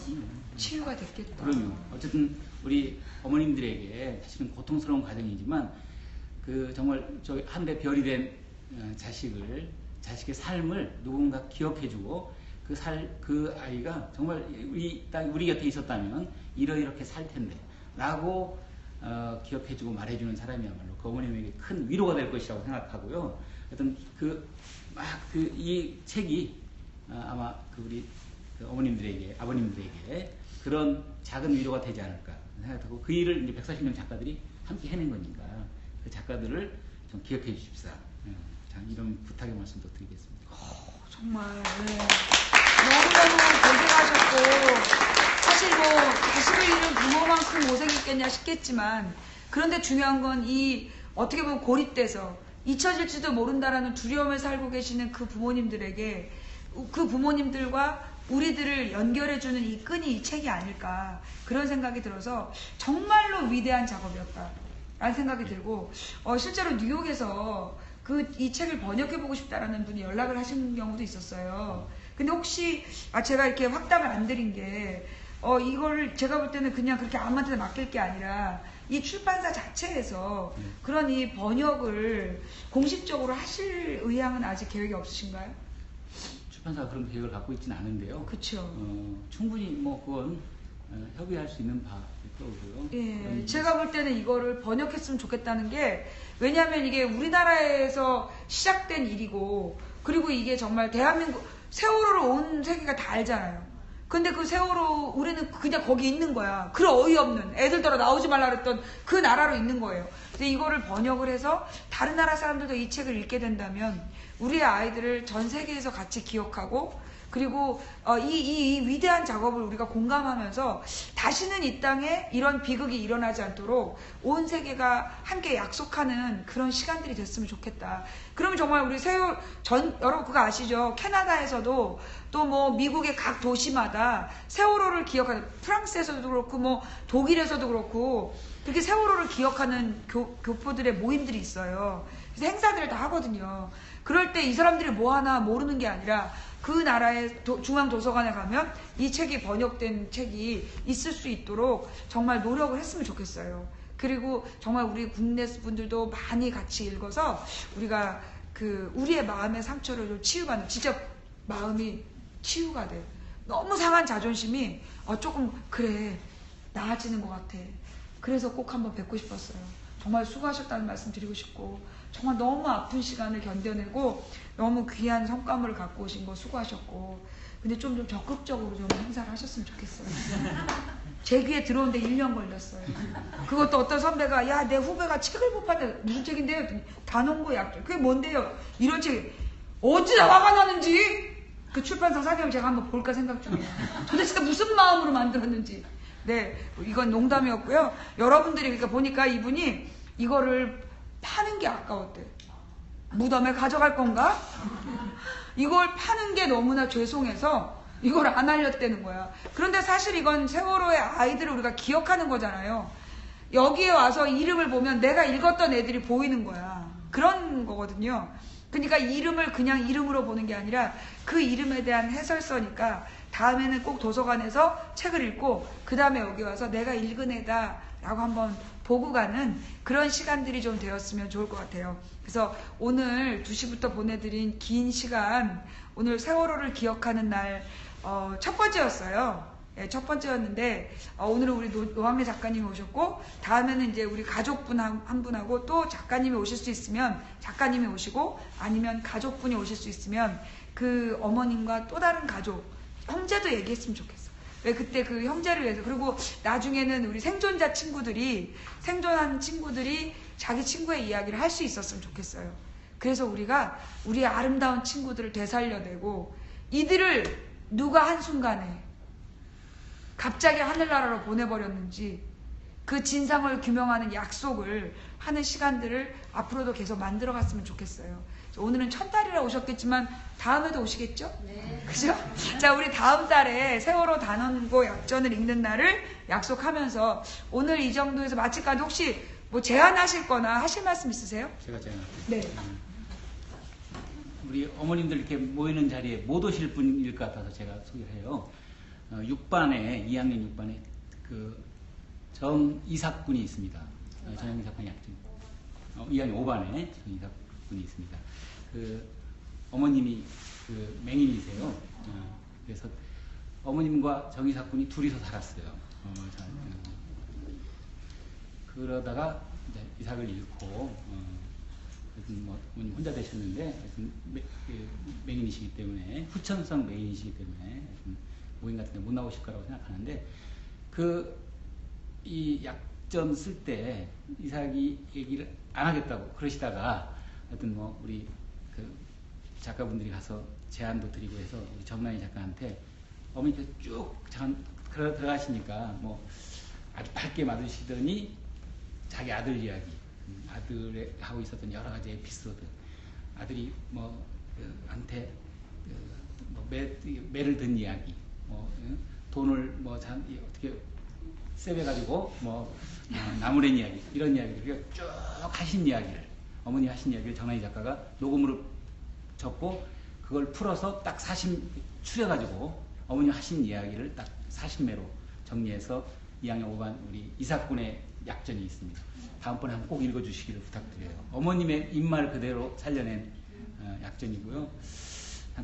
치유가 됐겠다. 그럼요. 어쨌든 우리 어머님들에게 사실은 고통스러운 과정이지만 정말 저 하늘의 별이 된 자식의 삶을 누군가 기억해주고 그 아이가 정말 우리 곁에 있었다면 이렇게 살 텐데 라고 기억해주고 말해주는 사람이야말로 그 어머님에게 큰 위로가 될 것이라고 생각하고요. 하여튼 이 책이 아마 우리 어머님들에게, 아버님들에게 그런 작은 위로가 되지 않을까 생각하고 그 일을 이제 140명 작가들이 함께 해낸 거니까 그 작가들을 좀 기억해 주십사. 이런 부탁의 말씀도 드리겠습니다. 정말 너무너무 고생하셨고 사실 뭐 자식을 잃은 부모만큼 고생이 있겠냐 싶겠지만 그런데 중요한 건 어떻게 보면 고립돼서 잊혀질지도 모른다라는 두려움을 살고 계시는 그 부모님들에게 그 부모님들과 우리들을 연결해주는 이 끈이 이 책이 아닐까 그런 생각이 들어서 정말로 위대한 작업이었다라는 생각이 들고 실제로 뉴욕에서 이 책을 번역해보고 싶다라는 분이 연락을 하신 경우도 있었어요. 근데 혹시 제가 이렇게 확답을 안 드린 게 이걸 제가 볼 때는 그냥 그렇게 아무한테나 맡길 게 아니라 이 출판사 자체에서 그런 이 번역을 공식적으로 하실 의향은 아직 계획이 없으신가요? 출판사가 그런 계획을 갖고 있지는 않은데요. 그렇죠. 충분히 뭐 그건 협의할 수 있는 바일 거고요. 예, 제가 볼 때는 이거를 번역했으면 좋겠다는 게 왜냐하면 이게 우리나라에서 시작된 일이고 그리고 이게 정말 대한민국 세월호를 온 세계가 다 알잖아요. 근데 그 세월호 우리는 그냥 거기 있는 거야. 그 어이없는 애들더러 나오지 말라 그랬던 그 나라로 있는 거예요. 근데 이거를 번역을 해서 다른 나라 사람들도 이 책을 읽게 된다면 우리의 아이들을 전 세계에서 같이 기억하고 그리고 이 위대한 작업을 우리가 공감하면서 다시는 이 땅에 이런 비극이 일어나지 않도록 온 세계가 함께 약속하는 그런 시간들이 됐으면 좋겠다. 그러면 정말 우리 여러분 그거 아시죠? 캐나다에서도 또 뭐 미국의 각 도시마다 세월호를 기억하는 프랑스에서도 그렇고 뭐 독일에서도 그렇고 그렇게 세월호를 기억하는 교포들의 모임들이 있어요. 그래서 행사들을 다 하거든요. 그럴 때 이 사람들이 뭐 하나 모르는 게 아니라 그 나라의 중앙도서관에 가면 이 책이 번역된 책이 있을 수 있도록 정말 노력을 했으면 좋겠어요. 그리고 정말 우리 국내 분들도 많이 같이 읽어서 우리가 우리의 마음의 상처를 좀 치유받는 진짜 마음이 치유가 돼. 너무 상한 자존심이 조금 그래 나아지는 것 같아. 그래서 꼭 한번 뵙고 싶었어요. 정말 수고하셨다는 말씀 드리고 싶고 정말 너무 아픈 시간을 견뎌내고 너무 귀한 성과물을 갖고 오신 거 수고하셨고 근데 좀 적극적으로 좀 행사를 하셨으면 좋겠어요. 제 귀에 들어오는데 1년 걸렸어요. 그것도 어떤 선배가 야 내 후배가 책을 못 봤는데 무슨 책인데요? 단원고 약속 그게 뭔데요? 이런 책 어찌나 화가 나는지 그 출판사 사장을 제가 한번 볼까 생각 중이에요. 도대체 무슨 마음으로 만들었는지. 네, 이건 농담이었고요. 여러분들이 그러니까 보니까 이분이 이거를 파는 게 아까웠대. 무덤에 가져갈 건가? 이걸 파는 게 너무나 죄송해서 이걸 안 알렸다는 거야. 그런데 사실 이건 세월호의 아이들을 우리가 기억하는 거잖아요. 여기에 와서 이름을 보면 내가 읽었던 애들이 보이는 거야. 그런 거거든요. 그러니까 이름을 그냥 이름으로 보는 게 아니라 그 이름에 대한 해설서니까 다음에는 꼭 도서관에서 책을 읽고 그 다음에 여기 와서 내가 읽은 애다 라고 한번 보고 가는 그런 시간들이 좀 되었으면 좋을 것 같아요. 그래서 오늘 2시부터 보내드린 긴 시간, 오늘 세월호를 기억하는 날 첫 번째였어요. 네, 첫 번째였는데 오늘은 우리 노한미 작가님이 오셨고 다음에는 이제 우리 가족분 한 분하고 또 작가님이 오실 수 있으면 작가님이 오시고 아니면 가족분이 오실 수 있으면 그 어머님과 또 다른 가족 형제도 얘기했으면 좋겠어. 왜 그때 그 형제를 위해서 그리고 나중에는 우리 생존자 친구들이 생존한 친구들이 자기 친구의 이야기를 할 수 있었으면 좋겠어요. 그래서 우리가 우리의 아름다운 친구들을 되살려내고 이들을 누가 한순간에 갑자기 하늘나라로 보내버렸는지 그 진상을 규명하는 약속을 하는 시간들을 앞으로도 계속 만들어갔으면 좋겠어요. 오늘은 첫달이라 오셨겠지만 다음에도 오시겠죠? 네. 그죠? 자, 우리 다음 달에 세월호 단원고 약전을 읽는 날을 약속하면서 오늘 이 정도에서 마칠까지 혹시 뭐 제안하실 거나 하실 말씀 있으세요? 제가 제안할게요. 네. 우리 어머님들 이렇게 모이는 자리에 못 오실 분일 것 같아서 제가 소개를 해요. 6반에 2학년 6반에 그 정이삭 군이 있습니다. 정이삭 군이 약중 2학년 5반에 정이삭 군이 있습니다. 그 어머님이 그 맹인이세요. 그래서 어머님과 정이삭 군이 둘이서 살았어요. 그러다가 이제 이삭을 잃고 뭐 혼자 되셨는데 맹인이시기 때문에 후천성 맹인이시기 때문에 모임 같은 데 못 나오실 거라고 생각하는데 이 약전 쓸 때 이삭이 얘기를 안 하겠다고 그러시다가 하여튼 뭐 우리 그 작가분들이 가서 제안도 드리고 해서 우리 정란희 작가한테 어머니께서 쭉 들어가시니까 뭐 아주 밝게 맞으시더니 자기 아들 이야기, 아들에 하고 있었던 여러 가지 에피소드, 아들이 뭐 한테 뭐 매를 든 이야기, 뭐 돈을 뭐 어떻게 세배 가지고 뭐 나무랜 이야기 이런 이야기를 쭉 하신 이야기를 어머니 하신 이야기를 정란희 작가가 녹음으로 적고 그걸 풀어서 딱 40 추려가지고 어머니 하신 이야기를 딱 40매로 정리해서 2학년 5반 우리 이삭군의 약전이 있습니다. 다음번에 한번 꼭 읽어주시기를 부탁드려요. 어머님의 입말 그대로 살려낸 약전이고요.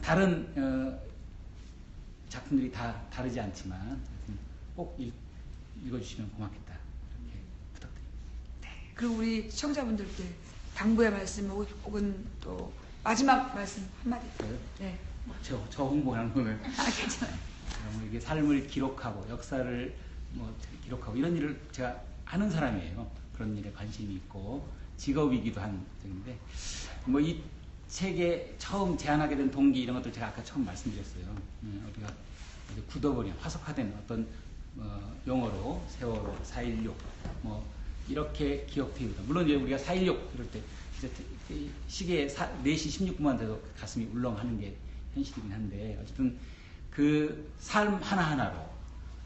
다른 작품들이 다 다르지 않지만 꼭 읽어주시면 고맙겠다. 이렇게 부탁드립니다. 네. 그리고 우리 시청자분들께 당부의 말씀 혹은 또 마지막 말씀 한마디. 네. 저 홍보하는 거는. 괜찮아요. 이게 삶을 기록하고 역사를 뭐 기록하고 이런 일을 제가 하는 사람이에요. 그런 일에 관심이 있고 직업이기도 한 적인데 뭐 이 책에 처음 제안하게 된 동기 이런 것들 제가 아까 처음 말씀드렸어요. 우리가 이제 굳어버린 화석화된 어떤 용어로 세월호, 4.16 뭐 이렇게 기억되기도 물론 이제 우리가 4.16 이럴 때 이제 시계에 4시 16분만 돼도 가슴이 울렁하는 게 현실이긴 한데 어쨌든 그 삶 하나하나로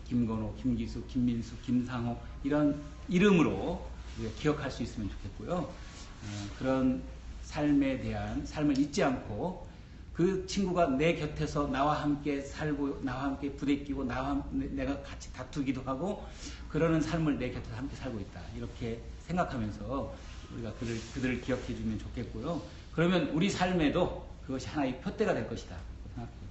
김건호, 김기수, 김민수, 김상호 이런 이름으로 우리가 기억할 수 있으면 좋겠고요. 그런 삶에 대한 삶을 잊지 않고 그 친구가 내 곁에서 나와 함께 살고 나와 함께 부대끼고 내가 같이 다투기도 하고 그러는 삶을 내 곁에서 함께 살고 있다. 이렇게 생각하면서 우리가 그들을 기억해 주면 좋겠고요. 그러면 우리 삶에도 그것이 하나의 표대가 될 것이다. 생각해요.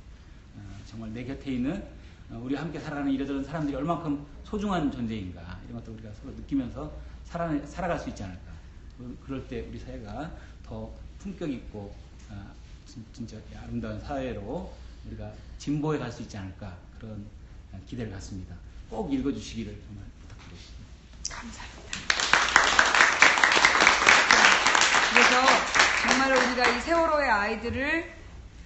정말 내 곁에 있는 우리와 함께 살아가는 이러저런 사람들이 얼만큼 소중한 존재인가 이런 것도 우리가 서로 느끼면서 살아갈 수 있지 않을까. 그럴 때 우리 사회가 더 품격 있고 진짜 아름다운 사회로 우리가 진보해 갈 수 있지 않을까 그런 기대를 갖습니다. 꼭 읽어주시기를 정말 부탁드리겠습니다. 감사합니다. 그래서 정말 우리가 이 세월호의 아이들을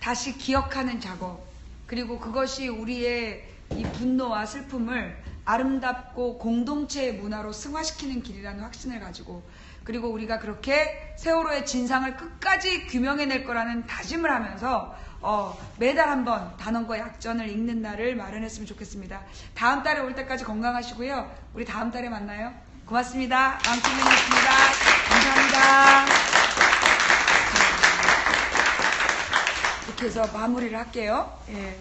다시 기억하는 작업 그리고 그것이 우리의 이 분노와 슬픔을 아름답고 공동체의 문화로 승화시키는 길이라는 확신을 가지고, 그리고 우리가 그렇게 세월호의 진상을 끝까지 규명해낼 거라는 다짐을 하면서 매달 한번 단원과 약전을 읽는 날을 마련했으면 좋겠습니다. 다음 달에 올 때까지 건강하시고요. 우리 다음 달에 만나요. 고맙습니다. 왕팀장이었습니다. 감사합니다. 이렇게 해서 마무리를 할게요. 예.